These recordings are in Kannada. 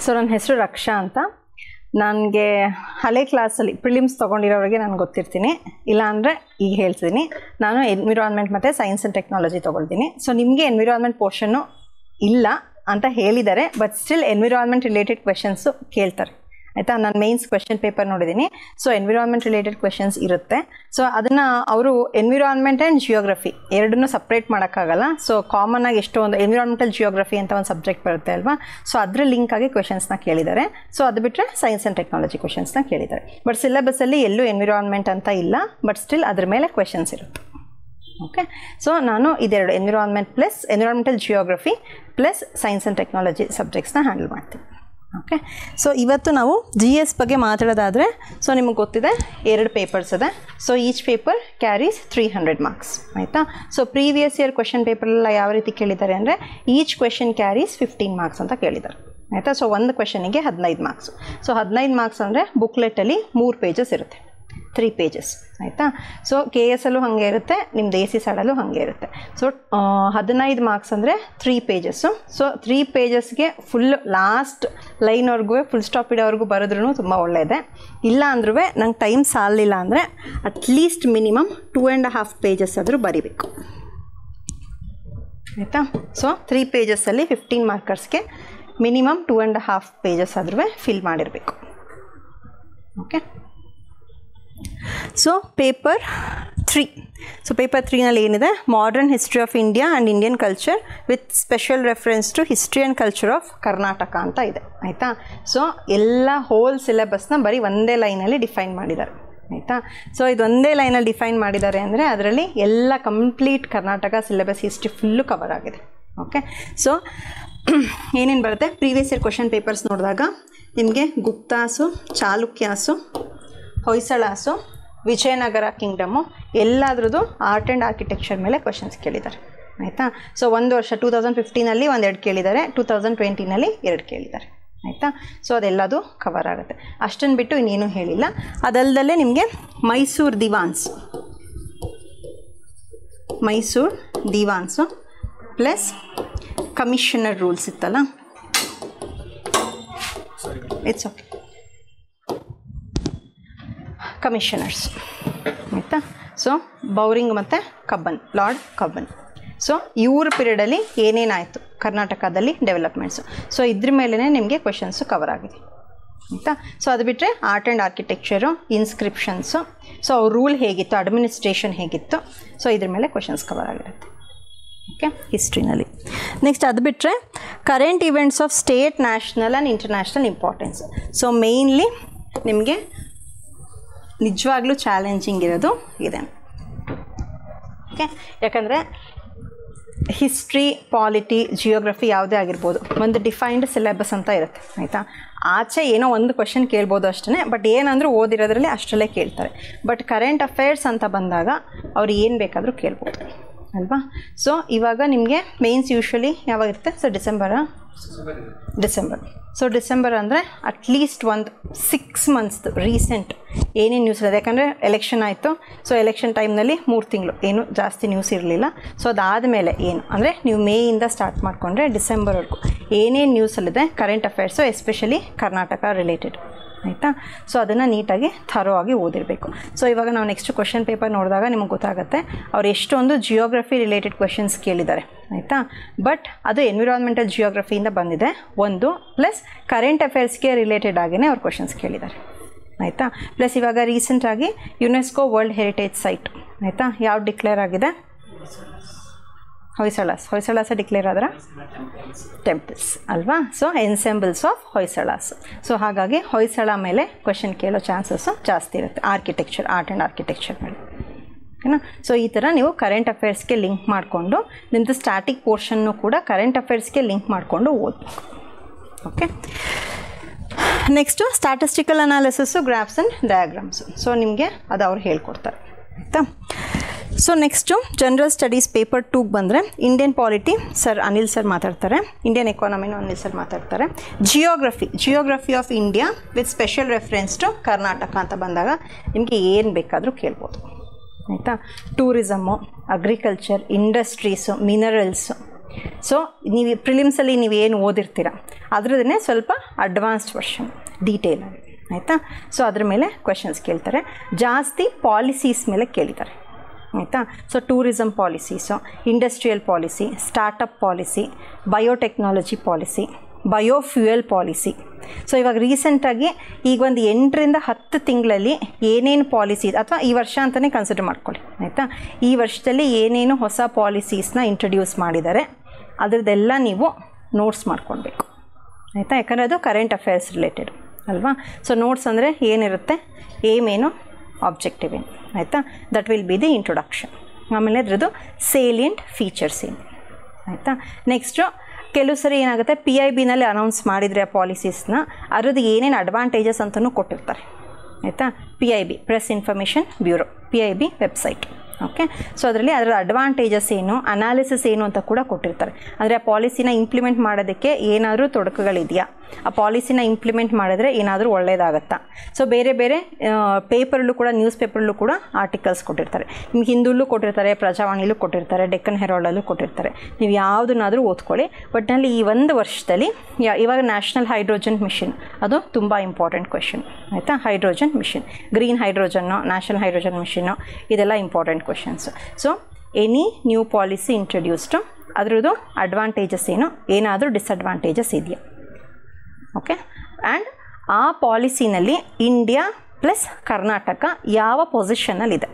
ಸೊ ನನ್ನ ಹೆಸರು ರಕ್ಷಾ ಅಂತ. ನನಗೆ ಹಳೆ ಕ್ಲಾಸಲ್ಲಿ ಪ್ರಿಲಿಮ್ಸ್ ತೊಗೊಂಡಿರೋರಿಗೆ ನಾನು ಗೊತ್ತಿರ್ತೀನಿ, ಇಲ್ಲಾಂದರೆ ಈಗ ಹೇಳ್ತೀನಿ. ನಾನು ಎನ್ವಿರಾನ್ಮೆಂಟ್ ಮತ್ತು ಸೈನ್ಸ್ ಆ್ಯಂಡ್ ಟೆಕ್ನಾಲಜಿ ತೊಗೊಳ್ತೀನಿ. ಸೊ ನಿಮಗೆ ಎನ್ವಿರಾನ್ಮೆಂಟ್ ಪೋರ್ಷನ್ನು ಇಲ್ಲ ಅಂತ ಹೇಳಿದ್ದಾರೆ, but still environment related questions ಕೇಳ್ತಾರೆ ಆಯಿತಾ. ನಾನು ಮೇನ್ಸ್ ಕ್ವೆಶನ್ ಪೇಪರ್ ನೋಡಿದ್ದೀನಿ. ಸೊ ಎನ್ವಿರಾನ್ಮೆಂಟ್ ರಿಲೇಟೆಡ್ ಕ್ವೆಶನ್ಸ್ ಇರುತ್ತೆ. ಸೊ ಅದನ್ನು ಅವರು ಎನ್ವಿರಾನ್ಮೆಂಟ್ ಆ್ಯಂಡ್ ಜಿಯೋಗ್ರಫಿ ಎರಡನ್ನೂ ಸಪ್ರೇಟ್ ಮಾಡೋಕ್ಕಾಗಲ್ಲ. ಸೊ ಕಾಮನ್ನಾಗಿ ಎಷ್ಟೊಂದು ಎನ್ವಿರಾನ್ಮೆಂಟಲ್ ಜಿಯೋಗ್ರಫಿ ಅಂತ ಒಂದು ಸಬ್ಜೆಕ್ಟ್ ಬರುತ್ತೆ ಅಲ್ವಾ. ಸೊ ಅದರ ಲಿಂಕಾಗಿ ಕ್ವೆಶನ್ಸ್ನ ಕೇಳಿದ್ದಾರೆ. ಸೊ ಅದು ಬಿಟ್ಟರೆ ಸೈನ್ಸ್ ಆ್ಯಂಡ್ ಟೆಕ್ನಾಲಜಿ ಕ್ವೆಶನ್ಸ್ನ ಕೇಳಿದ್ದಾರೆ. ಬಟ್ ಸಿಲೆಬಸ್ಸಲ್ಲಿ ಎಲ್ಲೂ ಎನ್ವಿರಾನ್ಮೆಂಟ್ ಅಂತ ಇಲ್ಲ, ಬಟ್ ಸ್ಟಿಲ್ ಅದ್ರ ಮೇಲೆ ಕ್ವೆಶನ್ಸ್ ಇರುತ್ತೆ. ಓಕೆ, ಸೊ ನಾನು ಇದೆರಡು environmental geography plus science and technology ಸಬ್ಜೆಕ್ಟ್ಸ್ನ ಹ್ಯಾಂಡಲ್ ಮಾಡ್ತೀನಿ. ಓಕೆ, ಸೊ ಇವತ್ತು ನಾವು GS ಬಗ್ಗೆ ಮಾತಾಡೋದಾದರೆ, ಸೊ ನಿಮಗೆ ಗೊತ್ತಿದೆ 2 ಪೇಪರ್ಸ್ ಇದೆ. So each paper carries 300 marks ಆಯಿತಾ. ಸೊ ಪ್ರೀವಿಯಸ್ ಇಯರ್ ಕ್ವೆಶನ್ ಪೇಪರೆಲ್ಲ ಯಾವ ರೀತಿ ಕೇಳಿದ್ದಾರೆ ಅಂದರೆ, ಈಚ್ ಕ್ವೆಶನ್ ಕ್ಯಾರೀಸ್ 15 ಮಾರ್ಕ್ಸ್ ಅಂತ ಕೇಳಿದ್ದಾರೆ ಆಯಿತಾ. ಸೊ ಒಂದು ಕ್ವೆಶನಿಗೆ 15 ಮಾರ್ಕ್ಸ್. ಸೊ 15 ಮಾರ್ಕ್ಸ್ ಅಂದರೆ ಬುಕ್ಲೆಟಲ್ಲಿ 3 ಪೇಜಸ್ ಇರುತ್ತೆ, 3 ಪೇಜಸ್ ಆಯಿತಾ. ಸೊ KS ಅಲ್ಲೂ ಹಾಗೆ ಇರುತ್ತೆ, ನಿಮ್ಮದು AC ಸೈಡಲ್ಲೂ ಹಾಗೆ ಇರುತ್ತೆ. ಸೊ 15 ಮಾರ್ಕ್ಸ್ ಅಂದರೆ 3 ಪೇಜಸ್ಸು. ಸೊ 3 ಪೇಜಸ್ಗೆ ಫುಲ್ ಲಾಸ್ಟ್ ಲೈನ್ವರೆಗೂ ಫುಲ್ ಸ್ಟಾಪ್ ಇಡೋವರೆಗೂ ಬರೆದ್ರೂ ತುಂಬ ಒಳ್ಳೆಯದೇ. ಇಲ್ಲ ಅಂದ್ರೂ ನಂಗೆ ಟೈಮ್ ಸಾಲಿಲ್ಲ ಅಂದರೆ ಅಟ್ಲೀಸ್ಟ್ ಮಿನಿಮಮ್ 2.5 ಪೇಜಸ್ ಆದರೂ ಬರಿಬೇಕು ಆಯಿತಾ. ಸೊ 3 ಪೇಜಸ್ಸಲ್ಲಿ 15 ಮಾರ್ಕರ್ಸ್ಗೆ ಮಿನಿಮಮ್ 2.5 ಪೇಜಸ್ ಆದ್ರೂ ಫಿಲ್ ಮಾಡಿರಬೇಕು. Okay, so paper 3. So paper 3ನಲ್ಲಿ ಏನಿದೆ, modern history of India and Indian culture with special reference to history and culture of Karnataka ಅಂತ ಇದೆ ಆಯಿತಾ. ಸೊ ಎಲ್ಲ ಹೋಲ್ ಸಿಲೆಬಸ್ನ ಬರೀ ಒಂದೇ ಲೈನಲ್ಲಿ ಡಿಫೈನ್ ಮಾಡಿದ್ದಾರೆ ಆಯಿತಾ. ಸೊ ಇದೊಂದೇ ಲೈನಲ್ಲಿ ಡಿಫೈನ್ ಮಾಡಿದ್ದಾರೆ ಅಂದರೆ ಅದರಲ್ಲಿ ಎಲ್ಲ complete Karnataka syllabus history full cover ಆಗಿದೆ. ಓಕೆ, ಸೊ ಏನೇನು ಬರುತ್ತೆ, ಪ್ರೀವಿಯಸ್ ಇಯರ್ ಕ್ವೆಶನ್ ಪೇಪರ್ಸ್ ನೋಡಿದಾಗ ನಿಮಗೆ ಗುಪ್ತಾಸು, ಚಾಲುಕ್ಯಾಸು, ಹೊಯ್ಸಳಾಸು, Vijayanagara kingdom ಎಲ್ಲದ್ರದ್ದು art and architecture ಮೇಲೆ ಕ್ವೆಶನ್ಸ್ ಕೇಳಿದ್ದಾರೆ ಆಯಿತಾ. ಸೊ ಒಂದು ವರ್ಷ 2015ನಲ್ಲಿ 2 ಕೇಳಿದ್ದಾರೆ, 2020ನಲ್ಲಿ 2 ಕೇಳಿದ್ದಾರೆ ಆಯಿತಾ. ಸೊ ಅದೆಲ್ಲದು ಕವರ್ ಆಗುತ್ತೆ. ಅಷ್ಟನ್ನು ಬಿಟ್ಟು ಇನ್ನೇನು ಹೇಳಿಲ್ಲ. ಅದಲ್ಲದೆ ನಿಮಗೆ ಮೈಸೂರು ದಿವಾನ್ಸು ಪ್ಲಸ್ ಕಮಿಷನರ್ ರೂಲ್ಸ್ ಇತ್ತಲ್ಲ, ಇಟ್ಸ್ ಓಕೆ, ಕಮಿಷನರ್ಸ್ ಆಯಿತಾ. ಸೊ ಬೌರಿಂಗ್ ಮತ್ತು ಲಾರ್ಡ್ ಕಬ್ಬನ್. ಸೊ ಇವ್ರ ಪೀರಿಯಡಲ್ಲಿ ಏನೇನಾಯಿತು ಕರ್ನಾಟಕದಲ್ಲಿ ಡೆವಲಪ್ಮೆಂಟ್ಸು, ಸೊ ಇದ್ರ ಮೇಲೇ ನಿಮಗೆ ಕ್ವೆಶನ್ಸು ಕವರ್ ಆಗಿದೆ ಆಯಿತಾ. ಸೊ ಅದು ಬಿಟ್ಟರೆ ಆರ್ಟ್ ಆ್ಯಂಡ್ ಆರ್ಕಿಟೆಕ್ಚರು, ಇನ್ಸ್ಕ್ರಿಪ್ಷನ್ಸು, ಸೊ ಅವ್ರ ರೂಲ್ ಹೇಗಿತ್ತು, ಅಡ್ಮಿನಿಸ್ಟ್ರೇಷನ್ ಹೇಗಿತ್ತು, ಸೊ ಇದ್ರ ಮೇಲೆ ಕ್ವೆಶನ್ಸ್ ಕವರ್ ಆಗಿರುತ್ತೆ. ಓಕೆ, ಹಿಸ್ಟ್ರಿನಲ್ಲಿ. ನೆಕ್ಸ್ಟ್ ಅದು ಬಿಟ್ಟರೆ current events of state, national and international importance. So mainly ನಿಮಗೆ ನಿಜವಾಗ್ಲೂ ಚಾಲೆಂಜಿಂಗ್ ಇರೋದು ಇದೆ. ಓಕೆ, ಯಾಕಂದರೆ ಹಿಸ್ಟ್ರಿ, ಪಾಲಿಟಿ, ಜಿಯೋಗ್ರಫಿ ಯಾವುದೇ ಆಗಿರ್ಬೋದು, ಒಂದು ಡಿಫೈನ್ಡ್ ಸಿಲೆಬಸ್ ಅಂತ ಇರುತ್ತೆ ಆಯಿತಾ. ಆಚೆ ಏನೋ ಒಂದು ಕ್ವೆಶನ್ ಕೇಳ್ಬೋದು ಅಷ್ಟೇ, ಬಟ್ ಏನಂದರೂ ಓದಿರೋದ್ರಲ್ಲಿ ಅಷ್ಟರಲ್ಲೇ ಕೇಳ್ತಾರೆ. ಬಟ್ ಕರೆಂಟ್ ಅಫೇರ್ಸ್ ಅಂತ ಬಂದಾಗ ಅವ್ರು ಏನು ಬೇಕಾದರೂ ಕೇಳ್ಬೋದು ಅಲ್ವಾ. ಸೊ ಇವಾಗ ನಿಮಗೆ ಮೇನ್ಸ್ ಯೂಶ್ವಲಿ ಯಾವಾಗಿರುತ್ತೆ, ಸೊ ಡಿಸೆಂಬರ್. ಸೊ ಡಿಸೆಂಬರ್ ಅಂದರೆ ಅಟ್ಲೀಸ್ಟ್ ಒಂದು 6 ಮಂತ್ಸ್ದು ರೀಸೆಂಟ್ ಏನೇನು ನ್ಯೂಸ್ ಇರೋದು. ಯಾಕಂದರೆ ಎಲೆಕ್ಷನ್ ಆಯಿತು. ಸೊ ಎಲೆಕ್ಷನ್ ಟೈಮ್ನಲ್ಲಿ 3 ತಿಂಗಳು ಏನು ಜಾಸ್ತಿ ನ್ಯೂಸ್ ಇರಲಿಲ್ಲ. ಸೊ ಅದಾದಮೇಲೆ ಏನು ಅಂದರೆ ನೀವು ಮೇಯಿಂದ ಸ್ಟಾರ್ಟ್ ಮಾಡಿಕೊಂಡ್ರೆ ಡಿಸೆಂಬರ್ವರೆಗೂ ಏನೇನು ನ್ಯೂಸಲ್ಲಿದೆ current affairs, especially Karnataka related ಆಯಿತಾ. ಸೊ ಅದನ್ನು ನೀಟಾಗಿ ಥರೋ ಆಗಿ ಓದಿರಬೇಕು. ಸೊ ಇವಾಗ ನಾವು ನೆಕ್ಸ್ಟ್ ಕ್ವೆಶನ್ ಪೇಪರ್ ನೋಡಿದಾಗ ನಿಮಗೆ ಗೊತ್ತಾಗುತ್ತೆ ಅವ್ರು ಎಷ್ಟೊಂದು ಜಿಯೋಗ್ರಫಿ ರಿಲೇಟೆಡ್ ಕ್ವೆಶನ್ಸ್ ಕೇಳಿದ್ದಾರೆ ಆಯಿತಾ. ಬಟ್ ಅದು ಎನ್ವಿರಾನ್ಮೆಂಟಲ್ ಜಿಯೋಗ್ರಫಿಯಿಂದ ಬಂದಿದೆ ಒಂದು, ಪ್ಲಸ್ ಕರೆಂಟ್ ಅಫೇರ್ಸ್ಗೆ ರಿಲೇಟೆಡ್ ಆಗಿಯೇ ಅವ್ರು ಕ್ವೆಶನ್ಸ್ ಕೇಳಿದ್ದಾರೆ ಆಯಿತಾ. ಪ್ಲಸ್ ಇವಾಗ ರೀಸೆಂಟಾಗಿ ಯುನೆಸ್ಕೋ ವರ್ಲ್ಡ್ ಹೆರಿಟೇಜ್ ಸೈಟ್ ಆಯಿತಾ ಯಾವ್ದು ಡಿಕ್ಲೇರ್ ಆಗಿದೆ, ಹೊಯ್ಸಳಾಸ ಡಿಕ್ಲೇರ್ ಆದ್ರೆ ಟೆಂಪಲ್ಸ್ ಅಲ್ವಾ. So ensembles of Hoysalas. So ಹಾಗಾಗಿ ಹೊಯ್ಸಳ ಮೇಲೆ ಕ್ವೆಶನ್ ಕೇಳೋ ಚಾನ್ಸಸ್ಸು ಜಾಸ್ತಿ ಇರುತ್ತೆ, ಆರ್ಕಿಟೆಕ್ಚರ್, ಆರ್ಟ್ ಆ್ಯಂಡ್ ಆರ್ಕಿಟೆಕ್ಚರ್ ಮೇಲೆ ಓಕೆನಾ. ಸೊ ಈ ಥರ ನೀವು ಕರೆಂಟ್ ಅಫೇರ್ಸ್ಗೆ ಲಿಂಕ್ ಮಾಡಿಕೊಂಡು ನಿಮ್ಮದು ಸ್ಟ್ಯಾಟಿಕ್ ಪೋರ್ಷನ್ನು ಕೂಡ ಕರೆಂಟ್ ಅಫೇರ್ಸ್ಗೆ ಲಿಂಕ್ ಮಾಡಿಕೊಂಡು ಓದಬೇಕು. Okay, next statistical analysis, graphs and diagrams. So ನಿಮಗೆ ಅದು ಅವ್ರು ಹೇಳ್ಕೊಡ್ತಾರೆ ಆಯಿತಾ. So next general studies paper 2ಗೆ ಬಂದರೆ Indian polity sir Anil sir ಮಾತಾಡ್ತಾರೆ, ಇಂಡಿಯನ್ ಎಕಾನಮಿನೂ ಅನಿಲ್ ಸರ್ ಮಾತಾಡ್ತಾರೆ. Geography of India with special reference to Karnataka ಅಂತ ಬಂದಾಗ ನಿಮಗೆ ಏನು ಬೇಕಾದರೂ ಕೇಳ್ಬೋದು ಆಯಿತಾ. Tourism, agriculture, industries, minerals, so ನೀವು ಪ್ರಿಲಿಮ್ಸಲ್ಲಿ ನೀವೇನು ಓದಿರ್ತೀರ ಅದರದನ್ನೇ ಸ್ವಲ್ಪ ಅಡ್ವಾನ್ಸ್ಡ್ ವರ್ಷನ್ ಡೀಟೇಲ್ ಆಗಿ, ಆಯಿತಾ. ಸೊ ಅದ್ರ ಮೇಲೆ ಕ್ವೆಶನ್ಸ್ ಕೇಳ್ತಾರೆ. ಜಾಸ್ತಿ ಪಾಲಿಸೀಸ್ ಮೇಲೆ ಕೇಳ್ತಾರೆ, ಆಯಿತಾ. So tourism policies, industrial policy, startup policy, biotechnology policy, biofuel policy. So ಇವಾಗ ರೀಸೆಂಟಾಗಿ ಈಗ ಒಂದು 8 ರಿಂದ 10 ತಿಂಗಳಲ್ಲಿ ಏನೇನು ಪಾಲಿಸಿ ಅಥವಾ ಈ ವರ್ಷ ಅಂತಲೇ ಕನ್ಸಿಡರ್ ಮಾಡ್ಕೊಳ್ಳಿ, ಆಯಿತಾ. ಈ ವರ್ಷದಲ್ಲಿ ಏನೇನು ಹೊಸ ಪಾಲಿಸೀಸ್ನ ಇಂಟ್ರಡ್ಯೂಸ್ ಮಾಡಿದ್ದಾರೆ ಅದರದ್ದೆಲ್ಲ ನೀವು ನೋಟ್ಸ್ ಮಾಡ್ಕೊಳ್ಬೇಕು, ಆಯಿತಾ. ಯಾಕಂದರೆ ಅದು ಕರೆಂಟ್ ಅಫೇರ್ಸ್ ರಿಲೇಟೆಡ್ ಅಲ್ವಾ. ಸೊ ನೋಟ್ಸ್ ಅಂದರೆ ಏನಿರುತ್ತೆ, ಏಮ್ ಏನು, ಆಬ್ಜೆಕ್ಟಿವ್ ಏನು, ಆಯಿತಾ. That will be the introduction. ಆಮೇಲೆ ಅದರದ್ದು ಸೇಲಿಯಂಟ್ ಫೀಚರ್ಸ್ ಏನು, ಆಯಿತಾ. ನೆಕ್ಸ್ಟು ಕೆಲವು ಸರಿ ಏನಾಗುತ್ತೆ, PIBನಲ್ಲಿ ಅನೌನ್ಸ್ ಮಾಡಿದರೆ ಆ ಪಾಲಿಸೀಸ್ನ ಅದರದ್ದು ಏನೇನು ಅಡ್ವಾಂಟೇಜಸ್ ಅಂತಲೂ ಕೊಟ್ಟಿರ್ತಾರೆ, ಆಯಿತಾ. PIB press information bureau, PIB website, okay. So ಅದರಲ್ಲಿ ಅದರ ಅಡ್ವಾಂಟೇಜಸ್ ಏನು, ಅನಾಲಿಸಿಸ್ ಏನು ಅಂತ ಕೂಡ ಕೊಟ್ಟಿರ್ತಾರೆ. ಅಂದರೆ ಆ ಪಾಲಿಸಿನ ಇಂಪ್ಲಿಮೆಂಟ್ ಮಾಡೋದಕ್ಕೆ ಏನಾದರೂ ತೊಡಕುಗಳಿದೆಯಾ, ಆ ಪಾಲಿಸಿನ ಇಂಪ್ಲಿಮೆಂಟ್ ಮಾಡಿದ್ರೆ ಏನಾದರೂ ಒಳ್ಳೆಯದಾಗತ್ತಾ. ಸೊ ಬೇರೆ ಬೇರೆ ಪೇಪರಲ್ಲೂ ಕೂಡ, ನ್ಯೂಸ್ ಪೇಪರಲ್ಲೂ ಕೂಡ ಆರ್ಟಿಕಲ್ಸ್ ಕೊಟ್ಟಿರ್ತಾರೆ. ನಿಮ್ಗೆ ಹಿಂದೂಲ್ಲೂ ಕೊಟ್ಟಿರ್ತಾರೆ, ಪ್ರಜಾವಾಣಿಲೂ ಕೊಟ್ಟಿರ್ತಾರೆ, ಡೆಕ್ಕನ್ ಹೆರಾಲ್ಡಲ್ಲೂ ಕೊಟ್ಟಿರ್ತಾರೆ. ನೀವು ಯಾವುದನ್ನಾದರೂ ಓದ್ಕೊಳ್ಳಿ. ಒಟ್ಟಿನಲ್ಲಿ ಈ ಒಂದು ವರ್ಷದಲ್ಲಿ ಇವಾಗ ನ್ಯಾಷನಲ್ ಹೈಡ್ರೋಜನ್ ಮಿಷನ್ ಅದು ತುಂಬ ಇಂಪಾರ್ಟೆಂಟ್ ಕ್ವೆಶನ್, ಆಯಿತಾ. Hydrogen mission, green hydrogen, national hydrogen mission, ಇದೆಲ್ಲ important questions. So any new policy introduced ಅದರದ್ದು ಅಡ್ವಾಂಟೇಜಸ್ ಏನು, ಏನಾದರೂ ಡಿಸ್ಅಡ್ವಾಂಟೇಜಸ್ ಇದೆಯಾ, ಓಕೆ. ಆ್ಯಂಡ್ ಆ ಪಾಲಿಸಿನಲ್ಲಿ ಇಂಡಿಯಾ ಪ್ಲಸ್ ಕರ್ನಾಟಕ ಯಾವ ಪೊಸಿಷನಲ್ಲಿದೆ,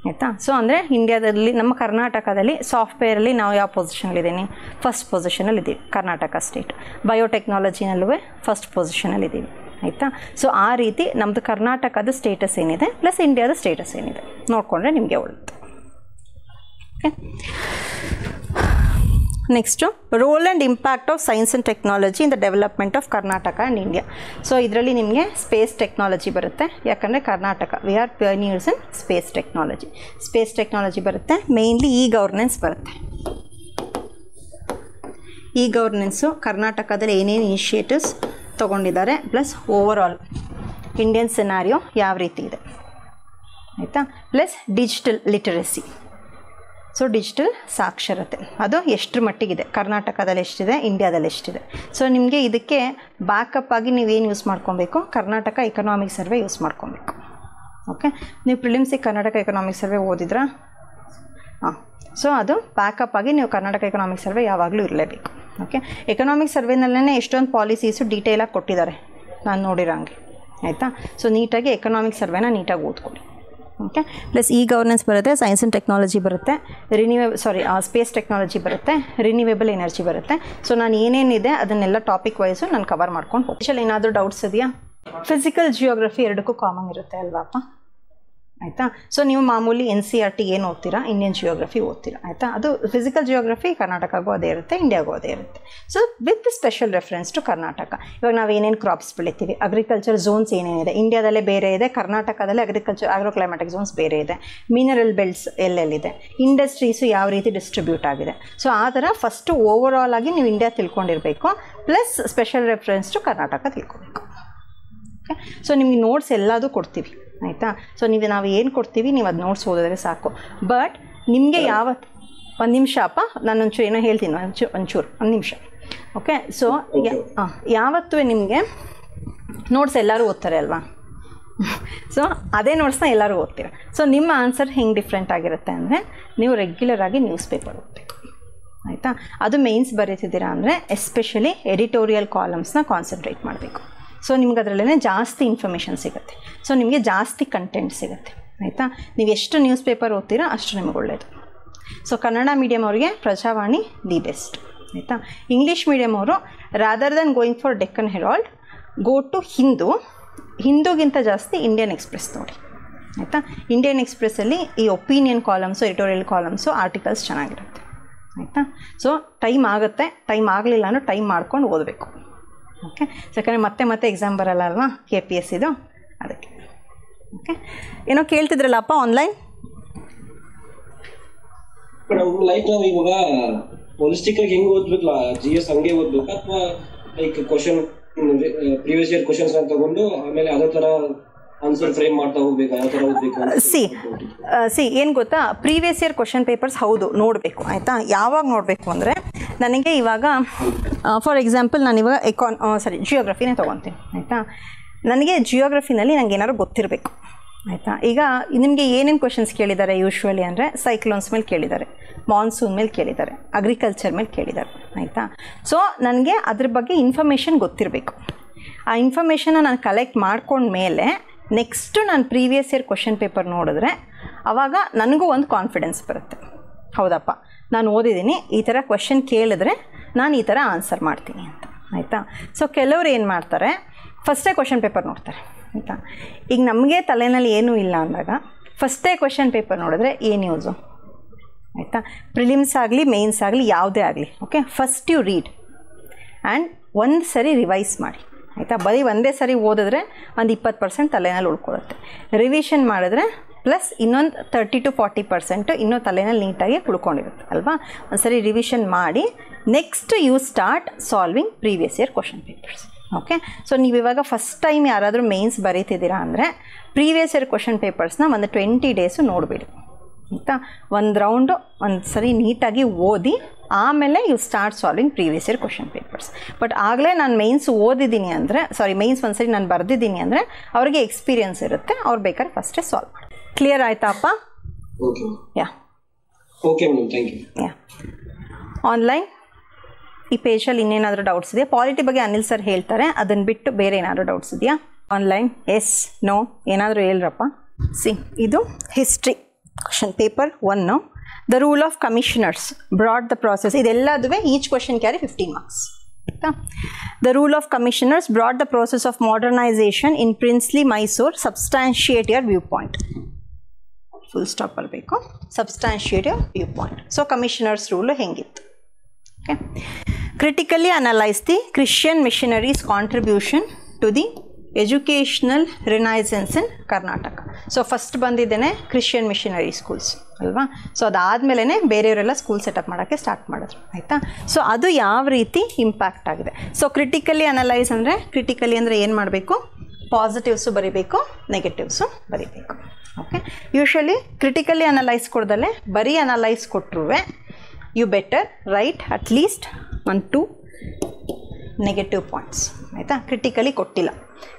ಆಯಿತಾ. ಸೊ ಅಂದರೆ ಇಂಡಿಯಾದಲ್ಲಿ, ನಮ್ಮ ಕರ್ನಾಟಕದಲ್ಲಿ ಸಾಫ್ಟ್ವೇರಲ್ಲಿ ನಾವು ಯಾವ ಪೊಸಿಷನಲ್ಲಿದ್ದೀನಿ, ಫಸ್ಟ್ ಪೊಸಿಷನಲ್ಲಿದ್ದೀವಿ ಕರ್ನಾಟಕ ಸ್ಟೇಟ್. ಬಯೋಟೆಕ್ನಾಲಜಿನಲ್ಲೂ ಫಸ್ಟ್ ಪೊಸಿಷನಲ್ಲಿದ್ದೀವಿ, ಆಯಿತಾ. ಸೊ ಆ ರೀತಿ ನಮ್ಮದು ಕರ್ನಾಟಕದ ಸ್ಟೇಟಸ್ ಏನಿದೆ ಪ್ಲಸ್ ಇಂಡಿಯಾದ ಸ್ಟೇಟಸ್ ಏನಿದೆ ನೋಡಿಕೊಂಡ್ರೆ ನಿಮಗೆ ಒಳ್ಳೆಯದು, okay. Next role and impact of science and technology in the development of Karnataka and India. So ಇದರಲ್ಲಿ ನಿಮಗೆ ಸ್ಪೇಸ್ ಟೆಕ್ನಾಲಜಿ ಬರುತ್ತೆ, ಯಾಕಂದರೆ Karnataka we are pioneers in space technology. Space technology ಬರುತ್ತೆ, ಮೇಯ್ನ್ಲಿ ಗವರ್ನೆನ್ಸ್ ಬರುತ್ತೆ. ಗವರ್ನೆನ್ಸು ಕರ್ನಾಟಕದಲ್ಲಿ ಏನೇನು ಇನಿಷಿಯೇಟಿವ್ಸ್ ತೊಗೊಂಡಿದ್ದಾರೆ ಪ್ಲಸ್ ಓವರಾಲ್ ಇಂಡಿಯನ್ ಸಿನಾರಿಯೋ ಯಾವ ರೀತಿ ಇದೆ, ಆಯಿತಾ. Plus digital literacy, so digital ಸಾಕ್ಷರತೆ ಅದು ಎಷ್ಟರ ಮಟ್ಟಿಗಿದೆ, ಕರ್ನಾಟಕದಲ್ಲಿ ಎಷ್ಟಿದೆ, ಇಂಡಿಯಾದಲ್ಲಿ ಎಷ್ಟಿದೆ. ಸೊ ನಿಮಗೆ ಇದಕ್ಕೆ ಬ್ಯಾಕಪ್ ಆಗಿ ನೀವೇನು ಯೂಸ್ ಮಾಡ್ಕೊಬೇಕು, ಕರ್ನಾಟಕ ಎಕನಾಮಿಕ್ ಸರ್ವೆ ಯೂಸ್ ಮಾಡ್ಕೊಬೇಕು, ಓಕೆ. ನೀವು ಪ್ರಿಲಿಮ್ಸಿಗೆ ಕರ್ನಾಟಕ ಎಕನಾಮಿಕ್ ಸರ್ವೆ ಓದಿದ್ರಾ? ಹಾಂ. ಸೊ ಅದು ಬ್ಯಾಕಪ್ ಆಗಿ ನೀವು ಕರ್ನಾಟಕ ಎಕನಾಮಿಕ್ ಸರ್ವೆ ಯಾವಾಗಲೂ ಇರಲೇಬೇಕು, ಓಕೆ. ಎಕನಾಮಿಕ್ ಸರ್ವೆನಲ್ಲೇ ಎಷ್ಟೊಂದು ಪಾಲಿಸೀಸು ಡೀಟೇಲಾಗಿ ಕೊಟ್ಟಿದ್ದಾರೆ ನಾನು ನೋಡಿರೋಂಗೆ, ಆಯಿತಾ. ಸೊ ನೀಟಾಗಿ ಎಕನಾಮಿಕ್ ಸರ್ವೆನ ನೀಟಾಗಿ ಓದ್ಕೊಳ್ಳಿ, ಓಕೆ. ಪ್ಲಸ್ ಗವರ್ನೆನ್ಸ್ ಬರುತ್ತೆ, ಸೈನ್ಸ್ ಆ್ಯಂಡ್ ಟೆಕ್ನಾಲಜಿ ಬರುತ್ತೆ, ಸ್ಪೇಸ್ ಟೆಕ್ನಾಲಜಿ ಬರುತ್ತೆ, ರಿನ್ಯೂವೇಬಲ್ ಎನರ್ಜಿ ಬರುತ್ತೆ. ಸೊ ನಾನು ಏನೇನಿದೆ ಅದನ್ನೆಲ್ಲ ಟಾಪಿಕ್ ವೈಸು ನಾನು ಕವರ್ ಮಾಡ್ಕೊಂಡು ಹೋಗ್ತೀನಿ. ಏನಾದರೂ ಡೌಟ್ಸ್ ಇದೆಯಾ? ಫಿಸಿಕಲ್ ಜಿಯೋಗ್ರಫಿ ಎರಡಕ್ಕೂ ಕಾಮನ್ ಇರುತ್ತೆ ಅಲ್ವಾಪ್ಪ, ಆಯಿತಾ. ಸೊ ನೀವು ಮಾಮೂಲಿ NCERT ಏನು ಓದ್ತೀರಾ, ಇಂಡಿಯನ್ ಜಿಯೋಗ್ರಫಿ ಓದ್ತೀರಾ, ಆಯಿತಾ. ಅದು ಫಿಸಿಕಲ್ ಜಿಯೋಗ್ರಫಿ ಕರ್ನಾಟಕಗೂ ಅದೇ ಇರುತ್ತೆ, ಇಂಡಿಯಾಗೂ ಅದೇ ಇರುತ್ತೆ. So with special reference to Karnataka. ಇವಾಗ ನಾವು ಏನೇನು ಕ್ರಾಪ್ಸ್ ಬೆಳಿತೀವಿ, ಅಗ್ರಿಕಲ್ಚರ್ ಝೋನ್ಸ್ ಏನೇನಿದೆ, ಇಂಡಿಯಾದಲ್ಲೇ ಬೇರೆ ಇದೆ, ಕರ್ನಾಟಕದಲ್ಲೇ ಆಗ್ರೋಕ್ಲೈಮ್ಯಾಟಿಕ್ ಝೋನ್ಸ್ ಬೇರೆ ಇದೆ, ಮಿನರಲ್ ಬೆಲ್ಟ್ಸ್ ಎಲ್ಲೆಲ್ಲಿದೆ, ಇಂಡಸ್ಟ್ರೀಸು ಯಾವ ರೀತಿ ಡಿಸ್ಟ್ರಿಬ್ಯೂಟ್ ಆಗಿದೆ. ಸೊ ಆ ಥರ ಫಸ್ಟು ಓವರಾಲ್ ಆಗಿ ನೀವು ಇಂಡಿಯಾ ತಿಳ್ಕೊಂಡಿರಬೇಕು, plus special reference to Karnataka ತಿಳ್ಕೊಬೇಕು, ಓಕೆ. ಸೊ ನಿಮಗೆ ನೋಟ್ಸ್ ಎಲ್ಲದೂ ಕೊಡ್ತೀವಿ, ಆಯಿತಾ. ಸೊ ನಾವು ಏನು ಕೊಡ್ತೀವಿ ನೀವು ಅದು ನೋಟ್ಸ್ ಓದಿದ್ರೆ ಸಾಕು. ಬಟ್ ನಿಮಗೆ ಒಂದು ನಿಮಿಷ ಅಪ್ಪ, ನಾನು ಒಂಚೂರು ಏನೋ ಹೇಳ್ತೀನಿ, ಒಂದು ನಿಮಿಷ, ಓಕೆ. ಸೊ ಯಾವತ್ತೂ ನಿಮಗೆ ನೋಟ್ಸ್ ಎಲ್ಲರೂ ಓದ್ತಾರೆ ಅಲ್ವಾ, ಸೊ ಅದೇ ನೋಟ್ಸ್ನ ಎಲ್ಲರೂ ಓದ್ತೀರ. ಸೊ ನಿಮ್ಮ ಆನ್ಸರ್ ಹೆಂಗೆ ಡಿಫ್ರೆಂಟ್ ಆಗಿರುತ್ತೆ ಅಂದರೆ, ನೀವು ರೆಗ್ಯುಲರಾಗಿ ನ್ಯೂಸ್ ಪೇಪರ್ ಓದಬೇಕು, ಆಯಿತಾ. ಅದು ಮೇನ್ಸ್ ಬರೀತಿದ್ದೀರಾ ಅಂದರೆ ಎಸ್ಪೆಷಲಿ ಎಡಿಟೋರಿಯಲ್ ಕಾಲಮ್ಸ್ನ ಕಾನ್ಸಂಟ್ರೇಟ್ ಮಾಡಬೇಕು. ಸೊ ನಿಮ್ಗೆ ಅದರಲ್ಲೇ ಜಾಸ್ತಿ ಇನ್ಫಾರ್ಮೇಷನ್ ಸಿಗುತ್ತೆ, ಸೊ ನಿಮಗೆ ಜಾಸ್ತಿ ಕಂಟೆಂಟ್ ಸಿಗುತ್ತೆ, ಆಯಿತಾ. ನೀವು ಎಷ್ಟು ನ್ಯೂಸ್ ಪೇಪರ್ ಓದ್ತೀರೋ ಅಷ್ಟು ನಿಮಗೆ ಒಳ್ಳೆಯದು. ಸೊ ಕನ್ನಡ ಮೀಡಿಯಮ್ ಅವರಿಗೆ ಪ್ರಜಾವಾಣಿ ದಿ ಬೆಸ್ಟ್, ಆಯಿತಾ. ಇಂಗ್ಲೀಷ್ ಮೀಡಿಯಮ್ ಅವರು rather then going for Deccan Herald go to ಹಿಂದೂಗಿಂತ ಜಾಸ್ತಿ ಇಂಡಿಯನ್ ಎಕ್ಸ್ಪ್ರೆಸ್ ನೋಡಿ, ಆಯಿತಾ. ಇಂಡಿಯನ್ ಎಕ್ಸ್ಪ್ರೆಸ್ಸಲ್ಲಿ ಈ opinion columns, editorial columns, articles ಚೆನ್ನಾಗಿರುತ್ತೆ, ಆಯಿತಾ. ಸೊ ಟೈಮ್ ಆಗುತ್ತೆ, ಟೈಮ್ ಆಗಲಿಲ್ಲ ಅನ್ನೋ ಟೈಮ್ ಮಾಡ್ಕೊಂಡು ಓದಬೇಕು, ಓಕೆ. ಯಾಕಂದರೆ ಮತ್ತೆ ಎಕ್ಸಾಮ್ ಬರಲ್ಲ ಅಲ್ವಾ KPS ಇದು, ಅದಕ್ಕೆ, ಓಕೆ. ಏನೋ ಕೇಳ್ತಿದ್ರಲ್ಲಪ್ಪ ಆನ್ಲೈನ್ ಲೈಕ್ ನಾವು ಇವಾಗ ಹೋಲಿಸ್ಟಿಕ್ ಆಗಿ ಹೆಂಗೆ ಓದ್ಬೇಕಲ್ಲ, GS ಹಂಗೆ ಓದ್ಬೇಕಾ ಅಥವಾ like question previous year questions ತಗೊಂಡು ಆಮೇಲೆ ಅದೇ ಥರ ಆನ್ಸರ್ ಫ್ರೇಮ್ ಮಾಡ್ತಾ ಹೋಗ್ಬೇಕಾ, ಯಾವ ಥರ ಹೋಗ್ಬೇಕು? ಸಿ ಏನು ಗೊತ್ತಾ, ಪ್ರೀವಿಯಸ್ ಇಯರ್ ಕ್ವಶನ್ ಪೇಪರ್ಸ್ ಹೌದು ನೋಡಬೇಕು ಆಯಿತಾ. ಯಾವಾಗ ನೋಡಬೇಕು ಅಂದರೆ, ನನಗೆ ಇವಾಗ ಫಾರ್ ಎಕ್ಸಾಂಪಲ್ ನಾನಿವಾಗ ಜಿಯೋಗ್ರಫಿನೇ ತೊಗೊತೀನಿ ಆಯಿತಾ. ನನಗೆ ಜಿಯೋಗ್ರಫಿನಲ್ಲಿ ನನಗೆ ಏನಾದ್ರು ಗೊತ್ತಿರಬೇಕು ಆಯಿತಾ. ಈಗ ನಿಮಗೆ ಏನೇನು ಕ್ವಶನ್ಸ್ ಕೇಳಿದ್ದಾರೆ ಯೂಶ್ವಲಿ ಅಂದರೆ, ಸೈಕ್ಲೋನ್ಸ್ ಮೇಲೆ ಕೇಳಿದ್ದಾರೆ, ಮಾನ್ಸೂನ್ ಮೇಲೆ ಕೇಳಿದ್ದಾರೆ, ಅಗ್ರಿಕಲ್ಚರ್ ಮೇಲೆ ಕೇಳಿದ್ದಾರೆ ಆಯಿತಾ. ಸೊ ನನಗೆ ಅದ್ರ ಬಗ್ಗೆ ಇನ್ಫಾರ್ಮೇಷನ್ ಗೊತ್ತಿರಬೇಕು. ಆ ಇನ್ಫಾರ್ಮೇಷನ್ನ ನಾನು ಕಲೆಕ್ಟ್ ಮಾಡ್ಕೊಂಡ್ಮೇಲೆ ನೆಕ್ಸ್ಟು ನಾನು ಪ್ರೀವಿಯಸ್ ಇಯರ್ ಕ್ವಶನ್ ಪೇಪರ್ ನೋಡಿದ್ರೆ ಆವಾಗ ನನಗೂ ಒಂದು ಕಾನ್ಫಿಡೆನ್ಸ್ ಬರುತ್ತೆ, ಹೌದಪ್ಪ ನಾನು ಓದಿದ್ದೀನಿ, ಈ ಥರ ಕ್ವಶನ್ ಕೇಳಿದ್ರೆ ನಾನು ಈ ಥರ ಆನ್ಸರ್ ಮಾಡ್ತೀನಿ ಅಂತ ಆಯಿತಾ. ಸೊ ಕೆಲವರು ಏನು ಮಾಡ್ತಾರೆ, ಫಸ್ಟೇ ಕ್ವಶನ್ ಪೇಪರ್ ನೋಡ್ತಾರೆ ಆಯಿತಾ. ಈಗ ನಮಗೆ ತಲೆಯಲ್ಲಿ ಏನೂ ಇಲ್ಲ ಅಂದಾಗ ಫಸ್ಟೇ ಕ್ವಶನ್ ಪೇಪರ್ ನೋಡಿದ್ರೆ ಏನು ಯೂಸು ಆಯಿತಾ. ಪ್ರಿಲಿಮ್ಸ್ ಆಗಲಿ ಮೇನ್ಸ್ ಆಗಲಿ ಯಾವುದೇ ಆಗಲಿ, okay, first you read and ಒಂದು ಸರಿ ರಿವೈಸ್ ಮಾಡಿ ಆಯಿತಾ. ಬರೀ ಒಂದೇ ಸರಿ ಓದಿದ್ರೆ ಒಂದು 20% ತಲೆನಲ್ಲಿ ಉಳ್ಕೊಳ್ಳುತ್ತೆ. ರಿವಿಷನ್ ಮಾಡಿದ್ರೆ ಪ್ಲಸ್ ಇನ್ನೊಂದು 30 to 40% ಇನ್ನೂ ತಲೆನಲ್ಲಿ ನೀಟಾಗಿ ಉಳ್ಕೊಂಡಿರುತ್ತೆ ಅಲ್ವಾ. ಒಂದು ಸರಿ ರಿವಿಷನ್ ಮಾಡಿ next you start solving previous year question papers. Okay, so ನೀವು ಇವಾಗ ಫಸ್ಟ್ ಟೈಮ್ ಯಾರಾದರೂ ಮೇನ್ಸ್ ಬರೀತಿದ್ದೀರಾ ಅಂದರೆ ಪ್ರೀವಿಯಸ್ ಇಯರ್ ಕ್ವಶನ್ ಪೇಪರ್ಸ್ನ ಒಂದು 20 days ನೋಡಿಬಿಡಿ ಆಯಿತಾ. ಒಂದು ರೌಂಡು ಒಂದು ಸರಿ ನೀಟಾಗಿ ಓದಿ ಆಮೇಲೆ you start solving previous year question papers. But ಆಗಲೇ ನಾನು ಮೇನ್ಸ್ ಓದಿದ್ದೀನಿ ಅಂದರೆ, ಮೇನ್ಸ್ ಒಂದು ಸರಿ ನಾನು ಬರೆದಿದ್ದೀನಿ ಅಂದರೆ ಅವ್ರಿಗೆ ಎಕ್ಸ್ಪೀರಿಯನ್ಸ್ ಇರುತ್ತೆ, ಅವ್ರು ಬೇಕಾದ್ರೆ ಫಸ್ಟೇ ಸಾಲ್ವ್ ಮಾಡಿ. ಕ್ಲಿಯರ್ ಆಯ್ತಾ ಅಪ್ಪ? ಯಾ ಆನ್ಲೈನ್ ಈ ಪೇಜಲ್ಲಿ ಇನ್ನೇನಾದರೂ ಡೌಟ್ಸ್ ಇದೆಯಾ? ಪಾಲಿಟಿ ಬಗ್ಗೆ ಅನಿಲ್ ಸರ್ ಹೇಳ್ತಾರೆ, ಅದನ್ನು ಬಿಟ್ಟು ಬೇರೆ ಏನಾದರೂ ಡೌಟ್ಸ್ ಇದೆಯಾ ಆನ್ಲೈನ್? ಎಸ್, ನೋ, ಏನಾದರೂ ಹೇಳ್ರಪ್ಪ. ಸಿ, ಇದು history question paper 1. The rule of commissioners brought the process, ಇದೆಲ್ಲದುವೆ ಈಚ್ ಕ್ವಶನ್ ಕ್ಯಾರಿ 15 marks ಆಯಿತಾ. The rule of commissioners brought the process of modernisation in princely Mysore, substantiate your view point. Full stop ಬರಬೇಕು, substantiate your view point. So commissioners rule ಹೆಂಗಿತ್ತು? Okay, critically analyse the Christian missionaries contribution to the educational renaissance in Karnataka. So first ಬಂದಿದ್ದೇನೆ ಕ್ರಿಶ್ಚಿಯನ್ ಮಿಷನರಿ ಸ್ಕೂಲ್ಸ್ ಅಲ್ವಾ. ಸೊ ಅದಾದಮೇಲೆ ಬೇರೆಯವರೆಲ್ಲ ಸ್ಕೂಲ್ ಸೆಟಪ್ ಮಾಡೋಕ್ಕೆ ಸ್ಟಾರ್ಟ್ ಮಾಡಿದ್ರು ಆಯಿತಾ. ಸೊ ಅದು ಯಾವ ರೀತಿ ಇಂಪ್ಯಾಕ್ಟ್ ಆಗಿದೆ. ಸೊ ಕ್ರಿಟಿಕಲಿ ಅನಲೈಸ್ ಅಂದರೆ, ಕ್ರಿಟಿಕಲಿ ಅಂದರೆ ಏನು ಮಾಡಬೇಕು? ಪಾಸಿಟಿವ್ಸು ಬರೀಬೇಕು, ನೆಗೆಟಿವ್ಸು ಬರೀಬೇಕು. ಓಕೆ, ಯೂಶ್ವಲಿ ಕ್ರಿಟಿಕಲಿ ಅನಲೈಸ್ ಕೊಡ್ದಲ್ಲೇ ಬರೀ ಅನಲೈಸ್ ಕೊಟ್ಟರು you better write at least 1-2 negative points ಆಯಿತಾ. ಕ್ರಿಟಿಕಲಿ ಕೊಟ್ಟಿಲ್ಲ,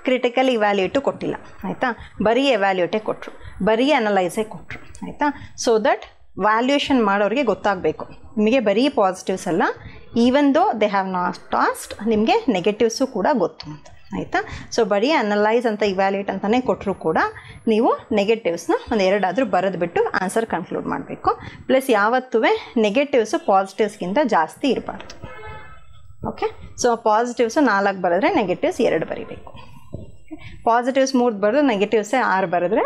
ಕ್ರಿಟಿಕಲಿ ಇವ್ಯಾಲ್ಯೂಟು ಕೊಟ್ಟಿಲ್ಲ ಆಯಿತಾ, ಬರೀ ಎವ್ಯಾಲ್ಯೂಟೇ ಕೊಟ್ಟರು, ಬರೀ ಅನಲೈಸೇ ಕೊಟ್ಟರು ಆಯಿತಾ. ಸೊ ದಟ್ ವ್ಯಾಲ್ಯೂಯೇಷನ್ ಮಾಡೋರಿಗೆ ಗೊತ್ತಾಗಬೇಕು ನಿಮಗೆ ಬರೀ ಪಾಸಿಟಿವ್ಸ್ ಅಲ್ಲ, even though they have not ಟಾಸ್ಟ್, ನಿಮಗೆ ನೆಗೆಟಿವ್ಸು ಕೂಡ ಗೊತ್ತು ಅಂತ ಆಯಿತಾ. ಸೊ ಬರೀ ಅನಲೈಸ್ ಅಂತ ಇವ್ಯಾಲ್ಯೂಟ್ ಅಂತಲೇ ಕೊಟ್ಟರು ಕೂಡ ನೀವು ನೆಗೆಟಿವ್ಸ್ನ ಒಂದು 2 ಬರೆದುಬಿಟ್ಟು ಆನ್ಸರ್ ಕನ್ಕ್ಲೂಡ್ ಮಾಡಬೇಕು. ಪ್ಲಸ್ ಯಾವತ್ತೂ ನೆಗೆಟಿವ್ಸು ಪಾಸಿಟಿವ್ಸ್ಗಿಂತ ಜಾಸ್ತಿ ಇರಬಾರ್ದು. ಓಕೆ, ಸೊ ಪಾಸಿಟಿವ್ಸು 4 ಬರೆದ್ರೆ ನೆಗೆಟಿವ್ಸ್ 2 ಬರೀಬೇಕು. ಪಾಸಿಟಿವ್ಸ್ 3 ಬರೆದು ನೆಗೆಟಿವ್ಸೇ 6 ಬರೆದ್ರೆ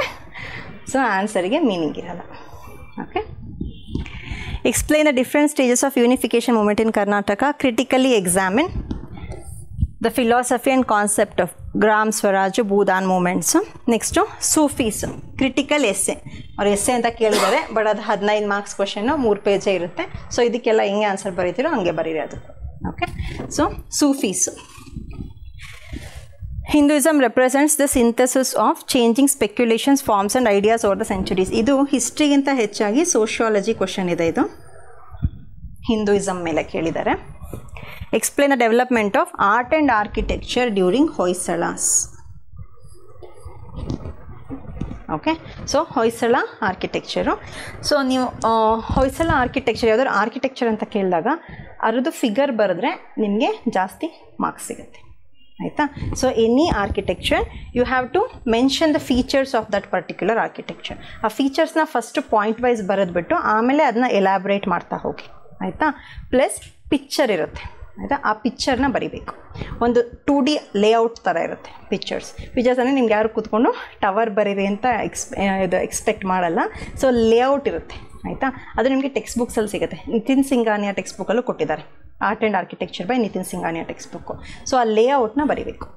ಸೊ ಆನ್ಸರಿಗೆ ಮೀನಿಂಗ್ ಇರಲ್ಲ. Okay, explain the different stages of unification movement in Karnataka, critically examine the philosophy and concept of Gram Swaraj Bhoodan movements. Next Sufis, critical essay. ಅವ್ರು ಎಸ್ಸೆ ಅಂತ ಕೇಳಿದ್ದಾರೆ, ಬಟ್ ಅದು 15 marks ಕ್ವಶನ್ನು, 3 ಪೇಜೇ ಇರುತ್ತೆ. ಸೊ ಇದಕ್ಕೆಲ್ಲ ಹೆಂಗೆ ಆನ್ಸರ್ ಬರೀತೀರೋ ಹಂಗೆ ಬರೀರಿ ಅದು. Okay, so Sufis. Hinduism represents the synthesis of changing speculations, forms and ideas over the centuries. ಇದು ಹಿಸ್ಟ್ರಿಗಿಂತ ಹೆಚ್ಚಾಗಿ ಸೋಷಿಯಾಲಜಿ ಕ್ವಶನ್ ಇದೆ. ಇದು ಹಿಂದೂಯಿಸಮ್ ಮೇಲೆ ಕೇಳಿದ್ದಾರೆ. Explain the development of art and architecture during Hoysalas. Okay, so Hoysala architecture. So ನೀವು ಹೊಯ್ಸಳ ಆರ್ಕಿಟೆಕ್ಚರ್ ಯಾವುದಾದ್ರು ಆರ್ಕಿಟೆಕ್ಚರ್ ಅಂತ ಕೇಳಿದಾಗ ಅದ್ರದ್ದು ಫಿಗರ್ ಬರೆದ್ರೆ ನಿಮಗೆ ಜಾಸ್ತಿ ಮಾರ್ಕ್ಸ್ ಸಿಗುತ್ತೆ ಆಯಿತಾ. So any architecture you have to mention the features of that particular architecture. ಆ ಫೀಚರ್ಸ್ನ ಫಸ್ಟ್ ಪಾಯಿಂಟ್ ವೈಸ್ ಬರೆದ್ಬಿಟ್ಟು ಆಮೇಲೆ ಅದನ್ನ ಎಲಾಬ್ರೇಟ್ ಮಾಡ್ತಾ ಹೋಗಿ ಆಯಿತಾ. ಪ್ಲಸ್ ಪಿಕ್ಚರ್ ಇರುತ್ತೆ ಆಯಿತಾ, ಆ ಪಿಕ್ಚರ್ನ ಬರಿಬೇಕು. ಒಂದು 2D ಲೇಔಟ್ ಥರ ಇರುತ್ತೆ ಪಿಕ್ಚರ್ಸ್ ಅಂದರೆ ನಿಮ್ಗೆ ಯಾರು ಕೂತ್ಕೊಂಡು ಟವರ್ ಬರೀರಿ ಅಂತ ಎಕ್ಸ್ಪೆಕ್ಟ್ ಮಾಡಲ್ಲ. ಸೊ ಲೇಔಟ್ ಇರುತ್ತೆ ಆಯಿತಾ. ಅದು ನಿಮಗೆ ಟೆಕ್ಸ್ಟ್ ಬುಕ್ಸಲ್ಲಿ ಸಿಗುತ್ತೆ. ನಿತಿನ್ ಸಿಂಘಾನಿಯಾ ಟೆಕ್ಸ್ಟ್ ಬುಕ್ಕಲ್ಲೂ ಕೊಟ್ಟಿದ್ದಾರೆ, art and architecture by Nitin Singhania text book. So ಆ ಲೇಔಟ್ನ ಬರೀಬೇಕು.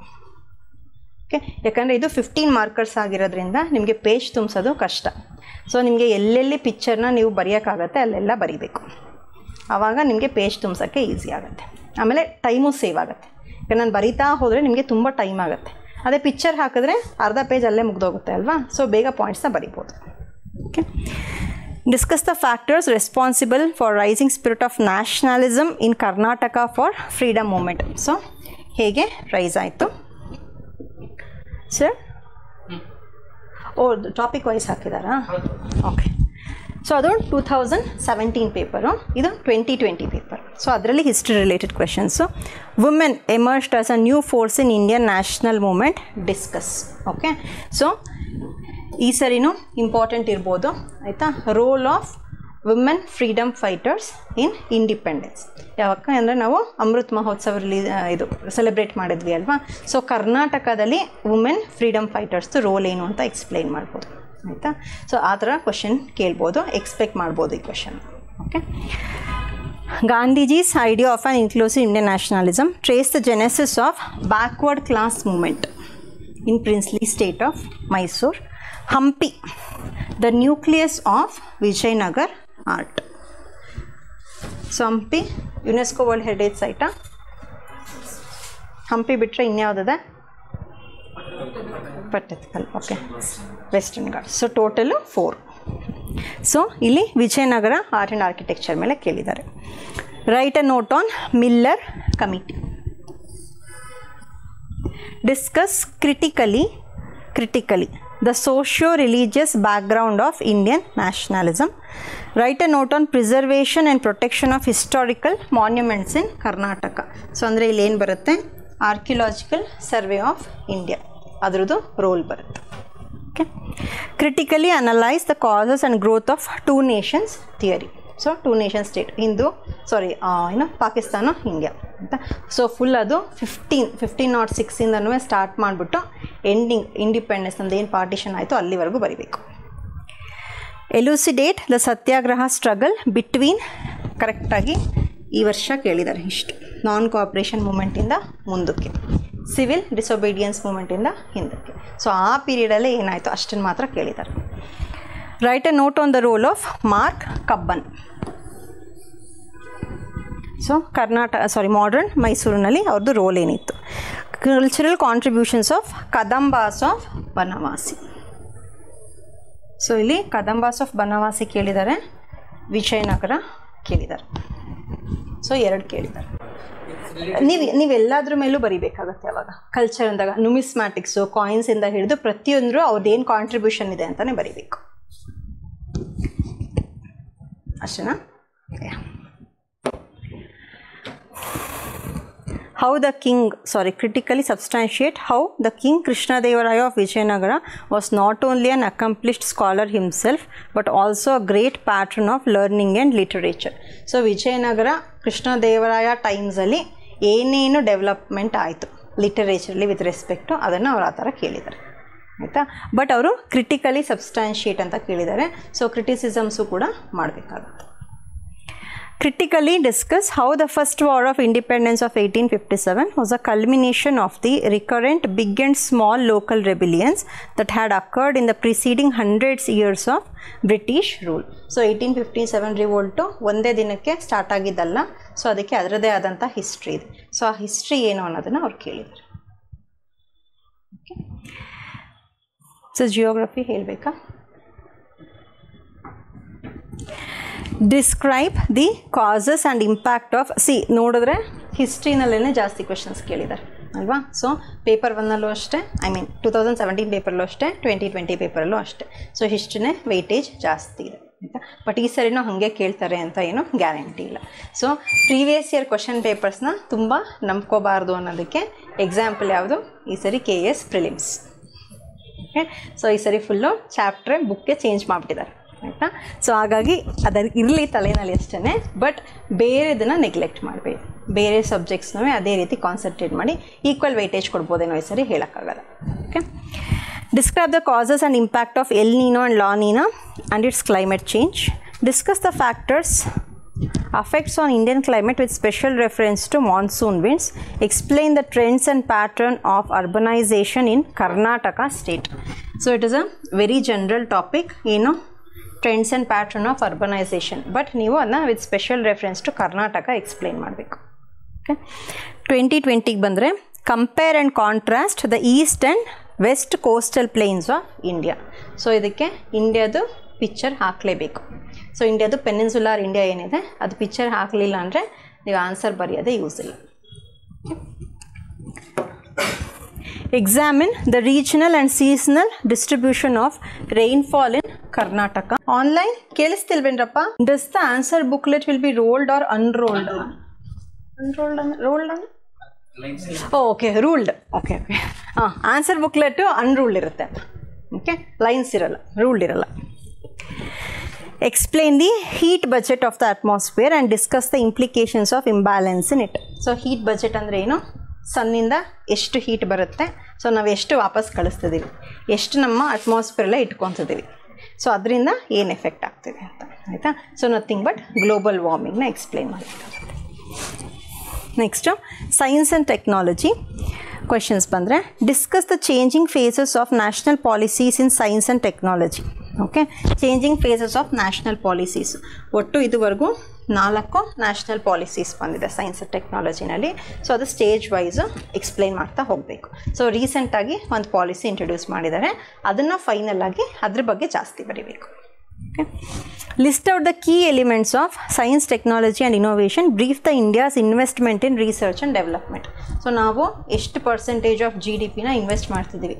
ಓಕೆ, ಯಾಕಂದರೆ ಇದು 15 markers ಆಗಿರೋದ್ರಿಂದ ನಿಮಗೆ ಪೇಜ್ ತುಂಬಿಸೋದು ಕಷ್ಟ. ಸೊ ನಿಮಗೆ ಎಲ್ಲೆಲ್ಲಿ ಪಿಕ್ಚರ್ನ ನೀವು ಬರೆಯೋಕ್ಕಾಗತ್ತೆ ಅಲ್ಲೆಲ್ಲ ಬರೀಬೇಕು. ಆವಾಗ ನಿಮಗೆ ಪೇಜ್ ತುಂಬಿಸೋಕ್ಕೆ ಈಸಿ ಆಗುತ್ತೆ. ಆಮೇಲೆ ಟೈಮು ಸೇವ್ ಆಗುತ್ತೆ. ಯಾಕಂದ್ರೆ ನಾನು ಬರಿತಾ ಹೋದರೆ ನಿಮಗೆ ತುಂಬ ಟೈಮ್ ಆಗುತ್ತೆ. ಅದೇ ಪಿಕ್ಚರ್ ಹಾಕಿದ್ರೆ ಅರ್ಧ ಪೇಜ್ ಅಲ್ಲೇ ಮುಗ್ದೋಗುತ್ತೆ ಅಲ್ವಾ, ಸೊ ಬೇಗ ಪಾಯಿಂಟ್ಸ್ನ ಬರಿಬೋದು. Okay, discuss the factors responsible for rising spirit of nationalism in Karnataka for freedom movement. So ಹೇಗೆ ರೈಸ್ ಆಯಿತು ಸರ್? ಟಾಪಿಕ್ ವೈಸ್ ಹಾಕಿದಾರಾ? ಓಕೆ, ಸೊ ಅದು 2017 ಪೇಪರು, ಇದು 2020 ಪೇಪರ್. ಸೊ ಅದರಲ್ಲಿ history related questions. Women emerged as a new force in Indian national movement, discuss. Okay, so ಈ ಸರಿನೂ ಇಂಪಾರ್ಟೆಂಟ್ ಇರ್ಬೋದು ಆಯಿತಾ. Role of women freedom fighters in independence. ಯಾವಾಗ ಅಂದರೆ ನಾವು ಅಮೃತ್ ಮಹೋತ್ಸವ ಇದು ಸೆಲೆಬ್ರೇಟ್ ಮಾಡಿದ್ವಿ ಅಲ್ವಾ, ಸೊ ಕರ್ನಾಟಕದಲ್ಲಿ ವುಮೆನ್ ಫ್ರೀಡಮ್ ಫೈಟರ್ಸ್ದು ರೋಲ್ ಏನು ಅಂತ ಎಕ್ಸ್ಪ್ಲೈನ್ ಮಾಡ್ಬೋದು ಆಯಿತಾ. ಸೊ ಆ ಥರ ಕ್ವಶನ್ ಕೇಳ್ಬೋದು, ಎಕ್ಸ್ಪೆಕ್ಟ್ ಮಾಡ್ಬೋದು ಈ question. Okay, Gandhiji's idea of on inclusive Indian nationalism, trace the genesis of backward class movement in princely state of Mysuru. Hampi, the nucleus of Vijayanagar art. So Hampi UNESCO world heritage ಸೈಟಾ? ಹಂಪಿ ಬಿಟ್ಟರೆ ಇನ್ಯಾವುದಿದೆ? Pattadakal. Okay, Western Ghats. So total 4. So ಇಲ್ಲಿ ವಿಜಯನಗರ ಆರ್ಟ್ ಆ್ಯಂಡ್ ಆರ್ಕಿಟೆಕ್ಚರ್ ಮೇಲೆ ಕೇಳಿದ್ದಾರೆ. Write a note on Miller committee. Discuss critically the socio-religious background of Indian nationalism. Write a note on preservation and protection of historical monuments in Karnataka. So ಅಂದರೆ ಇಲ್ಲಿ ಏನು ಬರುತ್ತೆ? ಆರ್ಕಿಯಾಲಜಿಕಲ್ ಸರ್ವೆ ಆಫ್ ಇಂಡಿಯಾ, ಅದರದ್ದು ರೋಲ್ ಬರುತ್ತೆ. Okay, critically analyse the causes and growth of 2 nations theory. So 2 nation state, Pakistan, India ಅಂತ. ಸೊ ಫುಲ್ ಅದು 1506ಇಂದನೂ ಸ್ಟಾರ್ಟ್ ಮಾಡಿಬಿಟ್ಟು ಎಂಡಿಂಗ್ ಇಂಡಿಪೆಂಡೆನ್ಸ್ ನಮ್ದು ಏನು ಪಾರ್ಟಿಷನ್ ಆಯಿತು ಅಲ್ಲಿವರೆಗೂ ಬರೀಬೇಕು. ಎಲುಸಿಡೇಟ್ ದ ಸತ್ಯಾಗ್ರಹ ಸ್ಟ್ರಗಲ್ ಬಿಟ್ವೀನ್, ಕರೆಕ್ಟಾಗಿ ಈ ವರ್ಷ ಕೇಳಿದ್ದಾರೆ ಇಷ್ಟು. ನಾನ್ ಕೋಆಪ್ರೇಷನ್ ಮೂಮೆಂಟಿಂದ ಮುಂದಕ್ಕೆ, ಸಿವಿಲ್ ಡಿಸೊಬೀಡಿಯನ್ಸ್ ಮೂಮೆಂಟಿಂದ ಹಿಂದಕ್ಕೆ. ಸೊ ಆ ಪೀರಿಯಡಲ್ಲೇ ಏನಾಯಿತು ಅಷ್ಟನ್ನು ಮಾತ್ರ ಕೇಳಿದ್ದಾರೆ. Right A note on the role of mark Cubbon. So modern ಮೈಸೂರಿನಲ್ಲಿ ಅವ್ರದ್ದು ರೋಲ್ ಏನಿತ್ತು. Cultural contributions of Kadambas of Banavasi. So ಇಲ್ಲಿ ಕದಂಬಾಸ್ ಆಫ್ ಬನವಾಸಿ ಕೇಳಿದ್ದಾರೆ, ವಿಜಯನಗರ ಕೇಳಿದ್ದಾರೆ. ಸೊ 2 ಕೇಳಿದ್ದಾರೆ. ನೀವೆಲ್ಲದ್ರ ಮೇಲೂ ಬರೀಬೇಕಾಗತ್ತೆ ಅವಾಗ ಕಲ್ಚರ್ ಅಂದಾಗ. ನುಮಿಸ್ಮ್ಯಾಟಿಕ್ಸು, ಕಾಯಿನ್ಸಿಂದ ಹಿಡಿದು ಪ್ರತಿಯೊಂದರೂ ಅವ್ರದ್ದೇನು ಕಾಂಟ್ರಿಬ್ಯೂಷನ್ ಇದೆ ಅಂತಲೇ ಬರೀಬೇಕು. ಅಷ್ಟೇನಾ? critically substantiate how the King Krishnadevaraya of Vijayanagara was not only an accomplished scholar himself but also a great patron of learning and literature. So Vijayanagara Krishnadevaraya times ಅಲ್ಲಿ ಏನೇನು ಡೆವಲಪ್ಮೆಂಟ್ ಆಯಿತು ಲಿಟರೇಚರ್ಲಿ ವಿತ್ ರೆಸ್ಪೆಕ್ಟು ಅದನ್ನು ಅವ್ರು ಆ ಥರ ಕೇಳಿದ್ದಾರೆ ಆಯಿತಾ. ಬಟ್ ಅವರು ಕ್ರಿಟಿಕಲಿ ಸಬ್ಸ್ಟಾನ್ಷಿಯೇಟ್ ಅಂತ ಕೇಳಿದ್ದಾರೆ. ಸೊ ಕ್ರಿಟಿಸಿಸಮ್ಸು ಕೂಡ ಮಾಡಬೇಕಾಗುತ್ತೆ. Critically discuss how the first war of independence of 1857 was a culmination of the recurrent big and small local rebellions that had occurred in the preceding hundreds years of British rule. So 1857 revolt ಒಂದೇ ದಿನಕ್ಕೆ ಸ್ಟಾರ್ಟ್ ಆಗಿದ್ದಲ್ಲ. ಸೊ ಅದಕ್ಕೆ ಅದರದೇ ಆದಂಥ ಹಿಸ್ಟ್ರಿ ಇದೆ. ಸೊ ಆ ಹಿಸ್ಟ್ರಿ ಏನು ಅನ್ನೋದನ್ನು ಅವ್ರು ಕೇಳಿದ್ದಾರೆ. ಓಕೆ, ಸೊ ಜಿಯೋಗ್ರಫಿ ಹೇಳಬೇಕಾ? Describe the causes and impact of ನೋಡಿದ್ರೆ ಹಿಸ್ಟ್ರಿನಲ್ಲೇ ಜಾಸ್ತಿ ಕ್ವೆಶನ್ಸ್ ಕೇಳಿದ್ದಾರೆ ಅಲ್ವಾ. ಸೊ ಪೇಪರ್ 1ನಲ್ಲೂ ಅಷ್ಟೇ, 2017 ಪೇಪರ್ಲ್ಲೂ ಅಷ್ಟೇ, 2020 ಪೇಪರಲ್ಲೂ ಅಷ್ಟೇ. ಸೊ ಹಿಸ್ಟ್ರಿನೇ ವೆಯ್ಟೇಜ್ ಜಾಸ್ತಿ ಇದೆ ಆಯಿತಾ. ಬಟ್ ಈ ಸರಿನೂ ಹಾಗೆ ಕೇಳ್ತಾರೆ ಅಂತ ಏನು ಗ್ಯಾರಂಟಿ ಇಲ್ಲ. ಸೊ ಪ್ರೀವಿಯಸ್ ಇಯರ್ ಕ್ವೆಶನ್ ಪೇಪರ್ಸ್ನ ತುಂಬ ನಂಬ್ಕೋಬಾರ್ದು ಅನ್ನೋದಕ್ಕೆ ಎಕ್ಸಾಂಪಲ್ ಯಾವುದು? ಈ ಸರಿ KS ಪ್ರಿಲಿಮ್ಸ್. ಓಕೆ, ಸೊ ಈ ಸರಿ ಫುಲ್ಲು ಚಾಪ್ಟ್ರೆ ಬುಕ್ಕೆ ಚೇಂಜ್ ಮಾಡಿಬಿಟ್ಟಿದ್ದಾರೆ ಆಯಿತಾ. ಸೊ ಹಾಗಾಗಿ ಅದಕ್ಕೆ ಇರಲಿ ತಲೆನಲ್ಲಿ ಅಷ್ಟೇ. ಬಟ್ ಬೇರೆದನ್ನು ನೆಗ್ಲೆಕ್ಟ್ ಮಾಡಬೇಡಿ. ಬೇರೆ ಸಬ್ಜೆಕ್ಟ್ಸ್ನೂ ಅದೇ ರೀತಿ ಕಾನ್ಸಂಟ್ರೇಟ್ ಮಾಡಿ ಈಕ್ವಲ್ ವೆಯ್ಟೇಜ್ ಕೊಡ್ಬೋದೇನೋ ಈ ಸರಿ ಹೇಳೋಕ್ಕಾಗಲ್ಲ. Okay, describe the causes and impact of El Nino and La Nina and its climate change. Discuss the factors affects on Indian climate with special reference to monsoon winds. Explain the trends and pattern of urbanization in Karnataka state. So it is a very general topic, trends and pattern of urbanisation. But ನೀವು ಅದನ್ನ with special reference to Karnataka explain ಮಾಡಬೇಕು. ಓಕೆ, 2020ಗೆ ಬಂದರೆ compare and contrast the east and west coastal plains of India. So ಇದಕ್ಕೆ ಇಂಡಿಯಾದು ಪಿಕ್ಚರ್ ಹಾಕಲೇಬೇಕು. ಸೊ ಇಂಡಿಯಾದು ಪೆನಿನ್ಸುಲಾರ್ ಇಂಡಿಯಾ ಏನಿದೆ ಅದು ಪಿಕ್ಚರ್ ಹಾಕಲಿಲ್ಲ ಅಂದರೆ ನೀವು ಆನ್ಸರ್ ಬರೆಯೋದೇ ಯೂಸ್ ಇಲ್ಲ. Examine the regional and seasonal distribution of rainfall in Karnataka. Online ಕೇಳಿಸ್ತಿಲ್ವೇನ್ರಪ್ಪ? Does the answer booklet will be rolled or unrolled? Rolled? Oh, okay, ruled. Okay. Answer booklet unruled ಇರುತ್ತೆ. Okay, lines ಇರಲ್ಲ, ruled ಇರಲ್ಲ. Explain the heat budget of the atmosphere and discuss the implications of imbalance in it. So heat budget ಅಂದರೆ ಏನು? ಸನ್ನಿಂದ ಎಷ್ಟು ಹೀಟ್ ಬರುತ್ತೆ, ಸೊ ನಾವು ಎಷ್ಟು ವಾಪಸ್ ಕಳಿಸ್ತಿದ್ದೀವಿ, ಎಷ್ಟು ನಮ್ಮ ಅಟ್ಮಾಸ್ಫಿಯರಲ್ಲೇ ಇಟ್ಕೊತಿದ್ದೀವಿ, ಸೊ ಅದರಿಂದ ಏನು ಎಫೆಕ್ಟ್ ಆಗ್ತಿದೆ ಅಂತ, ಆಯಿತಾ. ಸೊ ನಥಿಂಗ್ ಬಟ್ ಗ್ಲೋಬಲ್ ವಾರ್ಮಿಂಗ್ನ ಎಕ್ಸ್ಪ್ಲೇನ್ ಮಾಡಬೇಕಾಗುತ್ತೆ. Next science and technology questions ಬಂದರೆ, discuss the changing faces of national policies in science and technology. Okay, changing faces of national policies. ಒಟ್ಟು ಇದುವರೆಗೂ 4 ನ್ಯಾಷನಲ್ ಪಾಲಿಸೀಸ್ ಬಂದಿದೆ ಸೈನ್ಸ್ ಆ್ಯಂಡ್ ಟೆಕ್ನಾಲಜಿನಲ್ಲಿ. ಸೊ ಅದು ಸ್ಟೇಜ್ ವೈಸು ಎಕ್ಸ್ಪ್ಲೇನ್ ಮಾಡ್ತಾ ಹೋಗಬೇಕು. ಸೊ ರೀಸೆಂಟಾಗಿ ಒಂದು ಪಾಲಿಸಿ ಇಂಟ್ರೊಡ್ಯೂಸ್ ಮಾಡಿದ್ದಾರೆ, ಅದನ್ನು ಫೈನಲಾಗಿ ಅದ್ರ ಬಗ್ಗೆ ಜಾಸ್ತಿ ಬರೀಬೇಕು. Okay, list out the key elements of science, technology and innovation, brief the India's investment in research and development. So ನಾವು ಎಷ್ಟು ಪರ್ಸೆಂಟೇಜ್ ಆಫ್ GDPನ ಇನ್ವೆಸ್ಟ್ ಮಾಡ್ತಿದ್ದೀವಿ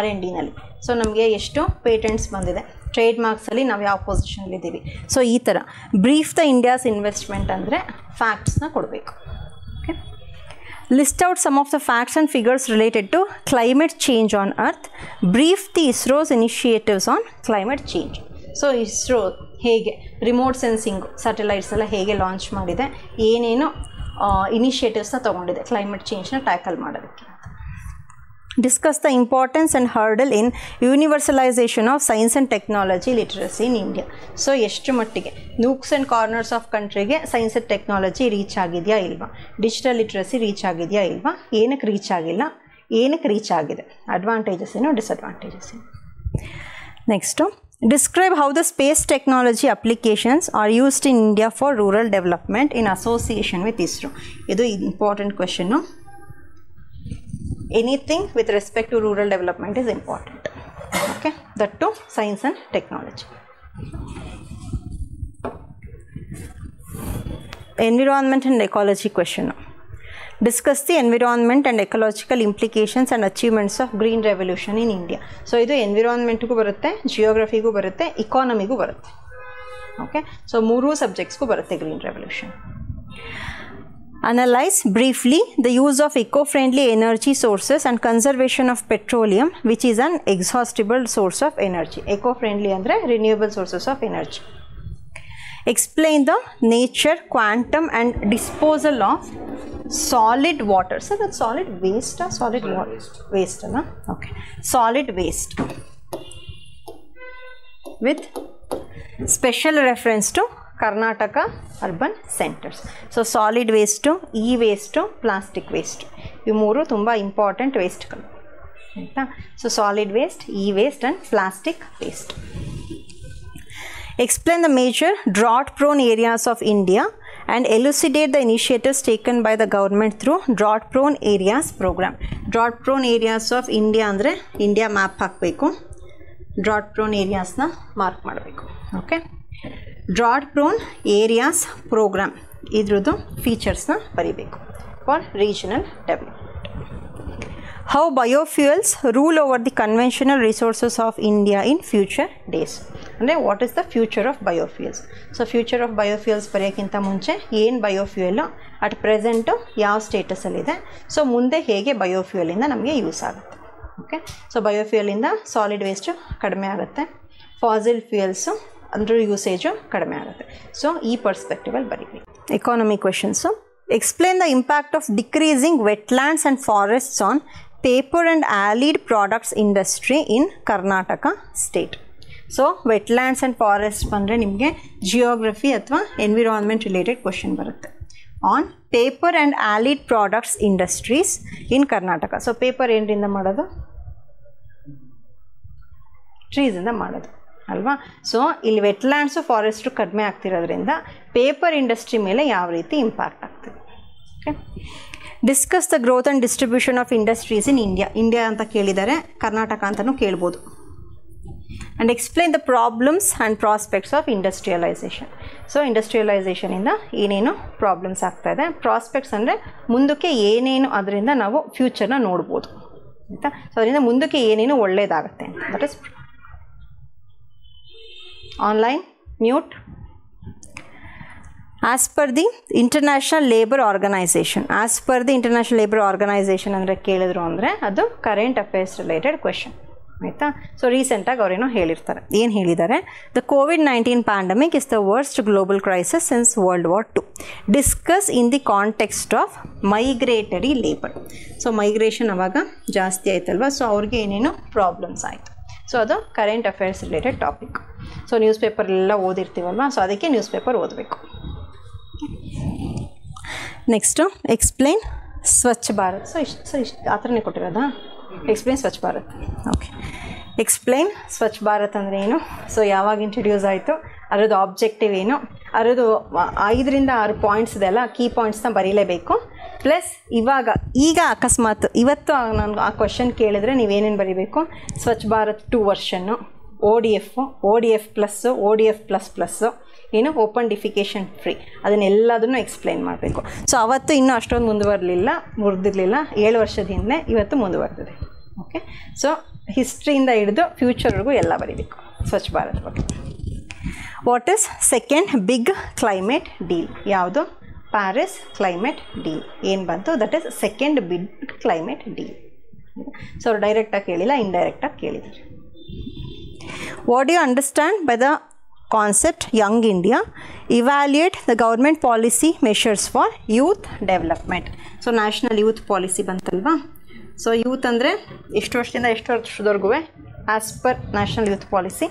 R&Dನಲ್ಲಿ, ಸೊ ನಮಗೆ ಎಷ್ಟು ಪೇಟೆಂಟ್ಸ್ ಬಂದಿದೆ, ಟ್ರೇಡ್ ಮಾರ್ಕ್ಸಲ್ಲಿ ನಾವು ಯಾವ ಪೊಸಿಷನಲ್ಲಿದ್ದೀವಿ. ಸೊ ಈ ಥರ ಬ್ರೀಫ್ ದ ಇಂಡಿಯಾಸ್ ಇನ್ವೆಸ್ಟ್ಮೆಂಟ್ ಅಂದರೆ ಫ್ಯಾಕ್ಟ್ಸ್ನ ಕೊಡಬೇಕು. Okay, list out some of the facts and figures related to climate change on earth, brief the ISRO's initiatives on climate change. So ISRO ಹೇಗೆ ರಿಮೋಟ್ ಸೆನ್ಸಿಂಗ್ ಸ್ಯಾಟಲೈಟ್ಸ್ ಎಲ್ಲ ಹೇಗೆ ಲಾಂಚ್ ಮಾಡಿದೆ, ಏನೇನು ಇನಿಷಿಯೇಟಿವ್ಸ್ನ ತೊಗೊಂಡಿದೆ ಕ್ಲೈಮೇಟ್ ಚೇಂಜ್ನ ಟ್ಯಾಕಲ್ ಮಾಡೋದಕ್ಕೆ. Discuss the importance and hurdle in universalization of science and technology literacy in India. So ಎಷ್ಟು ಮಟ್ಟಿಗೆ nooks and corners of countryಗೆ ಸೈನ್ಸ್ ಆ್ಯಂಡ್ ಟೆಕ್ನಾಲಜಿ ರೀಚ್ ಆಗಿದೆಯಾ ಇಲ್ವಾ, ಡಿಜಿಟಲ್ ಲಿಟ್ರಸಿ ರೀಚ್ ಆಗಿದೆಯಾ ಇಲ್ವಾ, ಏನಕ್ಕೆ ರೀಚ್ ಆಗಿಲ್ಲ, ಏನಕ್ಕೆ ರೀಚ್ ಆಗಿದೆ, ಅಡ್ವಾಂಟೇಜಸ್ ಏನು, ಡಿಸಡ್ವಾಂಟೇಜಸ್ ಏನು. Next, describe how the space technology applications are used in India for rural development in association with ISRO. ಇದು important question. Anything with respect to rural development is important. Okay, that too science and technology. Environment and ecology question. Discuss the environment and ecological implications and achievements of green revolution in India. So idu environment gu barutte, geography gu barutte, economy gu barutte. Okay, so 3 subjects gu barutte green revolution. Analyze briefly the use of eco-friendly energy sources and conservation of petroleum, which is an exhaustible source of energy. Eco-friendly andre renewable sources of energy. Explain the nature, quantum and disposal of solid water. So that's solid waste or solid water? Waste, na? Okay. Solid waste with special reference to Karnataka urban centers. So solid waste, e-waste, plastic waste. ಇವು 3 ತುಂಬ ಇಂಪಾರ್ಟೆಂಟ್ ವೇಸ್ಟ್ಗಳು, ಆಯಿತಾ. So solid waste, e-waste and plastic waste. Explain the major drought prone areas of India and elucidate the initiatives taken by the government through drought prone areas program. Drought prone areas of India ಅಂದರೆ ಇಂಡಿಯಾ ಮ್ಯಾಪ್ ಹಾಕಬೇಕು, drought prone areasನ ಮಾರ್ಕ್ ಮಾಡಬೇಕು. Okay, drought prone areas programme ಇದ್ರದ್ದು ಫೀಚರ್ಸ್ನ ಬರೀಬೇಕು for regional development. How biofuels rule over the conventional resources of India in future days. ಅಂದರೆ what is the future of biofuels. So future of biofuels ಬರೆಯೋಕ್ಕಿಂತ ಮುಂಚೆ ಏನು ಬಯೋಫ್ಯೂಯಲು ಅಟ್ ಪ್ರೆಸೆಂಟು ಯಾವ ಸ್ಟೇಟಸಲ್ಲಿದೆ, ಸೊ ಮುಂದೆ ಹೇಗೆ ಬಯೋಫ್ಯೂಯಲಿಂದ ನಮಗೆ ಯೂಸ್ ಆಗುತ್ತೆ. ಓಕೆ, ಸೊ ಬಯೋಫ್ಯೂಯಲಿಂದ ಸಾಲಿಡ್ ವೇಸ್ಟು ಕಡಿಮೆ ಆಗುತ್ತೆ, ಫಾಸಿಲ್ ಫ್ಯೂಯಲ್ಸು ಅಂದ್ರ ಯೂಸೇಜು ಕಡಿಮೆ ಆಗುತ್ತೆ. ಸೊ ಈ ಪರ್ಸ್ಪೆಕ್ಟಿವಲ್ಲಿ ಬರೀಬೇಕು. Economy questions. Explain the impact of decreasing wetlands and forests on paper and allied products industry in Karnataka state. So wetlands and forest ಬಂದರೆ ನಿಮಗೆ ಜಿಯೋಗ್ರಫಿ ಅಥವಾ ಎನ್ವಿರಾನ್ಮೆಂಟ್ ರಿಲೇಟೆಡ್ ಕ್ವೆಶನ್ ಬರುತ್ತೆ. On paper and allied products industries in Karnataka. So paper ಏನರಿಂದ ಮಾಡೋದು, ಟ್ರೀಸಿಂದ ಮಾಡೋದು ಅಲ್ವಾ. ಸೊ ಇಲ್ಲಿ ವೆಟ್ಲ್ಯಾಂಡ್ಸು ಫಾರೆಸ್ಟು ಕಡಿಮೆ ಆಗ್ತಿರೋದ್ರಿಂದ ಪೇಪರ್ ಇಂಡಸ್ಟ್ರಿ ಮೇಲೆ ಯಾವ ರೀತಿ ಇಂಪ್ಯಾಕ್ಟ್ ಆಗ್ತದೆ. Okay, discuss the growth and distribution of industries in India. India ಅಂತ ಕೇಳಿದರೆ ಕರ್ನಾಟಕ ಅಂತಲೂ ಕೇಳ್ಬೋದು. And explain the problems and prospects of industrialisation. So ಇಂಡಸ್ಟ್ರಿಯಲೈಸೇಷನಿಂದ ಏನೇನು ಪ್ರಾಬ್ಲಮ್ಸ್ ಆಗ್ತಾಯಿದೆ, ಪ್ರಾಸ್ಪೆಕ್ಟ್ಸ್ ಅಂದರೆ ಮುಂದಕ್ಕೆ ಏನೇನು ಅದರಿಂದ ನಾವು ಫ್ಯೂಚರ್ನ ನೋಡ್ಬೋದು ಆಯಿತಾ. ಸೊ ಅದರಿಂದ ಮುಂದಕ್ಕೆ ಏನೇನು ಒಳ್ಳೆಯದಾಗುತ್ತೆ ಅಂತ. That is online mute. As per the International Labour Organisation. As per the International Labour Organisation ಅಂದರೆ ಕೇಳಿದ್ರು ಅಂದರೆ ಅದು ಕರೆಂಟ್ ಅಫೇರ್ಸ್ ರಿಲೇಟೆಡ್ ಕ್ವೆಶನ್ ಆಯಿತಾ. ಸೊ ರೀಸೆಂಟಾಗಿ ಅವರೇನೋ ಹೇಳಿರ್ತಾರೆ. ಏನು ಹೇಳಿದ್ದಾರೆ? The COVID-19 pandemic is the worst global crisis since World War II. Discuss in the context of migratory labour. So migration ಅವಾಗ ಜಾಸ್ತಿ ಆಯ್ತಲ್ವ, ಸೊ ಅವ್ರಿಗೆ ಏನೇನು ಪ್ರಾಬ್ಲಮ್ಸ್ ಆಯಿತು. ಸೊ ಅದು current affairs related topic. So news ಪೇಪರೆಲ್ಲ ಓದಿರ್ತೀವಲ್ವ, ಸೊ ಅದಕ್ಕೆ ನ್ಯೂಸ್ ಪೇಪರ್ ಓದಬೇಕು. Next explain Swachh Bharat. ಇಷ್ಟು ಆ ಥರನೇ ಕೊಟ್ಟಿರೋದಾ? Explain Swachh Bharat. Okay, explain Swachh Bharat ಅಂದರೆ ಏನು, ಸೊ ಯಾವಾಗ ಇಂಟ್ರಡ್ಯೂಸ್ ಆಯಿತು, ಅದರದ್ದು ಆಬ್ಜೆಕ್ಟಿವ್ ಏನು, ಅದರದ್ದು 5 ರಿಂದ 6 ಪಾಯಿಂಟ್ಸ್ ಇದೆಲ್ಲ, ಕೀ ಪಾಯಿಂಟ್ಸ್ನ ಬರೀಲೇಬೇಕು. ಪ್ಲಸ್ ಈಗ ಅಕಸ್ಮಾತ್ ಇವತ್ತು ನಾನು ಆ ಕ್ವಶನ್ ಕೇಳಿದ್ರೆ ನೀವೇನೇನು ಬರೀಬೇಕು? Swachh Bharat 2 ವರ್ಷನ್ನು, ODF plus, ODF ++, ಏನು ಓಪನ್ ಡಿಫಿಕೇಷನ್ ಫ್ರೀ, ಅದನ್ನೆಲ್ಲದನ್ನು ಎಕ್ಸ್ಪ್ಲೈನ್ ಮಾಡಬೇಕು. ಸೊ ಅವತ್ತು ಇನ್ನೂ ಅಷ್ಟೊಂದು ಮುರಿದಿರಲಿಲ್ಲ, 7 ವರ್ಷದ ಹಿಂದೆ, ಇವತ್ತು ಮುಂದುವರೆದಿದೆ. ಓಕೆ, ಸೊ ಹಿಸ್ಟ್ರಿಯಿಂದ ಹಿಡಿದು ಫ್ಯೂಚರ್ವರೆಗೂ ಎಲ್ಲ ಬರೀಬೇಕು ಸ್ವಚ್ಛ ಭಾರತ್ ಬಗ್ಗೆ. What is second big climate deal? ಯಾವುದು? ಪ್ಯಾರಿಸ್ ಕ್ಲೈಮೇಟ್ ಡೀಲ್ ಏನು ಬಂತು? That is second big climate deal. So ಅವ್ರು ಡೈರೆಕ್ಟಾಗಿ ಕೇಳಿಲ್ಲ, ಇಂಡೈರೆಕ್ಟಾಗಿ ಕೇಳಿದ್ದಾರೆ. What do you understand by the concept young India? Evaluate the government policy measures for youth development. So national youth policy ಬಂತಲ್ವಾ. ಸೊ ಯೂತ್ ಅಂದರೆ ಎಷ್ಟು ವರ್ಷದಿಂದ ಎಷ್ಟು ವರ್ಷದವರೆಗೂ as per national youth policy.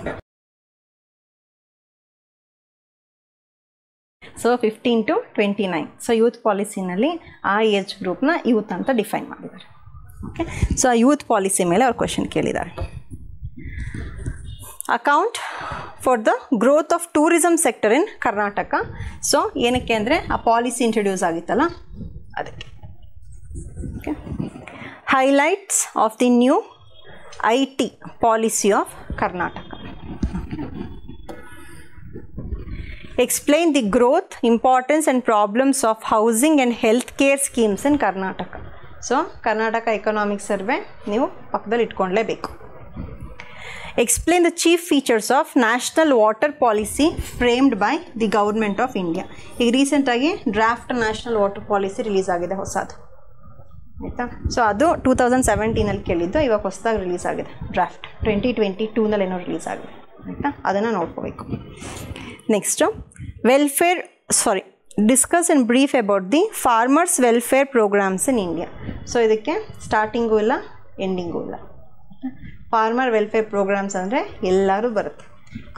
So 15 to 29. So youth ಪಾಲಿಸಿನಲ್ಲಿ ಆ ಏಜ್ ಗ್ರೂಪ್ನ ಯೂತ್ ಅಂತ ಡಿಫೈನ್ ಮಾಡಿದ್ದಾರೆ. ಓಕೆ, ಸೊ ಆ ಯೂತ್ ಪಾಲಿಸಿ ಮೇಲೆ ಅವ್ರು ಕ್ವೆಶನ್ ಕೇಳಿದ್ದಾರೆ. Account for the growth of tourism sector in Karnataka. So ಏನಕ್ಕೆ ಅಂದರೆ ಆ ಪಾಲಿಸಿ ಇಂಟ್ರಡ್ಯೂಸ್ ಆಗಿತ್ತಲ್ಲ ಅದಕ್ಕೆ. Okay, highlights of the new IT policy of Karnataka. Explain the growth, importance and problems of housing and health care schemes in Karnataka. So Karnataka economic survey ನೀವು ಪಕ್ಕದಲ್ಲಿ ಇಟ್ಕೊಳ್ಳೇಬೇಕು. Explain the chief features of national water policy framed by the government of India. ಈಗ ರೀಸೆಂಟಾಗಿ draft national water policy release ಆಗಿದೆ ಹೊಸದು ಆಯಿತಾ. ಸೊ ಅದು 2017 ಕೇಳಿದ್ದು, ಇವಾಗ ಹೊಸದಾಗಿ ರಿಲೀಸ್ ಆಗಿದೆ ಡ್ರಾಫ್ಟ್. 2022 ಏನೋ ರಿಲೀಸ್ ಆಗಿದೆ ಆಯಿತಾ, ಅದನ್ನು ನೋಡ್ಕೋಬೇಕು. Next discuss in brief about the farmers welfare programmes in India. So ಇದಕ್ಕೆ ಸ್ಟಾರ್ಟಿಂಗು ಇಲ್ಲ, ಎಂಡಿಂಗೂ ಇಲ್ಲ. ಫಾರ್ಮರ್ ವೆಲ್ಫೇರ್ ಪ್ರೋಗ್ರಾಮ್ಸ್ ಅಂದರೆ ಎಲ್ಲರೂ ಬರುತ್ತೆ.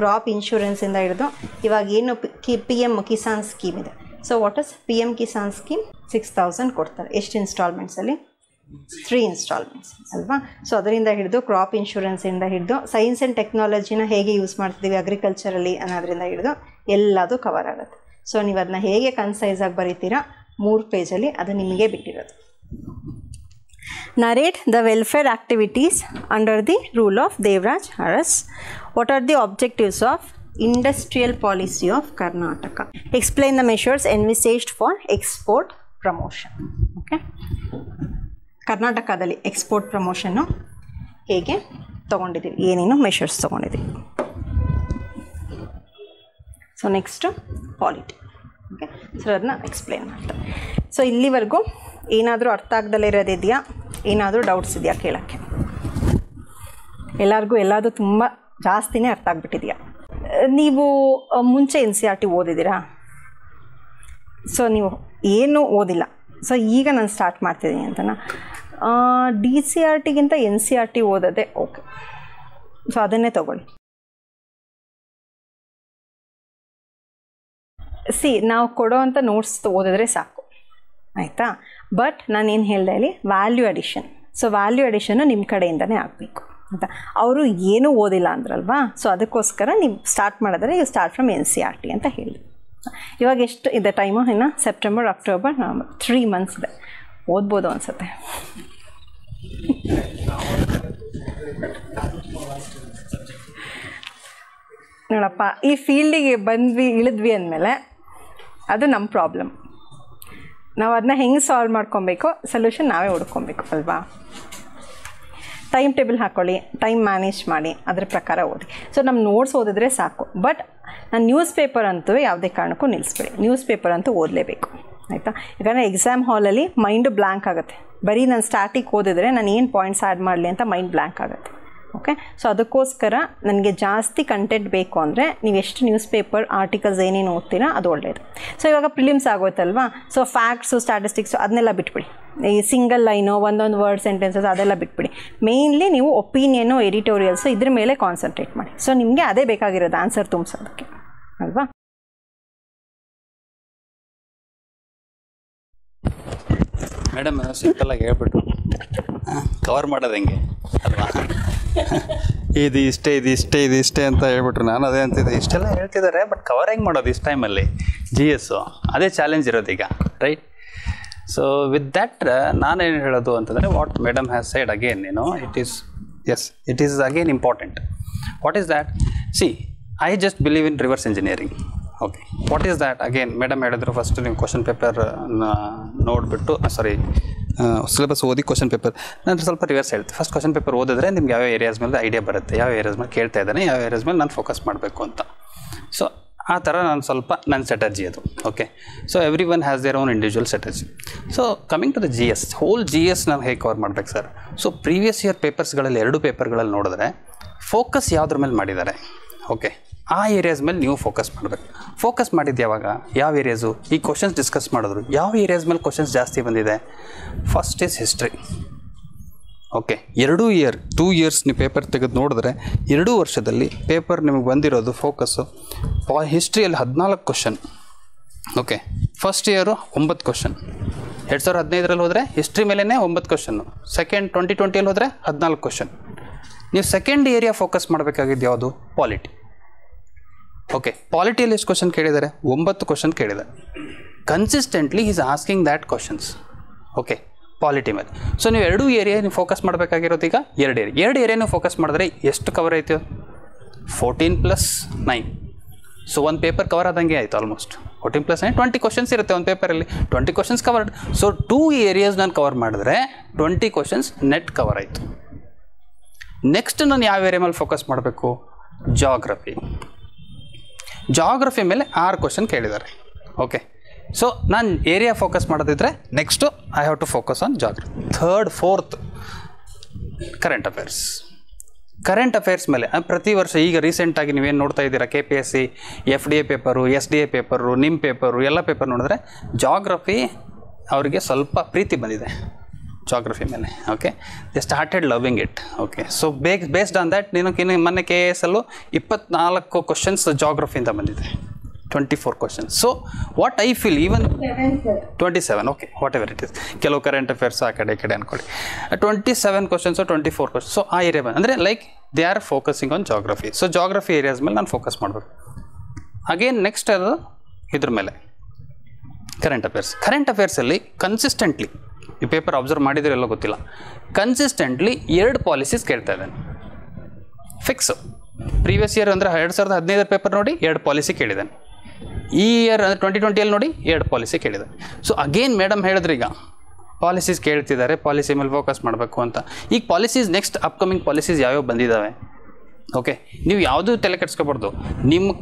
ಕ್ರಾಪ್ ಇನ್ಶೂರೆನ್ಸಿಂದ ಹಿಡಿದು ಇವಾಗ ಏನು PM ಕಿಸಾನ್ ಸ್ಕೀಮ್ ಇದೆ. So what is PM Kisan scheme? 6,000 ಕೊಡ್ತಾರೆ. ಎಷ್ಟು ಇನ್ಸ್ಟಾಲ್ಮೆಂಟ್ಸಲ್ಲಿ? 3 ಇನ್ಸ್ಟಾಲ್ಮೆಂಟ್ಸ್ ಅಲ್ವಾ. ಸೊ ಅದರಿಂದ ಹಿಡಿದು ಕ್ರಾಪ್ ಇನ್ಶೂರೆನ್ಸಿಂದ ಹಿಡಿದು ಸೈನ್ಸ್ ಆ್ಯಂಡ್ ಟೆಕ್ನಾಲಜಿನ ಹೇಗೆ ಯೂಸ್ ಮಾಡ್ತಿದ್ದೀವಿ ಅಗ್ರಿಕಲ್ಚರಲ್ಲಿ ಅನ್ನೋದರಿಂದ ಹಿಡಿದು ಎಲ್ಲದೂ ಕವರ್ ಆಗುತ್ತೆ. ಸೊ ನೀವು ಅದನ್ನ ಹೇಗೆ ಕನ್ಸೈಸಾಗಿ ಬರೀತೀರಾ 3 ಪೇಜಲ್ಲಿ, ಅದು ನಿಮಗೆ ಬಿಟ್ಟಿರೋದು. Narrate the welfare activities under the rule of Devraj Aras. What are the objectives of industrial policy of Karnataka? Explain the measures envisaged for export promotion. Okay. ಕರ್ನಾಟಕದಲ್ಲಿ ಎಕ್ಸ್ಪೋರ್ಟ್ ಪ್ರಮೋಷನ್ನು ಹೇಗೆ ತೊಗೊಂಡಿದ್ದೀವಿ, ಏನೇನು ಮೆಷರ್ಸ್ ತೊಗೊಂಡಿದ್ದೀವಿ. So next polity. Okay, so ಅದನ್ನ ಎಕ್ಸ್ಪ್ಲೇನ್ ಮಾಡ್ತಾರೆ. ಸೊ ಇಲ್ಲಿವರೆಗೂ ಏನಾದರೂ ಅರ್ಥ ಆಗ್ದಲೇ ಇರೋದಿದೆಯಾ, ಏನಾದರೂ ಡೌಟ್ಸ್ ಇದೆಯಾ ಕೇಳೋಕ್ಕೆ? ಎಲ್ಲರಿಗೂ ಎಲ್ಲಾದರೂ ತುಂಬ ಜಾಸ್ತಿನೇ ಅರ್ಥ ಆಗಿಬಿಟ್ಟಿದೆಯಾ? ನೀವು ಮುಂಚೆ NCERT ಓದಿದ್ದೀರಾ? ಸೊ ನೀವು ಏನೂ ಓದಿಲ್ಲ, ಸೊ ಈಗ ನಾನು ಸ್ಟಾರ್ಟ್ ಮಾಡ್ತಿದ್ದೀನಿ ಅಂತನಾ? DCRTಗಿಂತ NCERT ಓದೋದೇ ಓಕೆ. ಸೊ ಅದನ್ನೇ ತೊಗೊಳ್ಳಿ. ನಾವು ಕೊಡೋವಂಥ ನೋಟ್ಸ್ ಓದಿದ್ರೆ ಸಾಕು ಆಯಿತಾ. ಬಟ್ ನಾನೇನು ಹೇಳ್ದೆ ಇಲ್ಲಿ, ವ್ಯಾಲ್ಯೂ ಅಡಿಷನ್. ಸೊ ವ್ಯಾಲ್ಯೂ ಅಡಿಷನ್ನು ನಿಮ್ಮ ಕಡೆಯಿಂದನೇ ಆಗಬೇಕು ಅಂತ. ಅವರು ಏನೂ ಓದಿಲ್ಲ ಅಂದ್ರಲ್ವಾ, ಸೊ ಅದಕ್ಕೋಸ್ಕರ ನೀವು ಸ್ಟಾರ್ಟ್ ಮಾಡಿದ್ರೆ ಯು ಸ್ಟಾರ್ಟ್ ಫ್ರಮ್ NCERT ಅಂತ ಹೇಳಿ. ಇವಾಗ ಎಷ್ಟು ಇದೆ ಟೈಮು? ಇನ್ನು ಸೆಪ್ಟೆಂಬರ್, ಅಕ್ಟೋಬರ್, ನವಂಬರ್ 3 ಮಂತ್ಸ್ ಇದೆ. ಓದ್ಬೋದು ಅನಿಸುತ್ತೆ. ನೋಡಪ್ಪ, ಈ ಫೀಲ್ಡಿಗೆ ಇಳಿದ್ವಿ ಅಂದಮೇಲೆ ಅದು ನಮ್ಮ ಪ್ರಾಬ್ಲಮ್. ನಾವು ಅದನ್ನ ಹೆಂಗೆ ಸಾಲ್ವ್ ಮಾಡ್ಕೊಬೇಕು, ಸೊಲ್ಯೂಷನ್ ನಾವೇ ಹುಡ್ಕೊಬೇಕು ಅಲ್ವಾ. ಟೈಮ್ ಟೇಬಲ್ ಹಾಕ್ಕೊಳ್ಳಿ, ಟೈಮ್ ಮ್ಯಾನೇಜ್ ಮಾಡಿ, ಅದ್ರ ಪ್ರಕಾರ ಓದಿ. ಸೊ ನಮ್ಮ ನೋಟ್ಸ್ ಓದಿದ್ರೆ ಸಾಕು. ಬಟ್ ನಾನು ನ್ಯೂಸ್ ಪೇಪರ್ ಅಂತೂ ಯಾವುದೇ ಕಾರಣಕ್ಕೂ ನಿಲ್ಲಿಸ್ಬೇಡಿ. ನ್ಯೂಸ್ ಪೇಪರ್ ಅಂತೂ ಓದಲೇಬೇಕು, ಆಯಿತಾ. ಯಾಕಂದರೆ ಎಕ್ಸಾಮ್ ಹಾಲಲ್ಲಿ ಮೈಂಡು ಬ್ಲ್ಯಾಂಕ್ ಆಗುತ್ತೆ. ಬರೀ ನಾನು ಸ್ಟಾಟಿಕ್ ಓದಿದ್ರೆ ನಾನು ಏನು ಪಾಯಿಂಟ್ಸ್ ಆ್ಯಡ್ ಮಾಡಲಿ ಅಂತ ಮೈಂಡ್ ಬ್ಲ್ಯಾಂಕ್ ಆಗುತ್ತೆ. ಓಕೆ, ಸೊ ಅದಕ್ಕೋಸ್ಕರ ನನಗೆ ಜಾಸ್ತಿ ಕಂಟೆಂಟ್ ಬೇಕು ಅಂದರೆ ನೀವು ಎಷ್ಟು ನ್ಯೂಸ್ ಪೇಪರ್ ಆರ್ಟಿಕಲ್ಸ್ ಏನೇನು ಓದ್ತೀರಾ ಅದು ಒಳ್ಳೆಯದು. ಸೊ ಇವಾಗ ಪ್ರಿಲಿಮ್ಸ್ ಆಗೋಯ್ತಲ್ವಾ, ಸೊ ಫ್ಯಾಕ್ಟ್ಸು ಸ್ಟ್ಯಾಟಿಸ್ಟಿಕ್ಸು ಅದನ್ನೆಲ್ಲ ಬಿಟ್ಬಿಡಿ. ಈ ಸಿಂಗಲ್ ಲೈನು, ಒಂದೊಂದು ವರ್ಡ್ ಸೆಂಟೆನ್ಸಸ್ ಅದೆಲ್ಲ ಬಿಟ್ಬಿಡಿ. ಮೇಯ್ನ್ಲಿ ನೀವು ಒಪಿನಿಯನು, ಎಡಿಟೋರಿಯಲ್ಸು ಇದ್ರ ಮೇಲೆ ಕಾನ್ಸಂಟ್ರೇಟ್ ಮಾಡಿ. ಸೊ ನಿಮಗೆ ಅದೇ ಬೇಕಾಗಿರೋದು ಆನ್ಸರ್ ತುಂಬಿಸೋದಕ್ಕೆ ಅಲ್ವಾ. ಮೇಡಮ್ ಸಿಂಪಲ್ಲಾಗಿ ಹೇಳ್ಬಿಟ್ಟು ಕವರ್ ಮಾಡೋದು ಹೆಂಗೆ ಅಲ್ವಾ. ಇದು ಇಷ್ಟೇ ಅಂತ ಹೇಳ್ಬಿಟ್ರು. ನಾನು ಅದೇ ಅಂತಿದ್ದೆ, ಇಷ್ಟೆಲ್ಲ ಹೇಳ್ತಿದ್ದಾರೆ ಬಟ್ ಕವರ್ ಹೆಂಗೆ ಮಾಡೋದು ಇಷ್ಟು ಟೈಮಲ್ಲಿ ಜಿ ಎಸ್ಸು, ಅದೇ ಚಾಲೆಂಜ್ ಇರೋದೀಗ, ರೈಟ್. ಸೊ ವಿತ್ ದ್ಯಾಟ್ ನಾನೇನು ಹೇಳೋದು ಅಂತಂದರೆ, what madam has said again, it is again important. What is that? See, I just believe in reverse engineering. Okay, what is that? Again madam ಹೇಳಿದ್ರು, ಫಸ್ಟ್ ನೀವು ಕ್ವಶನ್ ಪೇಪರ್ ನೋಡಿಬಿಟ್ಟು ಸಿಲೆಬಸ್ ಓದಿ ಕ್ವಶನ್ ಪೇಪರ್. ನಾನು ಸ್ವಲ್ಪ ರಿವರ್ಸ್ ಹೇಳ್ತೀನಿ. ಫಸ್ಟ್ ಕ್ವಶನ್ ಪೇಪರ್ ಓದಿದ್ರೆ ನಿಮ್ಗೆ ಯಾವ ಏರಿಯಾಸ್ ಮೇಲೆ ಐಡಿಯಾ ಬರುತ್ತೆ, ಯಾವ ಏರಿಯಾಸ್ ಮೇಲೆ ಕೇಳ್ತಾ ಇದ್ದಾನೆ, ಯಾವ ಏರಿಯಾಸ್ ಮೇಲೆ ನಾನು ಫೋಕಸ್ ಮಾಡಬೇಕು ಅಂತ. ಸೊ ಆ ಥರ ನಾನು ಸ್ವಲ್ಪ ನನ್ನ ಸ್ಟ್ರಾಟಜಿ ಅದು. Okay, so every one has their own individual strategy. So coming to the G S, whole G S ನಾವು ಹೇಗೆ ಕವರ್ ಮಾಡ್ಬೇಕು ಸರ್? ಸೊ ಪ್ರೀವಿಯಸ್ ಇಯರ್ ಪೇಪರ್ಸ್ಗಳಲ್ಲಿ 2 ಪೇಪರ್ಗಳಲ್ಲಿ ನೋಡಿದ್ರೆ ಫೋಕಸ್ ಯಾವುದ್ರ ಮೇಲೆ ಮಾಡಿದ್ದಾರೆ, ಓಕೆ, ಆ ಏರಿಯಾಸ್ ಮೇಲೆ ನೀವು ಫೋಕಸ್ ಮಾಡಬೇಕು. ಫೋಕಸ್ ಮಾಡಿದ್ದು ಯಾವಾಗ, ಯಾವ ಏರಿಯಾಸು? ಈ ಕ್ವಶನ್ಸ್ ಡಿಸ್ಕಸ್ ಮಾಡಿದ್ರು, ಯಾವ ಏರಿಯಾಸ್ ಮೇಲೆ ಕ್ವಶನ್ಸ್ ಜಾಸ್ತಿ ಬಂದಿದೆ? First is history. Okay, 2 years ನೀವು ಪೇಪರ್ ತೆಗೆದು ನೋಡಿದ್ರೆ 2 ವರ್ಷದಲ್ಲಿ ಪೇಪರ್ ನಿಮಗೆ ಬಂದಿರೋದು ಫೋಕಸ್ಸು ಹಿಸ್ಟ್ರಿಯಲ್ಲಿ 14 question. Okay, first year 9 question. 2015ರಲ್ಲಿ ಹೋದರೆ ಹಿಸ್ಟ್ರಿ ಮೇಲೇ 9 ಕ್ವಶನ್ನು. ಸೆಕೆಂಡ್ 2020ಯಲ್ಲಿ ಹೋದರೆ 14 ಕ್ವಶನ್. ನೀವು ಸೆಕೆಂಡ್ ಏರಿಯಾ ಫೋಕಸ್ ಮಾಡಬೇಕಾಗಿದ್ದು ಯಾವುದು? ಪಾಲಿಟಿ. ಓಕೆ, ಪಾಲಿಟಿಯಲ್ಲಿ ಎಷ್ಟು ಕ್ವಶನ್ ಕೇಳಿದ್ದಾರೆ? 9 ಕ್ವಶನ್ ಕೇಳಿದ್ದಾರೆ. Consistently is asking that questions. Okay, polity ಮೇಲೆ. ಸೊ ನೀವು 2 ಏರಿಯಾ ನೀವು ಫೋಕಸ್ ಮಾಡಬೇಕಾಗಿರೋದು ಈಗ 2 ಏರಿಯಾನು ಫೋಕಸ್ ಮಾಡಿದ್ರೆ ಎಷ್ಟು ಕವರ್ ಆಯಿತು? 14+9. ಸೊ ಒಂದು ಪೇಪರ್ ಕವರ್ ಆದಂಗೆ ಆಯಿತು ಆಲ್ಮೋಸ್ಟ್. 14+9 20 ಕ್ವಶನ್ಸ್ ಇರುತ್ತೆ ಒಂದು ಪೇಪರಲ್ಲಿ, 20 ಕ್ವಶನ್ಸ್ ಕವರ್ಡ್. ಸೊ 2 ಏರಿಯಾಸ್ ನಾನು ಕವರ್ ಮಾಡಿದ್ರೆ 20 ಕ್ವಶನ್ಸ್ ನೆಟ್ ಕವರ್ ಆಯಿತು. ನೆಕ್ಸ್ಟ್ ನಾನು ಯಾವ ಏರಿಯಾ ಮೇಲೆ ಫೋಕಸ್ ಮಾಡಬೇಕು? ಜಾಗ್ರಫಿ ಮೇಲೆ 6 ಕ್ವಶನ್ ಕೇಳಿದ್ದಾರೆ. ಓಕೆ, ಸೊ ನಾನು ಏರಿಯಾ ಫೋಕಸ್ ಮಾಡೋದಿದ್ರೆ next I have to focus on geography. 3rd 4th current affairs ಮೇಲೆ ಪ್ರತಿ ವರ್ಷ ಈಗ ರೀಸೆಂಟಾಗಿ ನೀವೇನು ನೋಡ್ತಾ ಇದ್ದೀರಾ, KPSC, FDA paper, SDA paper, ನಿಮ್ಮ ಪೇಪರು ಎಲ್ಲ ಪೇಪರ್ ನೋಡಿದ್ರೆ ಜಾಗ್ರಫಿ ಅವರಿಗೆ ಸ್ವಲ್ಪ ಪ್ರೀತಿ ಬಂದಿದೆ ಜಾಗ್ರಫಿ ಮೇಲೆ. Okay, they started loving it. Okay, so based on that ಮೊನ್ನೆ KASಲ್ಲೂ 24 ಕ್ವಶನ್ಸ್ ಜಾಗ್ರಫಿಯಿಂದ ಬಂದಿದೆ, 24 questions. So what I feel, even 27, okay, what ever it is, ಕೆಲವು ಕರೆಂಟ್ ಅಫೇರ್ಸ್ ಆ ಕಡೆ ಅನ್ಕೊಳ್ಳಿ, 27 ಕ್ವಶನ್ಸು 24 ಕ್ವಶನ್ಸ್. ಸೊ ಆ ಏರಿಯಾ ಅಂದರೆ like they are focusing on geography. So geography areas ಮೇಲೆ ನಾನು ಫೋಕಸ್ ಮಾಡಬೇಕು. ಅಗೇನ್ ನೆಕ್ಸ್ಟ್ ಅದು ಇದ್ರ ಮೇಲೆ ಕರೆಂಟ್ ಅಫೇರ್ಸಲ್ಲಿ ಕನ್ಸಿಸ್ಟೆಂಟ್ಲಿ ಈ ಪೇಪರ್ ಅಬ್ಸರ್ವ್ ಮಾಡಿದ್ರೆ ಎಲ್ಲೋ ಗೊತ್ತಿಲ್ಲ, ಕನ್ಸಿಸ್ಟೆಂಟ್ಲಿ 2 ಪಾಲಿಸೀಸ್ ಕೇಳ್ತಾ ಇದ್ದಾನೆ ಫಿಕ್ಸು. ಪ್ರೀವಿಯಸ್ ಇಯರ್ ಅಂದರೆ 2015 ಪೇಪರ್ ನೋಡಿ 2 ಪಾಲಿಸಿ ಕೇಳಿದ್ದಾನೆ. ಈ ಇಯರ್ ಅಂದರೆ 2020ಯಲ್ಲಿ ನೋಡಿ 2 ಪಾಲಿಸಿ ಕೇಳಿದ್ದಾನೆ. ಸೊ ಅಗೇನ್ ಮೇಡಮ್ ಹೇಳಿದ್ರೆ ಈಗ ಪಾಲಿಸೀಸ್ ಕೇಳ್ತಿದ್ದಾರೆ, ಪಾಲಿಸಿ ಮೇಲೆ ಫೋಕಸ್ ಮಾಡಬೇಕು ಅಂತ. ಈಗ ಪಾಲಿಸೀಸ್ ನೆಕ್ಸ್ಟ್ ಅಪ್ಕಮಿಂಗ್ ಪಾಲಿಸೀಸ್ ಯಾವ್ಯಾವ ಬಂದಿದ್ದಾವೆ. ಓಕೆ, ನೀವು ಯಾವುದೂ ತಲೆ ಕೆಡಿಸ್ಕೊಬಾರ್ದು. ನಿಮ್ಮ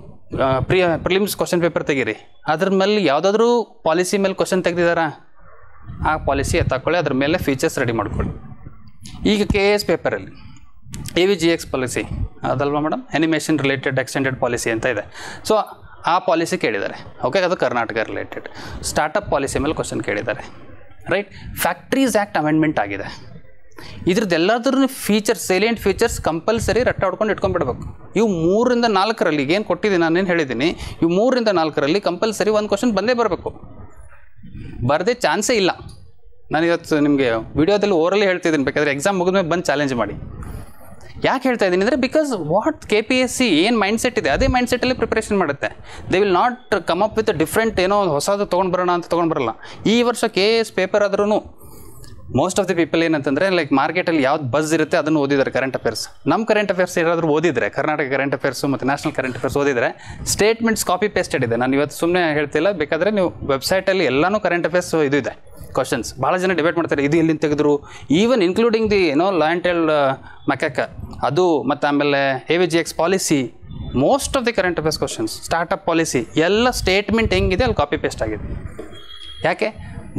ಪ್ರಿಲಿಮ್ಸ್ ಕ್ವಶನ್ ಪೇಪರ್ ತೆಗೀರಿ, ಅದ್ರ ಮೇಲೆ ಯಾವುದಾದ್ರೂ ಪಾಲಿಸಿ ಮೇಲೆ ಕ್ವಶನ್ ತೆಗೆದಿದ್ದಾರಾ, ಆ ಪಾಲಿಸಿ ತಗೊಳ್ಳಿ, ಅದ್ರ ಮೇಲೆ ಫೀಚರ್ಸ್ ರೆಡಿ ಮಾಡ್ಕೊಳ್ಳಿ. ಈಗ KAS ಪೇಪರಲ್ಲಿ AVGX ಪಾಲಿಸಿ ಅದಲ್ವಾ madam, animation related extended policy ಅಂತ ಇದೆ. ಸೊ ಆ ಪಾಲಿಸಿ ಕೇಳಿದ್ದಾರೆ. ಓಕೆ, ಅದು ಕರ್ನಾಟಕ ರಿಲೇಟೆಡ್. ಸ್ಟಾರ್ಟಪ್ ಪಾಲಿಸಿ ಮೇಲೆ ಕ್ವಶನ್ ಕೇಳಿದ್ದಾರೆ, ರೈಟ್. ಫ್ಯಾಕ್ಟ್ರೀಸ್ ಆ್ಯಕ್ಟ್ ಅಮೆಂಡ್ಮೆಂಟ್ ಆಗಿದೆ. ಇದ್ರದ್ದೆಲ್ಲದ್ರೂ ಫೀಚರ್ಸ್, ಸೇಲಿಯಂಟ್ ಫೀಚರ್ಸ್ ಕಂಪಲ್ಸರಿ ರಟ್ಟ ಹೊಡ್ಕೊಂಡು ಇಟ್ಕೊಂಡ್ಬಿಡ್ಬೇಕು. ಇವು 3ರಿಂದ 4ರಲ್ಲಿ ಏನು ಕೊಟ್ಟಿದ್ದೀನಿ ನಾನೇನು ಹೇಳಿದ್ದೀನಿ, ಇವು 3ರಿಂದ 4ರಲ್ಲಿ ಕಂಪಲ್ಸರಿ ಒಂದು ಕ್ವಶನ್ ಬಂದೇ ಬರಬೇಕು, ಬರದೇ ಚಾನ್ಸೇ ಇಲ್ಲ. ನಾನು ಇವತ್ತು ನಿಮಗೆ ವಿಡಿಯೋದಲ್ಲಿ ಓರಲ್ಲೇ ಹೇಳ್ತಿದ್ದೀನಿ, ಬೇಕಾದರೆ ಎಕ್ಸಾಮ್ ಮುಗಿದ್ಮೇಲೆ ಬಂದು ಚಾಲೆಂಜ್ ಮಾಡಿ. ಯಾಕೆ ಹೇಳ್ತಾ ಇದ್ದೀನಿ ಅಂದರೆ, ಬಿಕಾಸ್ ವಾಟ್ KPSC ಏನು ಮೈಂಡ್ಸೆಟ್ ಇದೆ ಅದೇ ಮೈಂಡ್ಸೆಟ್ಟಲ್ಲಿ ಪ್ರಿಪ್ರೇಷನ್ ಮಾಡುತ್ತೆ. They will not come up with different ಏನೋ ಹೊಸದು ತೊಗೊಂಡು ಬರೋಣ ಅಂತ ತೊಗೊಂಡು ಬರಲ್ಲ. ಈ ವರ್ಷ KAS ಪೇಪರ್ ಆದ್ರೂ ಮೋಸ್ಟ್ ಆಫ್ ದಿ ಪೀಪಲ್ ಏನಂತಂದರೆ ಲೈಕ್ ಮಾರ್ಕೆಟಲ್ಲಿ ಯಾವ್ದು ಬಸ್ ಇರುತ್ತೆ ಅದನ್ನು ಓದಿದ್ದಾರೆ ಕರೆಂಟ್ ಅಫೇರ್ಸ್. ನಮ್ಮ ಕರೆಂಟ್ ಅಫೇರ್ಸ್ ಏನಾದರೂ ಓದಿದರೆ, ಕರ್ನಾಟಕ ಕರೆಂಟ್ ಅಫೇರ್ಸು ಮತ್ತು ನ್ಯಾಷನಲ್ ಕರೆಂಟ್ ಅಫೇರ್ಸ್ ಓದಿದರೆ ಸ್ಟೇಟ್ಮೆಂಟ್ಸ್ ಕಾಪಿ ಪೇಸ್ಟೆಡ್ ಇದೆ. ನಾನು ಇವತ್ತು ಸುಮ್ಮನೆ ಹೇಳ್ತಿಲ್ಲ, ಬೇಕಾದರೆ ನೀವು ವೆಬ್ಸೈಟಲ್ಲಿ ಎಲ್ಲನೂ ಕರೆಂಟ್ ಅಫೇರ್ಸ್ ಇದು ಇದೆ ಕ್ವಶನ್ಸ್. ಭಾಳ ಜನ ಡಿಬೇಟ್ ಮಾಡ್ತಾರೆ, ಇದು ಎಲ್ಲಿಂದ ತೆಗೆದ್ರು, ಈವನ್ ಇನ್ಕ್ಲೂಡಿಂಗ್ ದಿ ಲಾಯಂಟೆಲ್ ಮಕ್ಯಾಕ ಅದು, ಮತ್ತು ಆಮೇಲೆ AVGX policy, most of the current affairs questions, startup policy ಎಲ್ಲ ಸ್ಟೇಟ್ಮೆಂಟ್ ಹೆಂಗಿದೆ ಅಲ್ಲಿ ಕಾಪಿ ಪೇಸ್ಟ್ ಆಗಿದೆ. ಯಾಕೆ?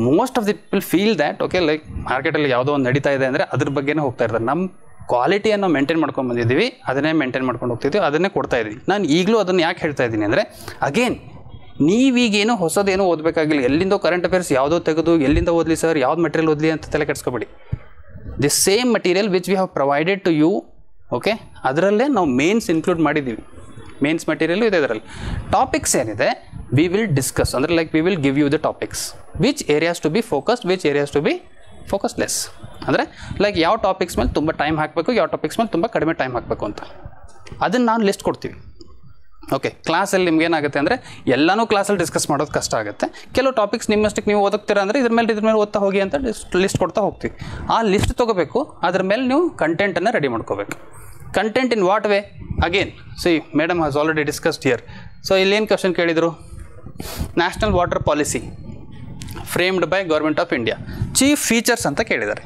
Most of the people feel that okay like ಮಾರ್ಕೆಟಲ್ಲಿ ಯಾವುದೋ ಒಂದು ನಡೀತಾ ಇದೆ ಅಂದರೆ ಅದ್ರ ಬಗ್ಗೆನೇ ಹೋಗ್ತಾ ಇರ್ತಾರೆ. ನಮ್ಮ ಕ್ವಾಲಿಟಿಯನ್ನು ಮೇಂಟೈನ್ ಮಾಡ್ಕೊಂಡು ಬಂದಿದ್ದೀವಿ, ಅದನ್ನೇ ಮೇಂಟೈನ್ ಮಾಡ್ಕೊಂಡು ಹೋಗ್ತಿದ್ದೀವಿ, ಅದನ್ನೇ ಕೊಡ್ತಾ ಇದ್ದೀವಿ. ನಾನು ಈಗಲೂ ಅದನ್ನು ಯಾಕೆ ಹೇಳ್ತಾ ಇದ್ದೀನಿ ಅಂದರೆ, ಅಗೇನ್ ನೀವೀಗೇನೋ ಹೊಸದೇನೋ ಓದಬೇಕಾಗಿಲ್ಲ. ಎಲ್ಲಿಂದೋ ಕರೆಂಟ್ ಅಫೇರ್ಸ್ ಯಾವುದೋ ತೆಗೆದು ಎಲ್ಲಿಂದ ಓದಲಿ ಸರ್, ಯಾವ್ದು ಮೆಟೀರಿಯಲ್ ಓದಲಿ ಅಂತ ತಲೆ ಕೆಡಿಸ್ಕೊಬೇಡಿ. The same material which we have provided to you, okay, ಅದರಲ್ಲೇ ನಾವು ಮೇನ್ಸ್ ಇನ್ಕ್ಲೂಡ್ ಮಾಡಿದ್ದೀವಿ. ಮೇನ್ಸ್ ಮೆಟೀರಿಯಲ್ಲು ಇದೆ ಇದರಲ್ಲಿ. ಟಾಪಿಕ್ಸ್ ಏನಿದೆ ವಿ ವಿಲ್ ಡಿಸ್ಕಸ್, ಅಂದರೆ like we will give you the topics, which areas to be focused, which areas to be focusless. ಅಂದರೆ ಲೈಕ್ ಯಾವ ಟಾಪಿಕ್ಸ್ ಮೇಲೆ ತುಂಬ ಟೈಮ್ ಹಾಕಬೇಕು, ಯಾವ ಟಾಪಿಕ್ಸ್ ಮೇಲೆ ತುಂಬ ಕಡಿಮೆ ಟೈಮ್ ಹಾಕಬೇಕು ಅಂತ ಅದನ್ನು ನಾನು ಲಿಸ್ಟ್ ಕೊಡ್ತೀವಿ. ಓಕೆ, ಕ್ಲಾಸಲ್ಲಿ ನಿಮ್ಗೆ ಏನಾಗುತ್ತೆ ಅಂದರೆ ಎಲ್ಲನೂ ಕ್ಲಾಸಲ್ಲಿ ಡಿಸ್ಕಸ್ ಮಾಡೋದು ಕಷ್ಟ ಆಗುತ್ತೆ. ಕೆಲವು ಟಾಪಿಕ್ಸ್ ನಿಮ್ಮಷ್ಟಕ್ಕೆ ನೀವು ಓದುತ್ತೀರ ಅಂದರೆ ಇದ್ರ ಮೇಲೆ ಓದ್ತಾ ಹೋಗಿ ಅಂತ ಲಿಸ್ಟ್ ಕೊಡ್ತಾ ಹೋಗ್ತೀವಿ. ಆ ಲಿಸ್ಟ್ ತೊಗೋಬೇಕು, ಅದ್ರ ಮೇಲೆ ನೀವು ಕಂಟೆಂಟನ್ನು ರೆಡಿ ಮಾಡ್ಕೋಬೇಕು. Content in what way? Again see madam has already discussed here. So ಇಲ್ಲೇನು ಕ್ವಶನ್ ಕೇಳಿದರು? National water policy framed by government of India, chief features ಅಂತ ಕೇಳಿದ್ದಾರೆ.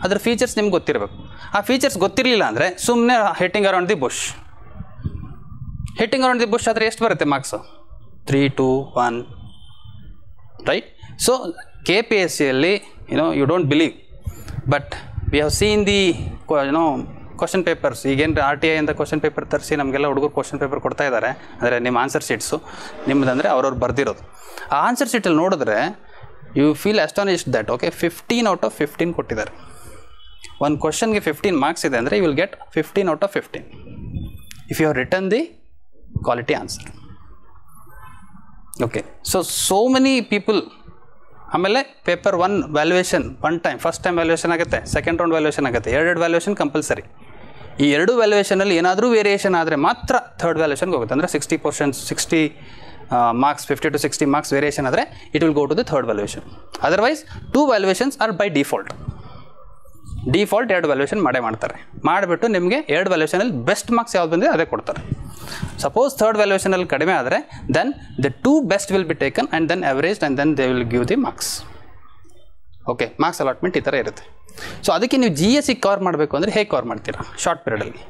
ಅದರ ಫೀಚರ್ಸ್ ನಿಮ್ಗೆ ಗೊತ್ತಿರಬೇಕು. ಆ ಫೀಚರ್ಸ್ ಗೊತ್ತಿರಲಿಲ್ಲ ಅಂದರೆ ಸುಮ್ಮನೆ hitting around the bush. Hitting around the bush ಆದರೆ ಎಷ್ಟು ಬರುತ್ತೆ ಮಾರ್ಕ್ಸು? 3, 2, 1 ರೈಟ್. ಸೊ KPSCಯಲ್ಲಿ you don't believe, but we have seen the question papers. ಈಗೇನು RTI ಅಂತ ಕ್ವಶನ್ ಪೇಪರ್ ತರಿಸಿ ನಮಗೆಲ್ಲ ಹುಡುಗರು ಕ್ವಶನ್ ಪೇಪರ್ ಕೊಡ್ತಾ ಇದ್ದಾರೆ. ಅಂದರೆ ನಿಮ್ಮ ಆನ್ಸರ್ ಶೀಟ್ಸು ನಿಮ್ಮದಂದರೆ ಅವ್ರವ್ರು ಬರ್ದಿರೋದು. ಆ ಆನ್ಸರ್ ಶೀಟಲ್ಲಿ ನೋಡಿದ್ರೆ you feel astonished that okay 15 out of 15 ಕೊಟ್ಟಿದ್ದಾರೆ. ಒಂದು ಕ್ವಶನ್ಗೆ 15 ಮಾರ್ಕ್ಸ್ ಇದೆ ಅಂದರೆ you will get 15 out of 15 if you have return the quality answer. Okay, so many people. ಆಮೇಲೆ paper 1 valuation time, first time valuation ಆಗುತ್ತೆ, ಸೆಕೆಂಡ್ ರೌಂಡ್ ವ್ಯಾಲ್ಯೂಯೇಷನ್ ಆಗುತ್ತೆ, 2 ವ್ಯಾಲ್ಯೂಯೇಷನ್ ಕಂಪಲ್ಸರಿ. ಈ 2 ವ್ಯಾಲ್ಯೂಯೇಷನಲ್ಲಿ ಏನಾದರೂ ವೇರಿಯೇಷನ್ ಆದರೆ ಮಾತ್ರ ಥರ್ಡ್ ವ್ಯಾಲ್ಯೂಯೇಷನ್ಗೆ ಹೋಗುತ್ತೆ. ಅಂದರೆ 60 ಮಾರ್ಕ್ಸ್ 50 to 60 ಮಾರ್ಕ್ಸ್ ವೇರಿಯೇಷನ್ ಆದರೆ it will go to the third valuation. Otherwise 2 valuations are by default 2 valuation ಮಾಡ್ತಾರೆ. ಮಾಡಿಬಿಟ್ಟು ನಿಮಗೆ 2 ವ್ಯಾಲ್ಯೂಯೇಷನಲ್ಲಿ ಬೆಸ್ಟ್ ಮಾರ್ಕ್ಸ್ ಯಾವ್ದು ಬಂದಿದೆ ಅದೇ ಕೊಡ್ತಾರೆ. ಸಪೋಸ್ ಥರ್ಡ್ ವ್ಯಾಲ್ಯೂಯೇಷನಲ್ಲಿ ಕಡಿಮೆ ಆದರೆ then the 2 best will be taken and then averaged and then they will give the marks. Okay, marks allotment ಈ ಥರ ಇರುತ್ತೆ. ಸೊ ಅದಕ್ಕೆ ನೀವು GS ಕವರ್ ಮಾಡಬೇಕು ಅಂದರೆ ಹೇಗೆ ಕವರ್ ಮಾಡ್ತೀರಾ? ಶಾರ್ಟ್ ಪೀರಿಯಡಲ್ಲಿ.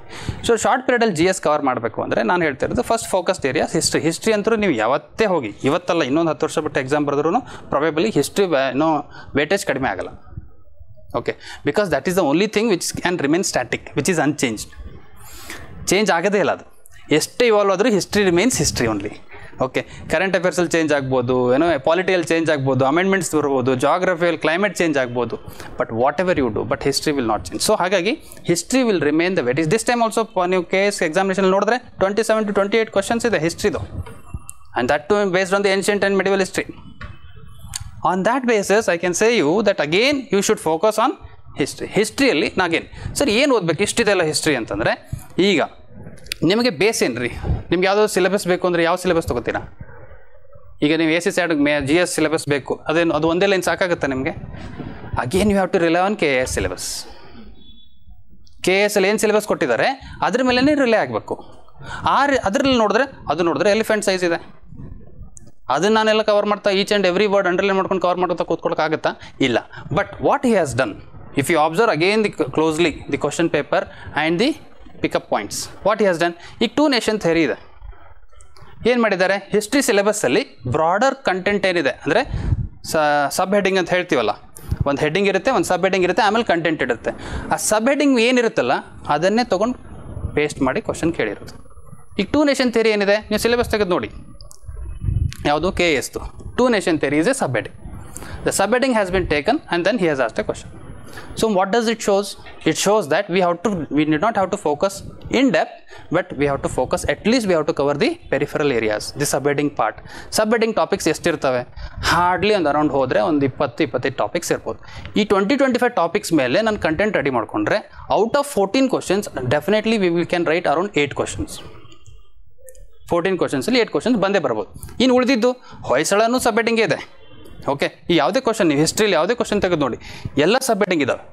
ಸೊ ಶಾರ್ಟ್ ಪೀರಿಯಡಲ್ಲಿ GS ಕವರ್ ಮಾಡಬೇಕು ಅಂದರೆ ನಾನು ಹೇಳ್ತಾ ಇರೋದು ಫಸ್ಟ್ ಫೋಕಸ್ಡ್ ಏರಿಯಾಸ್ ಹಿಸ್ಟ್ರಿ ಅಂತೂ ನೀವು ಯಾವತ್ತೇ ಹೋಗಿ, ಇವತ್ತಲ್ಲ ಇನ್ನೊಂದು 10 ವರ್ಷ ಬಿಟ್ಟು ಎಕ್ಸಾಮ್ ಬರೆದ್ರೂ ಪ್ರಾಬೆಬಲಿ ಹಿಸ್ಟ್ರಿ ವೇಟೇಜ್ ಕಡಿಮೆ ಆಗಲ್ಲ. Okay, because that is the only thing which can remain static, which is unchanged. Change ಆಗೋದೇ ಇಲ್ಲ ಅದು. ಎಷ್ಟೇ ಇವಾಲ್ವ್ ಆದರೂ history remains history only. Okay, current ಅಫೇರ್ಸಲ್ಲಿ ಚೇಂಜ್ ಆಗ್ಬೋದು, ಪಾಲಿಟಿಯಲ್ಲಿ ಚೇಂಜ್ ಆಗ್ಬೋದು, ಅಮೆಂಡ್ಮೆಂಟ್ಸ್ ಬರ್ಬೋದು, ಜಾಗ್ರಫಿಯಲ್ಲಿ ಕ್ಲೈಮೇಟ್ ಚೇಂಜ್ ಆಗ್ಬೋದು, but whatever you do, but history will not change. So ಹಾಗಾಗಿ history will remain the weight. This time also ನೀವು KS ಎಕ್ಸಾಮಿನೇಷನ್ ನೋಡಿದ್ರೆ 27 to 28 ಕ್ವಶನ್ಸ್ ಇದೆ ಹಿಸ್ಟ್ರಿದು, and that too based on the ancient and medieval history. On that basis I can say you that again you should focus on history. ಹಿಸ್ಟ್ರಿಯಲ್ಲಿ ನಾಗೇನು ಸರ್ ಏನು ಓದಬೇಕು ಇಷ್ಟಿದೆಲ್ಲ ಹಿಸ್ಟ್ರಿ ಅಂತಂದರೆ, ಈಗ ನಿಮಗೆ ಬೇಸ್ ಏನು ರೀ? ನಿಮ್ಗೆ ಯಾವುದೋ ಸಿಲೆಬಸ್ ಬೇಕು ಅಂದರೆ ಯಾವ ಸಿಲೆಬಸ್ ತೊಗೋತೀರಾ? ಈಗ ನೀವು AC/SAT GS ಸಿಲೆಬಸ್ ಬೇಕು, ಅದು ಒಂದೇ ಲೈನ್ ಸಾಕಾಗುತ್ತಾ ನಿಮಗೆ? Again you have to rely on KS syllabus. KS ಅಲ್ಲಿ ಏನು ಸಿಲೆಬಸ್ ಕೊಟ್ಟಿದ್ದಾರೆ ಅದ್ರ ಮೇಲೇ ರಿಲೈ ಆಗಬೇಕು. ಅದರಲ್ಲಿ ನೋಡಿದ್ರೆ ಎಲಿಫೆಂಟ್ ಸೈಜ್ ಇದೆ, ಅದನ್ನು ನಾನೆಲ್ಲ ಕವರ್ ಮಾಡ್ತಾ each and every word underline ಮಾಡ್ಕೊಂಡು ಕವರ್ ಮಾಡ್ತಾ ಕೂತ್ಕೊಳ್ಳೋಕ್ಕಾಗುತ್ತಾ? ಇಲ್ಲ. But what he has done, if you observe again closely the question paper and the pickup points, what he has done, ಈಗ 2 ನೇಷನ್ ಥಿಯರಿ ಇದೆ. ಏನು ಮಾಡಿದ್ದಾರೆ? ಹಿಸ್ಟ್ರಿ ಸಿಲೆಬಸ್ಸಲ್ಲಿ ಬ್ರಾಡರ್ ಕಂಟೆಂಟ್ ಏನಿದೆ ಅಂದರೆ ಸಬ್ ಹೆಡ್ಡಿಂಗ್ ಅಂತ ಹೇಳ್ತೀವಲ್ಲ, ಒಂದು ಹೆಡ್ಡಿಂಗ್ ಇರುತ್ತೆ, ಒಂದು ಸಬ್ ಹೆಡ್ಡಿಂಗ್ ಇರುತ್ತೆ, ಆಮೇಲೆ ಕಂಟೆಂಟ್ ಇರುತ್ತೆ. ಆ ಸಬ್ ಹೆಡ್ಡಿಂಗ್ ಏನಿರುತ್ತಲ್ಲ ಅದನ್ನೇ ತೊಗೊಂಡು ಪೇಸ್ಟ್ ಮಾಡಿ ಕ್ವಶನ್ ಕೇಳಿರೋದು. ಈಗ 2 ನೇಷನ್ ಥಿಯರಿ ಏನಿದೆ ನೀವು ಸಿಲೆಬಸ್ ತೆಗೆದು ನೋಡಿ, ಯಾವುದು KSದು 2 nation theory is a sub heading. The sub heading has been taken and then he has asked a question. So what does it shows? It shows that we did not have to focus in depth, but we have to focus, at least we have to cover the peripheral areas, the subheading part. Subheading topics ಎಷ್ಟಿರ್ತವೆ? ಹಾರ್ಡ್ಲಿ ಒಂದು ಅರೌಂಡ್ ಹೋದರೆ ಒಂದು 20-25 ಟಾಪಿಕ್ಸ್ ಇರ್ಬೋದು. ಈ 20-25 ಟಾಪಿಕ್ಸ್ ಮೇಲೆ ನಾನು ಕಂಟೆಂಟ್ ರೆಡಿ ಮಾಡಿಕೊಂಡ್ರೆ out of 14 questions definitely we can write around 8 questions. 14 ಕ್ವಶನ್ಸಲ್ಲಿ 8 questions ಬಂದೇ ಬರ್ಬೋದು. ಇನ್ನು ಉಳಿದಿದ್ದು ಹೊಯ್ಸಳನೂ ಸಬ್ ಹೆಡ್ಡಿಂಗೇ ಇದೆ, ಓಕೆ, ಈ ಯಾವುದೇ ಕ್ವಶನ್ ನೀವು ಹಿಸ್ಟ್ರಿಯಲ್ಲಿ ಯಾವುದೇ ಕ್ವಶನ್ ತೆಗೆದು ನೋಡಿ, ಎಲ್ಲ ಸಬ್ ಹೆಡಿಂಗ್ ಇದಾವೆ.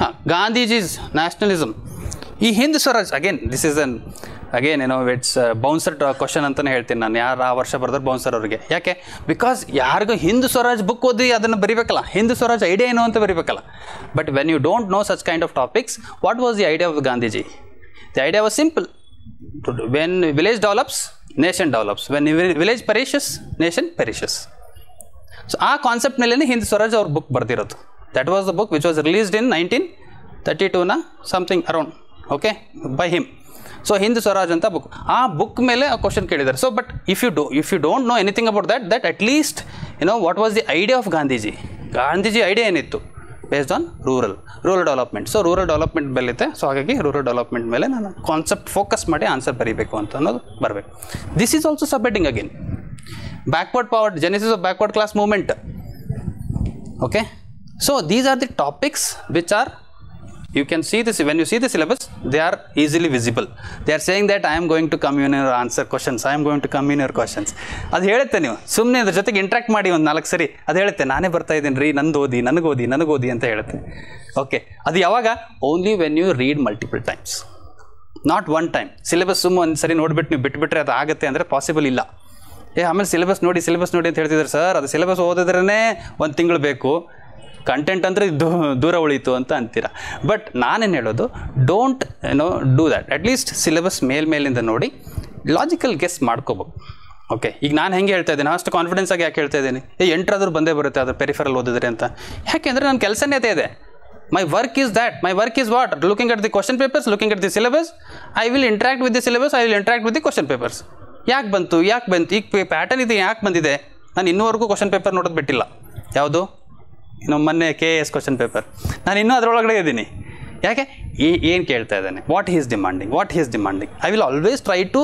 ಹಾಂ, ಗಾಂಧೀಜಿಸ್ ನ್ಯಾಷನಲಿಸಮ್. ಈ Hind Swaraj again this is again it's bouncer question ಅಂತಲೇ ಹೇಳ್ತೀನಿ ನಾನು. ಯಾರು ಆ ವರ್ಷ ಬರೆದ್ರೆ ಬೌನ್ಸರ್ ಅವ್ರಿಗೆ. ಯಾಕೆ? ಬಿಕಾಸ್ ಯಾರಿಗೂ ಹಿಂದ್ ಸ್ವರಾಜ್ ಬುಕ್ ಓದಿ ಅದನ್ನು ಬರಿಬೇಕಲ್ಲ, ಹಿಂದ್ ಸ್ವರಾಜ್ ಐಡಿಯಾ ಏನು ಅಂತ ಬರಿಬೇಕಲ್ಲ. But when you don't know such kind of topics, what was the idea of Gandhiji? The idea was simple. When village develops, nation develops. When village perishes, nation perishes. So ಆ ಕಾನ್ಸೆಪ್ಟ್ ಮೇಲೇ ಹಿಂದ್ ಸ್ವರಾಜ್ ಅವ್ರ ಬುಕ್ ಬರೆದಿರೋದು. That was the book which was released in 1932 something around, okay, by him. So Hind Swaraj ಅಂತ ಬುಕ್, ಆ ಬುಕ್ ಮೇಲೆ ಆ ಕ್ವಶನ್ ಕೇಳಿದ್ದಾರೆ. So but if you don't know anything about that at least what was the idea of Gandhiji? Gandhiji idea ಏನಿತ್ತು? Based on rural development. So rural development ಮೇಲಿದೆ. ಸೊ ಹಾಗಾಗಿ ರೂರಲ್ ಡೆವಲಪ್ಮೆಂಟ್ ಮೇಲೆ ನಾನು ಕಾನ್ಸೆಪ್ಟ್ ಫೋಕಸ್ ಮಾಡಿ ಆನ್ಸರ್ ಬರೀಬೇಕು ಅಂತ ಅನ್ನೋದು ಬರಬೇಕು. This is also subheading again. Backward power, genesis of backward class movement. Okay, so these are the topics which are, you can see this when you see the syllabus, they are easily visible. They are saying that I am going to come in your answer questions, I am going to come in your questions. ಅದು ಹೇಳುತ್ತೆ. ನೀವು ಸುಮ್ಮನೆ ಅದ್ರ ಜೊತೆಗೆ ಇಂಟ್ರಾಕ್ಟ್ ಮಾಡಿ ಒಂದು 4 ಸರಿ, ಅದು ಹೇಳುತ್ತೆ ನಾನೇ ಬರ್ತಾ ಇದ್ದೀನಿ ರೀ, ನನಗೋದಿ ಅಂತ ಹೇಳುತ್ತೆ. ಓಕೆ, ಅದು ಯಾವಾಗ? Only when you read multiple times, not one time. Syllabus ಸುಮ್ಮ ಒಂದು ಸರಿ ನೋಡಿಬಿಟ್ಟು ನೀವು ಬಿಟ್ಬಿಟ್ರೆ ಅದು ಆಗುತ್ತೆ ಅಂದರೆ ಪಾಸಿಬಲ್ ಇಲ್ಲ. ಆಮೇಲೆ ಸಿಲೆಬಸ್ ನೋಡಿ ಅಂತ ಹೇಳ್ತಿದ್ದಾರೆ ಸರ್. ಅದು ಸಿಲೆಬಸ್ ಓದಿದ್ರೇ 1 ತಿಂಗಳು ಬೇಕು, ಕಂಟೆಂಟ್ ಅಂದರೆ ದೂರ ಉಳೀತು ಅಂತ ಅಂತೀರ. ಬಟ್ ನಾನೇನು ಹೇಳೋದು, don't do that. At least syllabus ಮೇಲಿಂದ ನೋಡಿ ಲಾಜಿಕಲ್ ಗೆಸ್ ಮಾಡ್ಕೋಬೇಕು. ಓಕೆ, ಈಗ ನಾನು ಹೆಂಗೆ ಹೇಳ್ತಾ ಇದ್ದೀನಿ, ಅಷ್ಟು ಕಾನ್ಫಿಡೆನ್ಸ್ ಆಗಿ ಯಾಕೆ ಹೇಳ್ತಾ ಇದ್ದೀನಿ? 8 ಬಂದೇ ಬರುತ್ತೆ ಅದು ಪೆರಿಫರಲ್ ಓದಿದ್ರೆ ಅಂತ. ಯಾಕೆಂದರೆ ನನ್ನ ಕೆಲಸನೇ ಅದೇ ಇದೆ. My work is that. My work is what? Looking at the question papers, looking at the syllabus. I will interact with the syllabus, I will interact with the question papers. ಯಾಕೆ ಬಂತು ಈಗ ಪ್ಯಾಟರ್ನ್ ಇದೆ, ಯಾಕೆ ಬಂದಿದೆ? ನಾನು ಇನ್ನೂವರೆಗೂ ಕ್ವಶನ್ ಪೇಪರ್ ನೋಡೋದು ಬಿಟ್ಟಿಲ್ಲ. ಯಾವುದು? ಮೊನ್ನೆ KAS ಕ್ವಶನ್ ಪೇಪರ್, ನಾನು ಇನ್ನೂ ಅದರೊಳಗಡೆ ಇದ್ದೀನಿ. ಯಾಕೆ? ಏನು ಕೇಳ್ತಾ ಇದ್ದಾನೆ, what he is demanding. I will always try to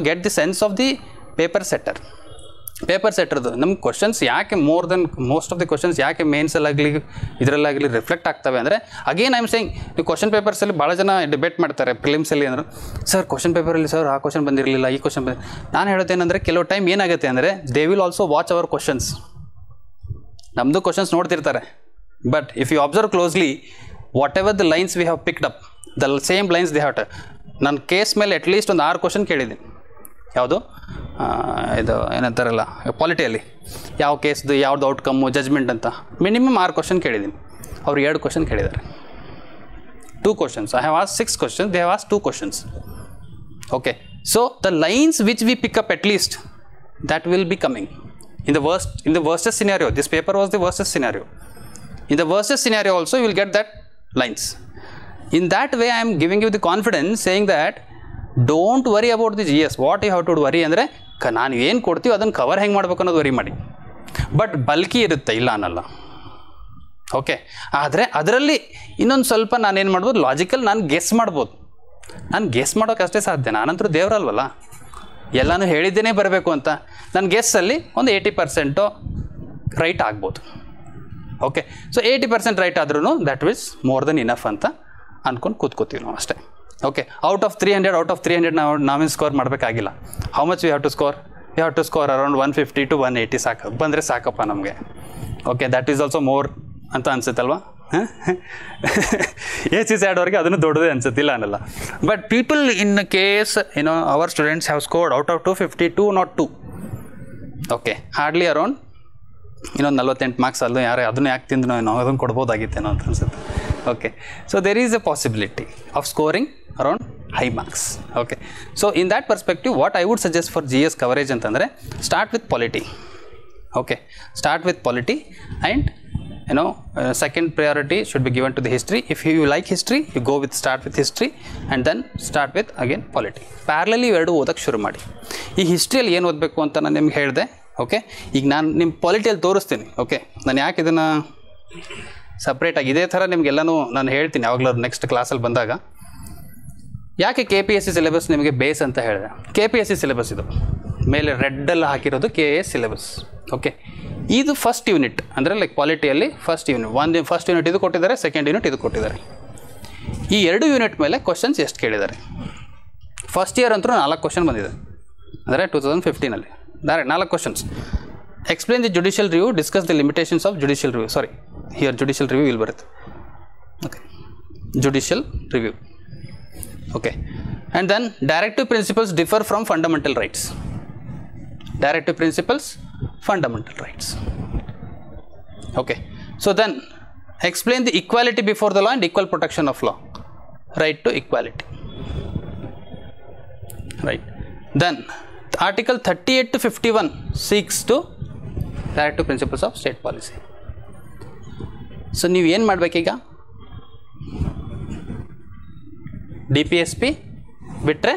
get the sense of the paper ಸೆಟ್ಟರ್ದು. ನಮ್ಮ ಕ್ವಶನ್ಸ್ ಯಾಕೆ ಮೋಸ್ಟ್ ಆಫ್ ದಿ ಕ್ವಶನ್ಸ್ ಯಾಕೆ ಮೇನ್ಸಲ್ಲಾಗಲಿ ಇದರಲ್ಲಾಗಲಿ ರಿಫ್ಲೆಕ್ಟ್ ಆಗ್ತವೆ ಅಂದರೆ, ಅಗೇನ್ ಐ ಆಮ್ ಸೇಯಿಂಗ್, ನೀವು ಕ್ವಶನ್ ಪೇಪರ್ಸಲ್ಲಿ ಭಾಳ ಜನ ಡಿಬೇಟ್ ಮಾಡ್ತಾರೆ ಪ್ರಿಲಿಮ್ಸಲ್ಲಿ ಅಂದ್ರೆ, ಸರ್ ಕ್ವಶನ್ ಪೇಪರಲ್ಲಿ ಸರ್ ಆ ಕ್ವಶನ್ ಬಂದಿರಲಿಲ್ಲ, ಈ ಕ್ವಶನ್ ನಾನು ಹೇಳೋದೇನೆಂದರೆ, ಕೆಲವು ಟೈಮ್ ಏನಾಗುತ್ತೆ ಅಂದರೆ they will also watch our questions. ನಮ್ಮದು ಕ್ವಶನ್ಸ್ ನೋಡ್ತಿರ್ತಾರೆ, but if you observe closely, whatever the lines we have picked up, the same lines they have. ನನ್ನ ಕೇಸ್ ಮೇಲೆ ಅಟ್ಲೀಸ್ಟ್ ಒಂದು 6 ಕ್ವಶನ್ ಕೇಳಿದ್ದೀನಿ. ಯಾವುದು? ಇದು ಏನಂತಾರಲ್ಲ ಪಾಲಿಟಿಯಲ್ಲಿ, ಯಾವ ಕೇಸ್ದು ಯಾವ್ದು ಔಟ್ಕಮ್ಮು, ಜಜ್ಮೆಂಟ್ ಅಂತ ಮಿನಿಮಮ್ 6 ಕ್ವಶನ್ ಕೇಳಿದ್ದೀನಿ. ಅವ್ರು 2 ಕ್ವಶನ್ ಕೇಳಿದ್ದಾರೆ. 2 questions. I have asked 6 questions, they have asked 2 questions. Okay, so the lines which we pick up at least, that will be coming. In the worstest scenario, this paper was the worstest scenario. In the worstest scenario also, you will get that lines. In that way, I am giving you the confidence, saying that don't worry about the GS. What you have to worry ಅಂದರೆ, ನಾನು ಏನು ಕೊಡ್ತೀವಿ ಅದನ್ನು ಕವರ್ ಹೆಂಗೆ ಮಾಡ್ಬೇಕು ಅನ್ನೋದು ವರಿ ಮಾಡಿ. ಬಟ್ ಬಲ್ಕಿ ಇರುತ್ತೆ, ಇಲ್ಲ ಅನ್ನಲ್ಲ. ಓಕೆ, ಆದರೆ ಅದರಲ್ಲಿ ಇನ್ನೊಂದು ಸ್ವಲ್ಪ ನಾನೇನು ಮಾಡ್ಬೋದು, ಲಾಜಿಕಲ್ ನಾನು ಗೆಸ್ ಮಾಡ್ಬೋದು. ನಾನು ಗೆಸ್ ಮಾಡೋಕೆ ಅಷ್ಟೇ ಸಾಧ್ಯ. ನಾನಂತರೂ ದೇವರಲ್ವಲ್ಲ, ಎಲ್ಲನೂ ಹೇಳಿದ್ದೇನೆ ಬರಬೇಕು ಅಂತ. ನನ್ನ ಗೆಸ್ಸಲ್ಲಿ ಒಂದು 80% ರೈಟ್ ಆಗ್ಬೋದು. ಓಕೆ, ಸೊ 80% ರೈಟ್ ಆದ್ರೂ ದ್ಯಾಟ್ ವಿಸ್ ಮೋರ್ ದೆನ್ ಇನಫ್ ಅಂತ ಅಂದ್ಕೊಂಡು ಕೂತ್ಕೋತೀವಿ ನಾವು ಅಷ್ಟೇ. ಓಕೆ, ಔಟ್ ಆಫ್ 300 ನಾವೇನು ಸ್ಕೋರ್ ಮಾಡಬೇಕಾಗಿಲ್ಲ. How much we have to score around 150 to 180 ಸಾಕು, ಬಂದರೆ ಸಾಕಪ್ಪ ನಮಗೆ. Okay, that is also more ಅಂತ ಅನ್ಸುತ್ತಲ್ವಾ? AC ಅವ್ರಿಗೆ ಅದನ್ನು ದೊಡ್ಡದೇ ಅನ್ಸುತ್ತಿಲ್ಲ ಅನ್ನಲ್ಲ. But people in case our students have scored out of 252 not 2. Okay, hardly around 48 marks ಅಲ್ಲೂ ಅದನ್ನು ಯಾಕೆ ತಿಂದು ನಾವು ಅದನ್ನು ಕೊಡ್ಬೋದಾಗಿತ್ತೇನೋ ಅಂತ ಅನ್ಸುತ್ತೆ. Okay, so there is a possibility of scoring around high marks. Okay, so in that perspective what I would suggest for GS coverage ಅಂತಂದರೆ, start with polity. Okay, start with polity and second priority should be given to the history. If you like history, you go with start with history and then start with again polity. Parallelly ಎರಡು ಓದಕ್ಕೆ ಶುರು ಮಾಡಿ. ಈ ಹಿಸ್ಟ್ರಿಯಲ್ಲಿ ಏನು ಓದಬೇಕು ಅಂತ ನಾನು ನಿಮ್ಗೆ ಹೇಳಿದೆ. ಓಕೆ, ಈಗ ನಾನು ನಿಮ್ಮ ಪಾಲಿಟಿಯಲ್ಲಿ ತೋರಿಸ್ತೀನಿ. ಓಕೆ, ನಾನು ಯಾಕೆ ಇದನ್ನು ಸಪ್ರೇಟಾಗಿ ಇದೇ ಥರ ನಿಮಗೆಲ್ಲನೂ ನಾನು ಹೇಳ್ತೀನಿ ಯಾವಾಗಲೂ ನೆಕ್ಸ್ಟ್ ಕ್ಲಾಸಲ್ಲಿ ಬಂದಾಗ. ಯಾಕೆ KPSC ಸಿಲೆಬಸ್ ನಿಮಗೆ ಬೇಸ್ ಅಂತ ಹೇಳಿದೆ? KPSC ಸಿಲೆಬಸ್ ಇದು ಮೇಲೆ ರೆಡ್ಡಲ್ಲಿ ಹಾಕಿರೋದು KAS ಸಿಲೆಬಸ್. ಓಕೆ, ಇದು ಫಸ್ಟ್ ಯೂನಿಟ್ ಅಂದರೆ ಲೈಕ್ ಪಾಲಿಟಿಯಲ್ಲಿ ಫಸ್ಟ್ ಯೂನಿಟ್ ಇದು ಕೊಟ್ಟಿದ್ದಾರೆ, ಸೆಕೆಂಡ್ ಯೂನಿಟ್ ಇದು ಕೊಟ್ಟಿದ್ದಾರೆ. ಈ 2 ಯೂನಿಟ್ ಮೇಲೆ ಕ್ವಶನ್ಸ್ ಎಷ್ಟು ಕೇಳಿದ್ದಾರೆ? ಫಸ್ಟ್ ಇಯರ್ ಅಂತೂ 4 ಕ್ವಶನ್ ಬಂದಿದೆ. ಅಂದರೆ 2015 direct 4 questions. Explain the judicial review, discuss the limitations of judicial review. Sorry, here judicial review ಇಲ್ಲಿ ಬರುತ್ತೆ. Okay, judicial review. Okay, and then directive principles differ from fundamental rights. Directive principles, fundamental rights. Okay, so then explain the equality before the law and equal protection of law. Right to equality. Right. Then Article 38 to 51 seeks to directive principles of state policy. So ನೀವು ಏನು ಮಾಡಬೇಕೀಗ? DPSP ಬಿಟ್ಟರೆ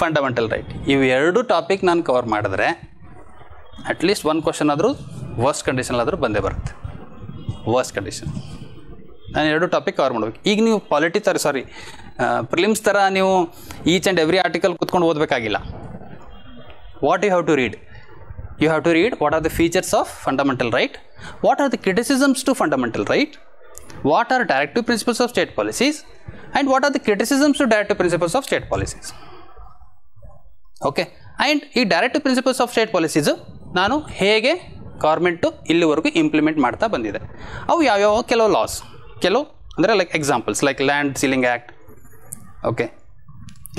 ಫಂಡಮೆಂಟಲ್ ರೈಟ್, ಇವು ಎರಡು ಟಾಪಿಕ್ ನಾನು ಕವರ್ ಮಾಡಿದ್ರೆ ಅಟ್ಲೀಸ್ಟ್ ಒಂದು ಕ್ವಶನ್ ಆದರೂ ವರ್ಸ್ಟ್ ಕಂಡೀಷನಲ್ಲಾದರೂ ಬಂದೇ ಬರುತ್ತೆ. ವರ್ಸ್ಟ್ ಕಂಡೀಷನ್ ನಾನು ಎರಡು ಟಾಪಿಕ್ ಕವರ್ ಮಾಡಬೇಕು. ಈಗ ನೀವು ಪಾಲಿಟಿ ಥರ ಪ್ರಿಲಿಮ್ಸ್ ಥರ ನೀವು ಈಚ್ ಆ್ಯಂಡ್ ಎವ್ರಿ ಆರ್ಟಿಕಲ್ ಕೂತ್ಕೊಂಡು ಓದಬೇಕಾಗಿಲ್ಲ. What you have to read? You have to read what are the features of fundamental right, what are the criticisms to fundamental right, what are directive principles of state policies, and what are the criticisms to directive principles of state policies. Okay, and ಈ directive principles of state policies ನಾನು ಹೇಗೆ ಗೌರ್ಮೆಂಟು ಇಲ್ಲಿವರೆಗೂ ಇಂಪ್ಲಿಮೆಂಟ್ ಮಾಡ್ತಾ ಬಂದಿದೆ. ಅವು ಯಾವ್ಯಾವ ಕೆಲವು ಲಾಸ್, ಕೆಲವು ಅಂದರೆ like examples like land ceiling act, okay,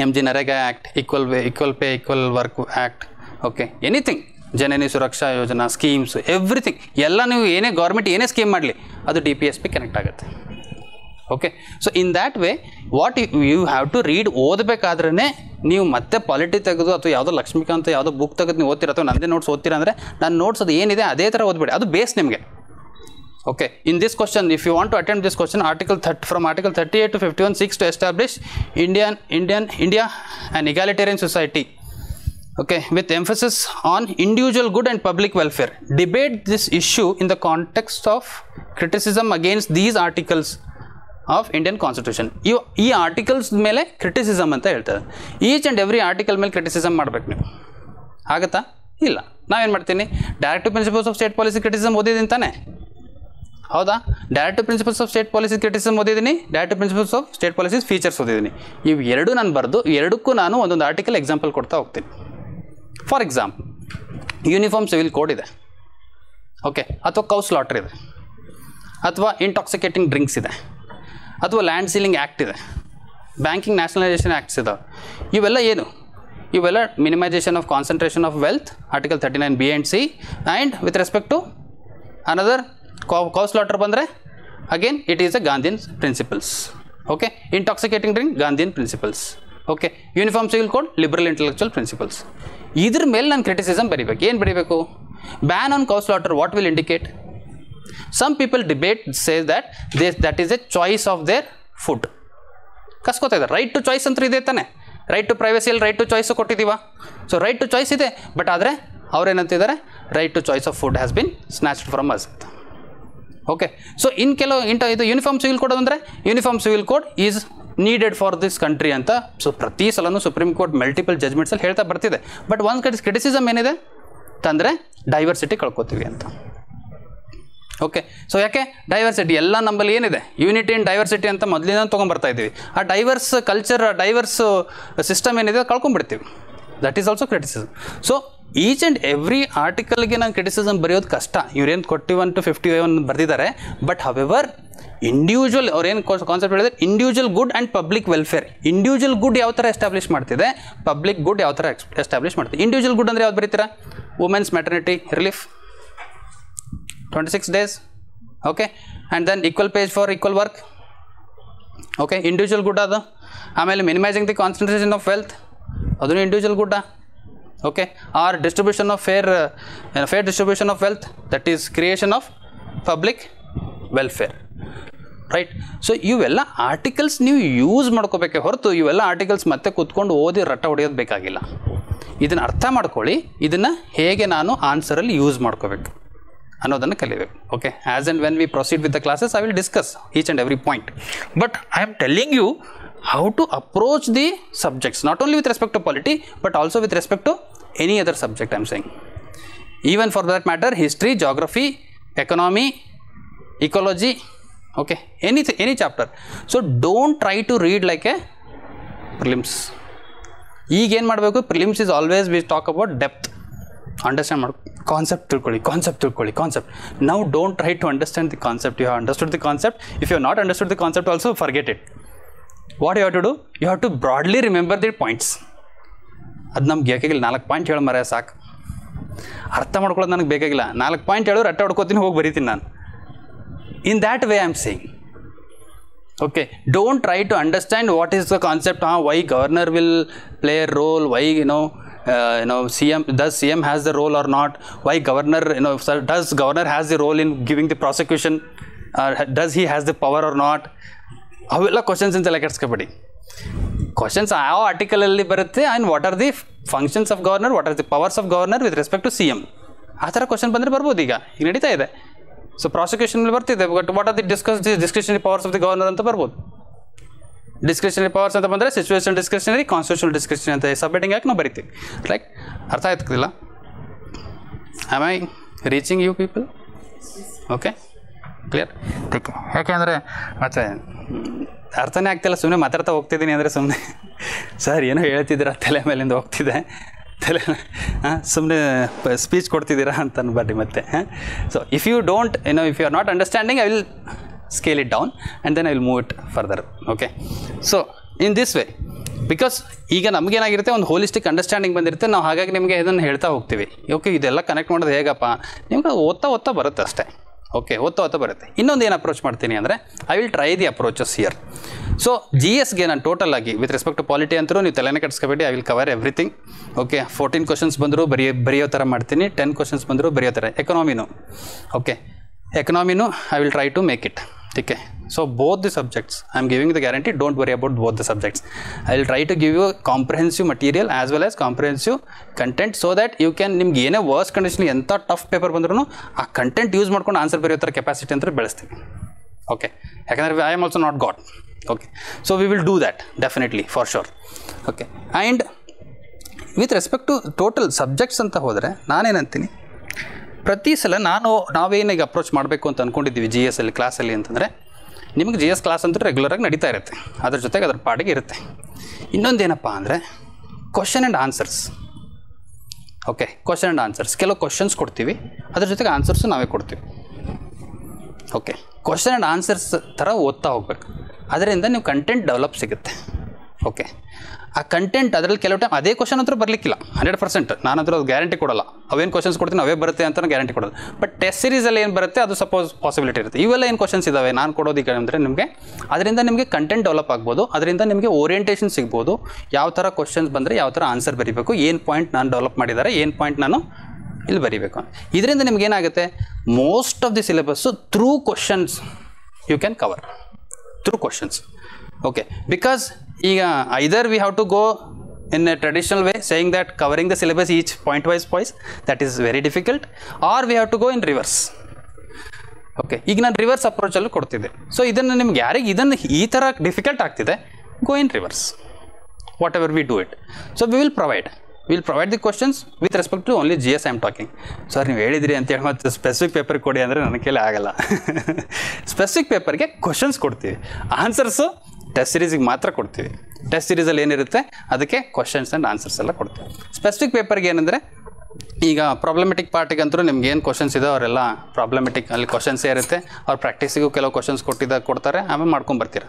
MG NREGA act, equal pay equal work act, okay, anything, Janani Suraksha Yojana schemes, everything ಎಲ್ಲ ನೀವು ಏನೇ ಗೌರ್ಮೆಂಟ್ ಏನೇ ಸ್ಕೀಮ್ ಮಾಡಲಿ ಅದು DPSP ಕನೆಕ್ಟ್ ಆಗುತ್ತೆ. Okay, so in that way what you have to read. ಓದಬೇಕಾದ್ರೇ ನೀವು ಮತ್ತೆ ಪಾಲಿಟಿ ತೆಗೆದು ಅಥವಾ ಯಾವುದೋ ಲಕ್ಷ್ಮೀಕಾಂತ್ ಯಾವುದೋ ಬುಕ್ ತೆಗೆದು ನೀವು ಓದ್ತೀರ ಅಥವಾ ನಂದೇ ನೋಟ್ಸ್ ಓದ್ತೀರ ಅಂದರೆ ನಾನು ನೋಟ್ಸ್ ಅದು ಏನಿದೆ ಅದೇ ಥರ ಓದ್ಬೇಡಿ, ಅದು ಬೇಸ್ ನಿಮಗೆ. Okay, in this question if you want to attend this question, from article 38 to 51 seeks to establish India an egalitarian society. Okay, with emphasis on individual good and public welfare. Debate this issue in the context of criticism against these articles of Indian constitution. ಈ ಆರ್ಟಿಕಲ್ಸ್ ಮೇಲೆ ಕ್ರಿಟಿಸಿಸಮ್ ಅಂತ ಹೇಳ್ತಾರೆ. ಈಚ್ ಆ್ಯಂಡ್ ಎವ್ರಿ ಆರ್ಟಿಕಲ್ ಮೇಲೆ ಕ್ರಿಟಿಸಿಸಮ್ ಮಾಡಬೇಕು ನೀವು. ಆಗುತ್ತಾ? ಇಲ್ಲ. ನಾವೇನು ಮಾಡ್ತೀನಿ, directive principles of state policy criticism ಓದಿದ್ದೀನಿ ತಾನೆ, ಹೌದಾ? Directive principles of state policy criticism ಓದಿದ್ದೀನಿ, directive principles of state policies features ಓದಿದ್ದೀನಿ. ಇವು ಎರಡು ನಾನು ಬರೆದು ಎರಡಕ್ಕೂ ನಾನು ಒಂದೊಂದು ಆರ್ಟಿಕಲ್ ಎಕ್ಸಾಂಪಲ್ ಕೊಡ್ತಾ ಹೋಗ್ತೀನಿ. For example, uniform civil code ಇದೆ, ಓಕೆ, ಅಥವಾ ಕೌಸ್ ಲಾಟ್ರಿ ಇದೆ, ಅಥವಾ ಇಂಟಾಕ್ಸಿಕೇಟಿಂಗ್ ಡ್ರಿಂಕ್ಸ್ ಇದೆ, ಅಥವಾ ಲ್ಯಾಂಡ್ ಸೀಲಿಂಗ್ ಆ್ಯಕ್ಟ್ ಇದೆ, ಬ್ಯಾಂಕಿಂಗ್ ನ್ಯಾಷನಲೈಸೇಷನ್ ಆ್ಯಕ್ಟ್ಸ್ ಇದಾವೆ. ಇವೆಲ್ಲ ಏನು? ಇವೆಲ್ಲ minimisation of concentration of wealth, article 39B and C, and with respect to another cow slaughter ಬಂದರೆ again it is a Gandhian principles. Okay, intoxicating drink Gandhian principles. Okay, uniform civil code liberal intellectual principles. ಇದ್ರ ಮೇಲೆ ನಾನು ಕ್ರಿಟಿಸಿಸಮ್ ಬರೀಬೇಕು. ಏನು ಬರೀಬೇಕು? Ban on cow slaughter, what will indicate? Some people debate says that is a choice of their food. ಕಸ್ಕೋತಾ ಇದೆ. ರೈಟ್ ಟು ಚಾಯ್ಸ್ ಅಂತ ಇದೆ ತಾನೆ, ರೈಟ್ ಟು ಪ್ರೈವಸಿಯಲ್ಲಿ ರೈಟ್ ಟು ಚಾಯ್ಸು ಕೊಟ್ಟಿದ್ದೀವ. ಸೊ ರೈಟ್ ಟು ಚಾಯ್ಸ್ ಇದೆ, ಬಟ್ ಆದರೆ ಅವ್ರೇನಂತಿದ್ದಾರೆ, right to choice of food has been snatched from us. Okay, so in ಕೆಲವು ಇದು ಯೂನಿಫಾರ್ಮ್ ಸಿವಿಲ್ ಕೋಡ್ ಅಂದರೆ uniform civil code is needed for this country ಅಂತ. ಸೊ ಪ್ರತಿ ಸಲನೂ ಸುಪ್ರೀಂ ಕೋರ್ಟ್ ಮಲ್ಟಿಪಲ್ ಜಜ್ಮೆಂಟ್ಸಲ್ಲಿ ಹೇಳ್ತಾ ಬರ್ತಿದೆ. ಬಟ್ ಒಂದು ಕಡೆ ಕ್ರಿಟಿಸಿಸಮ್ ಏನಿದೆ ತಂದರೆ ಡೈವರ್ಸಿಟಿ ಕಳ್ಕೊತೀವಿ ಅಂತ. ಓಕೆ, ಸೊ ಯಾಕೆ ಡೈವರ್ಸಿಟಿ? ಎಲ್ಲ ನಮ್ಮಲ್ಲಿ ಏನಿದೆ ಯೂನಿಟಿ ಆ್ಯಂಡ್ ಡೈವರ್ಸಿಟಿ ಅಂತ ಮೊದಲಿಂದ ತೊಗೊಂಬರ್ತಾ ಇದ್ದೀವಿ. ಆ ಡೈವರ್ಸ್ ಕಲ್ಚರ್, ಡೈವರ್ಸ್ ಸಿಸ್ಟಮ್ ಏನಿದೆ ಕಳ್ಕೊಂಡ್ಬಿಡ್ತೀವಿ. That is also criticism. So each and every ಆರ್ಟಿಕಲ್ಗೆ ನಾನು ಕ್ರಿಟಿಸಿಸಮ್ ಬರೆಯೋದು ಕಷ್ಟ. ಇವ್ರೇನು 41 to 51 ಬರೆದಿದ್ದಾರೆ. ಬಟ್ ಹವೆವರ್ ಇಂಡಿವಿಜುವಲ್ ಅವ್ರೇನು ಕಾನ್ಸೆಪ್ಟ್ ಹೇಳಿದ್ರೆ, individual good and public welfare. Individual good ಯಾವ ಥರ ಎಸ್ಟಾಬ್ಲಿಷ್ ಮಾಡ್ತಿದೆ, ಪಬ್ಲಿಕ್ ಗುಡ್ ಯಾವ ಥರ ಎಸ್ಟಾಬ್ಲಿಷ್ ಮಾಡ್ತಿದೆ. ಇಂಡಿವಿಜುವಲ್ ಗುಡ್ ಅಂದರೆ ಯಾವ್ದು ಬರೀತೀರಾ? Women's maternity relief 26 days, okay, and then equal pay for equal work, okay, individual good ಅದು. ಆಮೇಲೆ minimising the concentration of wealth, ಅದನ್ನು ಇಂಡಿವಿಜುವಲ್ ಗುಡ್ಡ. Okay, or distribution of fair distribution of wealth, that is creation of public welfare. Right? So ಇವೆಲ್ಲ ಆರ್ಟಿಕಲ್ಸ್ ನೀವು ಯೂಸ್ ಮಾಡ್ಕೋಬೇಕೆ ಹೊರತು ಇವೆಲ್ಲ ಆರ್ಟಿಕಲ್ಸ್ ಮತ್ತೆ ಕೂತ್ಕೊಂಡು ಓದಿ ರಟ್ಟ ಹೊಡೆಯೋದು ಬೇಕಾಗಿಲ್ಲ. ಇದನ್ನು ಅರ್ಥ ಮಾಡ್ಕೊಳ್ಳಿ, ಇದನ್ನು ಹೇಗೆ ನಾನು ಆನ್ಸರಲ್ಲಿ ಯೂಸ್ ಮಾಡ್ಕೋಬೇಕು ಅನ್ನೋದನ್ನು ಕಲಿಬೇಕು. Okay, as and when we proceed with the classes I will discuss each and every point. But I am telling you how to approach the subjects, not only with respect to polity but also with respect to any other subject I am saying. Even for that matter history, geography, economy, ecology, okay, any chapter. So don't try to read like a prelims. ಈಗ ಏನು ಮಾಡಬೇಕು, prelims is always we talk about depth, understand ಮಾಡ್ಕೊ, ಕಾನ್ಸೆಪ್ಟ್ ತಿಳ್ಕೊಳ್ಳಿ. ನಾವು don't try to understand the concept. You have understood the concept. If you have not understood the concept also forget it. What you have to do, you have to broadly remember the points. ಅದು ನಮ್ಗೆ ಬೇಕಾಗಿಲ್ಲ, 4 ಪಾಯಿಂಟ್ ಹೇಳಿ ಮರ ಸಾಕು, ಅರ್ಥ ಮಾಡ್ಕೊಳ್ಳೋದು ನನಗೆ ಬೇಕಾಗಿಲ್ಲ. 4 ಪಾಯಿಂಟ್ ಹೇಳೋರು ರಟ್ಟ ಹೊಡ್ಕೋತೀನಿ, ಹೋಗಿ ಬರೀತೀನಿ ನಾನು. ಇನ್ that way I am saying. Okay, don't try to understand what is the concept, why governor will play a role, why CM, does CM has the role or not, why governor, does governor has the role in giving the prosecution, does he has the power or not. ಅವೆಲ್ಲ ಕ್ವಶನ್ಸ್ ಅಂತೆಲ್ಲ ಕೆಡ್ಸ್ಕೊಬೇಡಿ. ಕ್ವಶನ್ಸ್ ಯಾವ ಆರ್ಟಿಕಲಲ್ಲಿ ಬರುತ್ತೆ, and what are the functions of governor, what are the powers of governor with respect to CM. ಆ ಥರ ಕ್ವಶನ್ ಬಂದರೆ ಬರ್ಬೋದು. ಈಗ ನಡೀತಾ ಇದೆ. ಸೊ ಪ್ರಾಸಿಕ್ಯೂಷನ್ ಬರ್ತಿದೆ, but what are the discretionary powers of the governor ಅಂತ ಬರ್ಬೋದು. ಡಿಸ್ಕ್ರಿಷನರಿ ಪವರ್ಸ್ ಅಂತ ಬಂದರೆ ಸಿಚುವೇಷನ್ ಡಿಸ್ಕ್ರಿಷನರಿ, ಕಾನ್ಸ್ಟಿಟ್ಯೂಷನಲ್ ಡಿಸ್ಕ್ರಿಷನರಿ ಅಂತ ಸಬ್ಮಿಟಿಂಗ್ ಆಗಿ ನಾವು ಬರಿತೀವಿ. ಲೈಕ್ ಅರ್ಥ ಆಯ್ತದಿಲ್ಲ? Am I reaching you people? Okay, clear. ಟೀಕೆ. ಯಾಕೆಂದರೆ ಮತ್ತೆ ಅರ್ಥನೇ ಆಗ್ತಿಲ್ಲ, ಸುಮ್ಮನೆ ಮಾತಾಡ್ತಾ ಹೋಗ್ತಿದ್ದೀನಿ ಅಂದರೆ ಸುಮ್ಮನೆ ಸರ್ ಏನೋ ಹೇಳ್ತಿದ್ದೀರಾ ತಲೆ ಮೇಲಿಂದ ಹೋಗ್ತಿದೆ, ತಲೆ ಸುಮ್ಮನೆ ಸ್ಪೀಚ್ ಕೊಡ್ತಿದ್ದೀರಾ ಅಂತ ಅನ್ಬಾರ್ದು ಮತ್ತೆ. So if you don't if you are not understanding, I will scale it down and then I will move it further. Okay, so in this way, because ಈಗ ನಮಗೇನಾಗಿರುತ್ತೆ, ಒಂದು ಹೋಲಿಸ್ಟಿಕ್ ಅಂಡರ್ಸ್ಟ್ಯಾಂಡಿಂಗ್ ಬಂದಿರುತ್ತೆ, ನಾವು ಹಾಗಾಗಿ ನಿಮಗೆ ಇದನ್ನು ಹೇಳ್ತಾ ಹೋಗ್ತೀವಿ. ಓಕೆ, ಇದೆಲ್ಲ ಕನೆಕ್ಟ್ ಮಾಡೋದು ಹೇಗಪ್ಪ, ನಿಮ್ಗೆ ಓದ್ತಾ ಬರುತ್ತೆ ಅಷ್ಟೇ. ಓಕೆ, ಓದ್ತಾ ಬರುತ್ತೆ. ಇನ್ನೊಂದು ಏನು ಅಪ್ರೋಚ್ ಮಾಡ್ತೀನಿ ಅಂದರೆ, I will try the approaches here. So GSಗೆ ನಾನು ಟೋಟಲ್ ಆಗಿ ವಿತ್ ರೆಸ್ಪೆಕ್ಟ್ ಟು ಪಾಲಿಟಿ ಅಂತರೂ ನೀವು ತಲೆನೇ ಕೆಡಿಸ್ಕೋಬೇಡಿ, I will cover everything. Okay, 14 questions ಬಂದರೂ ಬರೆಯೋ ಥರ ಮಾಡ್ತೀನಿ, 10 ಕ್ವಶನ್ಸ್ ಬಂದರೂ ಬರೆಯೋ ಥರ. ಎಕನಾಮಿನೂ ಓಕೆ, ಎಕನಾಮಿನೂ I will try to make it. Okay, so both the subjects I am giving the guarantee, don't worry about both the subjects. I will try to give you a comprehensive material as well as comprehensive content so that you can, ನಿಮ್ಗೆ ಏನೇ ವರ್ಸ್ಟ್ ಕಂಡೀಷನ್ ಎಂಥ ಟಫ್ ಪೇಪರ್ ಬಂದ್ರೂ ಆ ಕಂಟೆಂಟ್ ಯೂಸ್ ಮಾಡ್ಕೊಂಡು ಆನ್ಸರ್ ಬರೆಯೋ ಥರ ಕೆಪಾಸಿಟಿ ಅಂತ ಬೆಳೆಸ್ತೀವಿ. ಓಕೆ, ಯಾಕಂದರೆ I am also not god. Okay, so we will do that definitely for sure. Okay, and with respect to total subjects ಅಂತ ಹೋದರೆ ನಾನೇನಂತೀನಿ, ಪ್ರತಿ ಸಲ ನಾವೇನಾಗ ಅಪ್ರೋಚ್ ಮಾಡಬೇಕು ಅಂತ ಅಂದ್ಕೊಂಡಿದ್ದೀವಿ GS ಅಲ್ಲಿ ಕ್ಲಾಸಲ್ಲಿ ಅಂತಂದರೆ, ನಿಮಗೆ GS ಕ್ಲಾಸ್ ಅಂತೂ ರೆಗ್ಯುಲರಾಗಿ ನಡೀತಾ ಇರುತ್ತೆ, ಅದ್ರ ಜೊತೆಗೆ ಅದ್ರ ಪಾಡಿಗೆ ಇರುತ್ತೆ. ಇನ್ನೊಂದೇನಪ್ಪ ಅಂದರೆ question and answers. Okay, question and answers, ಕೆಲವು ಕ್ವಶನ್ಸ್ ಕೊಡ್ತೀವಿ, ಅದ್ರ ಜೊತೆಗೆ ಆನ್ಸರ್ಸು ನಾವೇ ಕೊಡ್ತೀವಿ. ಓಕೆ, ಕ್ವಶನ್ ಆ್ಯಂಡ್ ಆನ್ಸರ್ಸ್ ಥರ ಓದ್ತಾ ಹೋಗ್ಬೇಕು, ಅದರಿಂದ ನೀವು ಕಂಟೆಂಟ್ ಡೆವಲಪ್ ಸಿಗುತ್ತೆ. ಓಕೆ, ಆ ಕಂಟೆಂಟ್ ಅದರಲ್ಲಿ ಕೆಲವು ಟೈಮ್ ಅದೇ ಕ್ವಶನ್ ಅಂತೂ ಬರಲಿಕ್ಕಿಲ್ಲ 100%, ನಾನಂತೂ ಅದು ಗ್ಯಾರಂಟಿ ಕೊಡೋಲ್ಲ. ಅವೇನು ಕ್ವಶನ್ಸ್ ಕೊಡ್ತೀನಿ ಅವೇ ಬರುತ್ತೆ ಅಂತ ಗ್ಯಾರಂಟಿ ಕೊಡೋದು. ಬಟ್ ಟೆಸ್ಟ್ ಸೀರೀಸಲ್ಲಿ ಏನು ಬರುತ್ತೆ ಅದು ಸಪೋಸ್ ಪಾಸಿಬಿಲಿಟಿ ಇರುತ್ತೆ. ಇವೆಲ್ಲ ಏನು ಕ್ವಶನ್ಸ್ ಇದ್ದಾವೆ ನಾನು ಕೊಡೋದು ಈಗ ಅಂದರೆ ನಿಮಗೆ, ಅದರಿಂದ ನಿಮಗೆ ಕಂಟೆಂಟ್ ಡೆವಲಪ್ ಆಗ್ಬೋದು, ಅದರಿಂದ ನಿಮಗೆ ಓರಿಯೆಂಟೇಷನ್ ಸಿಗ್ಬೋದು, ಯಾವ ಥರ ಕ್ವಶನ್ಸ್ ಬಂದರೆ ಯಾವ ಥರ ಆನ್ಸರ್ ಬರೀಬೇಕು, ಏನು ಪಾಯಿಂಟ್ ನಾನು ಡೆವಲಪ್ ಮಾಡಿದ್ದಾರೆ, ಏನು ಪಾಯಿಂಟ್ ನಾನು ಇಲ್ಲಿ ಬರೀಬೇಕು. ಇದರಿಂದ ನಿಮ್ಗೆ ಏನಾಗುತ್ತೆ, most of the syllabus through questions you can cover, through questions. Okay, because ಈಗ either we have to go in a traditional way, saying that covering the syllabus each point wise, that is very difficult, or we have to go in reverse. Okay, ಈಗ ನಾನು ರಿವರ್ಸ್ ಅಪ್ರೋಚಲ್ಲೂ ಕೊಡ್ತಿದ್ದೆ. ಸೊ ಇದನ್ನು ನಿಮ್ಗೆ ಯಾರಿಗೆ ಇದನ್ನು ಈ ಥರ ಡಿಫಿಕಲ್ಟ್ ಆಗ್ತಿದೆ, go in reverse, whatever we do it. So we will provide the questions with respect to only GS I am talking. Sir ನೀವು ಹೇಳಿದ್ರಿ ಅಂತೇಳಿ ಮತ್ತು ಸ್ಪೆಸಿಫಿಕ್ ಪೇಪರ್ ಕೊಡಿ ಅಂದರೆ ನನ್ನ ಕೈಲಿ ಆಗಲ್ಲ. ಸ್ಪೆಸಿಫಿಕ್ ಪೇಪರ್ಗೆ ಕ್ವಶನ್ಸ್ ಕೊಡ್ತೀವಿ, ಆನ್ಸರ್ಸು ಟೆಸ್ಟ್ ಸೀರೀಸಿಗೆ ಮಾತ್ರ ಕೊಡ್ತೀವಿ. ಟೆಸ್ಟ್ ಸೀರೀಸಲ್ಲಿ ಏನಿರುತ್ತೆ ಅದಕ್ಕೆ ಕ್ವಶನ್ಸ್ ಆ್ಯಂಡ್ ಆನ್ಸರ್ಸ್ ಎಲ್ಲ ಕೊಡ್ತೀವಿ. ಸ್ಪೆಸಿಫಿಕ್ ಪೇಪರ್ಗೆ ಏನಂದರೆ, ಈಗ ಪ್ರಾಬ್ಲಮೆಟಿಕ್ ಪಾರ್ಟಿಗಂತೂ ನಿಮ್ಗೆ ಏನು ಕ್ವಶನ್ಸ್ ಇದೆ ಅವರೆಲ್ಲ ಪ್ರಾಬ್ಲಮೆಟಿಕ್ ಅಲ್ಲಿ ಕ್ವಶನ್ಸೇ ಇರುತ್ತೆ. ಅವ್ರ ಪ್ರಾಕ್ಟೀಸಿಗೂ ಕೆಲವು ಕ್ವಶನ್ಸ್ ಕೊಡ್ತಾರೆ, ಆಮೇಲೆ ಮಾಡ್ಕೊಂಬರ್ತೀರ.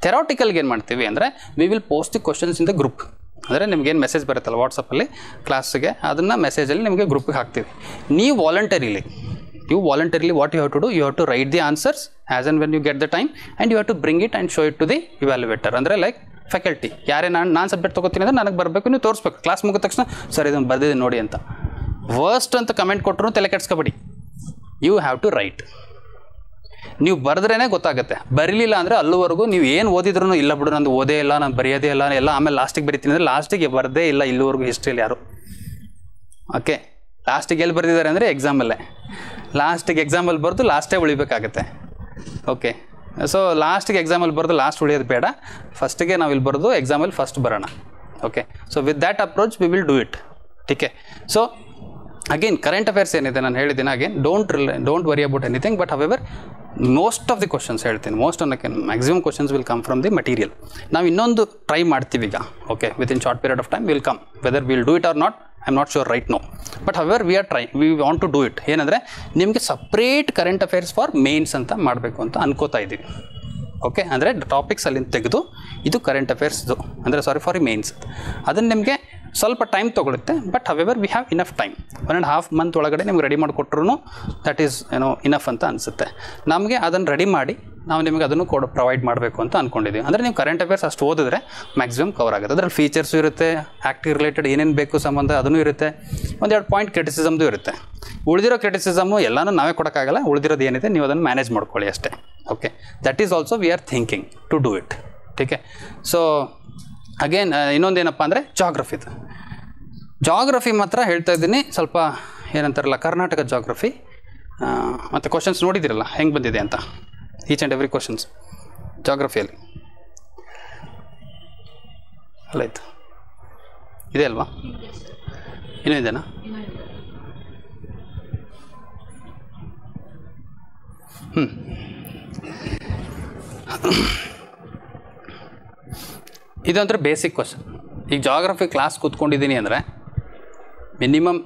ಥೆರಾಟಿಕಲ್ಗೆ ಏನು ಮಾಡ್ತೀವಿ ಅಂದರೆ, we will post the questions in the group. ಅಂದರೆ ನಿಮ್ಗೇನು ಮೆಸೇಜ್ ಬರುತ್ತಲ್ಲ ವಾಟ್ಸಪ್ಪಲ್ಲಿ ಕ್ಲಾಸಿಗೆ, ಅದನ್ನು ಮೆಸೇಜಲ್ಲಿ ನಿಮಗೆ ಗ್ರೂಪಿಗೆ ಹಾಕ್ತೀವಿ. ನೀವು voluntarily what you have to do, you have to write the answers as and when you get the time, and you have to bring it and show it to the evaluator. ಅಂದರೆ ಲೈಕ್ ಫ್ಯಾಕಲ್ಟಿ ಯಾರೇ ನಾನು ಸಬ್ಜೆಕ್ಟ್ ತೊಗೋತೀನಿ ಅಂದರೆ ನನಗೆ ಬರಬೇಕು, ನೀವು ತೋರಿಸ್ಬೇಕು. ಕ್ಲಾಸ್ ಮುಗಿದ ತಕ್ಷಣ ಸರ್ ಇದನ್ನು ಬರ್ದಿದೆ ನೋಡಿ ಅಂತ ವರ್ಸ್ಟ್ ಅಂತ ಕಮೆಂಟ್ ಕೊಟ್ಟರು ತಲೆ ಕೆಡ್ಸ್ಕೊಬೇಡಿ. You have to write. ನೀವು ಬರೆದ್ರೇ ಗೊತ್ತಾಗುತ್ತೆ. ಬರೀಲಿಲ್ಲ ಅಂದರೆ ಅಲ್ಲಿವರೆಗೂ ನೀವು ಏನು ಓದಿದ್ರು ಇಲ್ಲ ಬಿಡು ನಂದು ಓದೇ ಇಲ್ಲ, ನಾನು ಬರೆಯೋದೇ ಇಲ್ಲ ಎಲ್ಲ, ಆಮೇಲೆ ಲಾಸ್ಟಿಗೆ ಬರೀತೀನಿ ಅಂದರೆ ಲಾಸ್ಟಿಗೆ ಬರದೇ ಇಲ್ಲ ಇಲ್ಲಿವರೆಗೂ ಹಿಸ್ಟ್ರಿಯಲ್ಲಿ ಯಾರು. ಓಕೆ, ಲಾಸ್ಟಿಗೆ ಎಲ್ಲಿ ಬರೆದಿದ್ದಾರೆ ಅಂದರೆ ಎಕ್ಸಾಮಲ್ಲೇ, ಲಾಸ್ಟಿಗೆ ಎಕ್ಸಾಮಲ್ಲಿ ಬರೆದು ಲಾಸ್ಟೇ ಉಳಿಬೇಕಾಗತ್ತೆ. ಓಕೆ, ಸೊ ಲಾಸ್ಟಿಗೆ ಎಕ್ಸಾಮಲ್ಲಿ ಬರೆದು ಲಾಸ್ಟ್ ಉಳಿಯೋದು ಬೇಡ, ಫಸ್ಟಿಗೆ ನಾವು ಇಲ್ಲಿ ಬರೆದು ಎಕ್ಸಾಮಲ್ಲಿ ಫಸ್ಟ್ ಬರೋಣ. Okay, so with that approach we will do it. ಟೀಕೆ. ಸೊ ಅಗೇನ್ ಕರೆಂಟ್ ಅಫೇರ್ಸ್ ಏನಿದೆ ನಾನು ಹೇಳಿದ್ದೀನಿ, again don't worry about anything, but however most of the questions ಹೇಳ್ತೀನಿ, ಮೋಸ್ಟ್ ಅನ್ನೋಕ್ಕೆ maximum questions will come from the material. ನಾವು ಇನ್ನೊಂದು ಟ್ರೈ ಮಾಡ್ತೀವಿ ಈಗ, okay, within short period of time will come, whether will do it or not I am not sure right no, but however we are try, we want to do it. ಏನಂದರೆ ನಿಮಗೆ separate current affairs for mains ಅಂತ ಮಾಡಬೇಕು ಅಂತ ಅನ್ಕೋತಾ ಇದ್ದೀವಿ. ಓಕೆ, ಅಂದರೆ ಟಾಪಿಕ್ಸ್ ಅಲ್ಲಿಂದ ತೆಗೆದು ಇದು ಕರೆಂಟ್ ಅಫೇರ್ಸ್ದು ಅಂದರೆ ಫಾರ್ ಮೇನ್ಸ್, ಅದನ್ನು ನಿಮಗೆ ಸ್ವಲ್ಪ ಟೈಮ್ ತೊಗೊಳುತ್ತೆ. But however we have enough time, 1.5 month ಒಳಗಡೆ ನಿಮ್ಗೆ ರೆಡಿ ಮಾಡಿಕೊಟ್ರು ದಟ್ ಈಸ್ ಇನಫ್ ಅಂತ ಅನಿಸುತ್ತೆ. ನಮಗೆ ಅದನ್ನು ರೆಡಿ ಮಾಡಿ ನಾವು ನಿಮಗೆ ಅದನ್ನು ಪ್ರೊವೈಡ್ ಮಾಡಬೇಕು ಅಂತ ಅಂದ್ಕೊಂಡಿದ್ದೀವಿ. ಅಂದರೆ ನೀವು ಕರೆಂಟ್ ಅಫೇರ್ಸ್ ಅಷ್ಟು ಓದಿದ್ರೆ ಮ್ಯಾಕ್ಸಿಮಮ್ ಕವರ್ ಆಗುತ್ತೆ. ಅದರಲ್ಲಿ ಫೀಚರ್ಸು ಇರುತ್ತೆ, ಆ್ಯಕ್ಟಿವ್ ರಿಲೇಟೆಡ್ ಏನೇನು ಬೇಕು ಸಂಬಂಧ ಅದೂ ಇರುತ್ತೆ, ಒಂದೆರಡು ಪಾಯಿಂಟ್ ಕ್ರಿಟಿಸಿಸಮ್ದು ಇರುತ್ತೆ. ಉಳಿದಿರೋ ಕ್ರಿಟಿಸಿಸಮು ಎಲ್ಲನೂ ನಾವೇ ಕೊಡೋಕ್ಕಾಗಲ್ಲ, ಉಳಿದಿರೋದು ಏನಿದೆ ನೀವು ಅದನ್ನು ಮ್ಯಾನೇಜ್ ಮಾಡ್ಕೊಳ್ಳಿ ಅಷ್ಟೇ. Okay, that is also we are thinking to do it. ಟೀಕೆ. ಸೊ ಅಗೇನ್ ಇನ್ನೊಂದೇನಪ್ಪ ಅಂದರೆ ಜಾಗ್ರಫಿ ಮಾತ್ರ ಹೇಳ್ತಾ ಇದ್ದೀನಿ, ಸ್ವಲ್ಪ ಏನಂತಾರಲ್ಲ ಕರ್ನಾಟಕ ಜಾಗ್ರಫಿ ಮತ್ತು ಕ್ವಶನ್ಸ್ ನೋಡಿದಿರಲ್ಲ ಹೆಂಗೆ ಬಂದಿದೆ ಅಂತ, ಈಚ್ ಆ್ಯಂಡ್ ಎವ್ರಿ ಕ್ವಶನ್ಸ್ ಜಾಗ್ರಫಿಯಲ್ಲಿ ಅಲ್ಲ ಆಯಿತು, ಇದೆ ಅಲ್ವಾ? ಇನ್ನೂ ಇದೆನಾ? ಇದಂದ್ರೆ ಬೇಸಿಕ್ ಕ್ವಶನ್. ಈಗ ಜಾಗ್ರಫಿ ಕ್ಲಾಸ್ ಕೂತ್ಕೊಂಡಿದ್ದೀನಿ ಅಂದರೆ minimum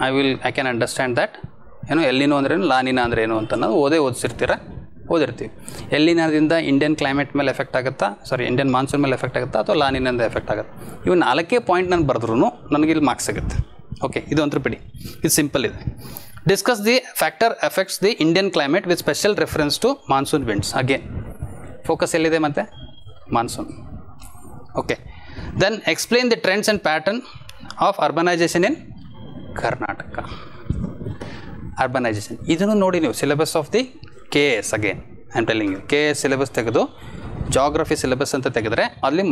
I can understand that El Nino ಅಂದ್ರೇನು, ಲಾನಿನ ಅಂದರೆ ಏನು ಅಂತ ನಾವು ಓದಿರ್ತೀವಿ. ಎಲ್ಲಿನದಿಂದ ಇಂಡಿಯನ್ ಕ್ಲೈಮೇಟ್ ಮೇಲೆ ಎಫೆಕ್ಟ್ ಆಗುತ್ತಾ, ಇಂಡಿಯನ್ ಮಾನ್ಸೂನ್ ಮೇಲೆ ಎಫೆಕ್ಟ್ ಆಗುತ್ತಾ ಅಥವಾ ಲಾನಿನಿಂದ ಎಫೆಕ್ಟ್ ಆಗುತ್ತೆ. ಇವು 4 ಪಾಯಿಂಟ್ ನಾನು ಬರೆದ್ರೂ ನನಗೆ ಇಲ್ಲಿ ಮಾರ್ಕ್ಸ್ ಸಿಗುತ್ತೆ. ಓಕೆ, ಇದು ಅಂತೂ ಬಿಡಿ, ಇದು ಸಿಂಪಲ್ ಇದೆ. Discuss the factor effects the Indian climate with special reference to monsoon winds. Again focus ಎಲ್ಲಿದೆ ಮತ್ತು monsoon. Okay, then explain the trends and pattern of urbanisation in Karnataka. Urbanisation ಇದನ್ನು ನೋಡಿ ನೀವು syllabus of the KS. Again I am telling you, KS syllabus ತೆಗೆದು ಜಾಗ್ರಫಿ ಸಿಲೆಬಸ್ ಅಂತ ತೆಗೆದರೆ ಅಲ್ಲಿ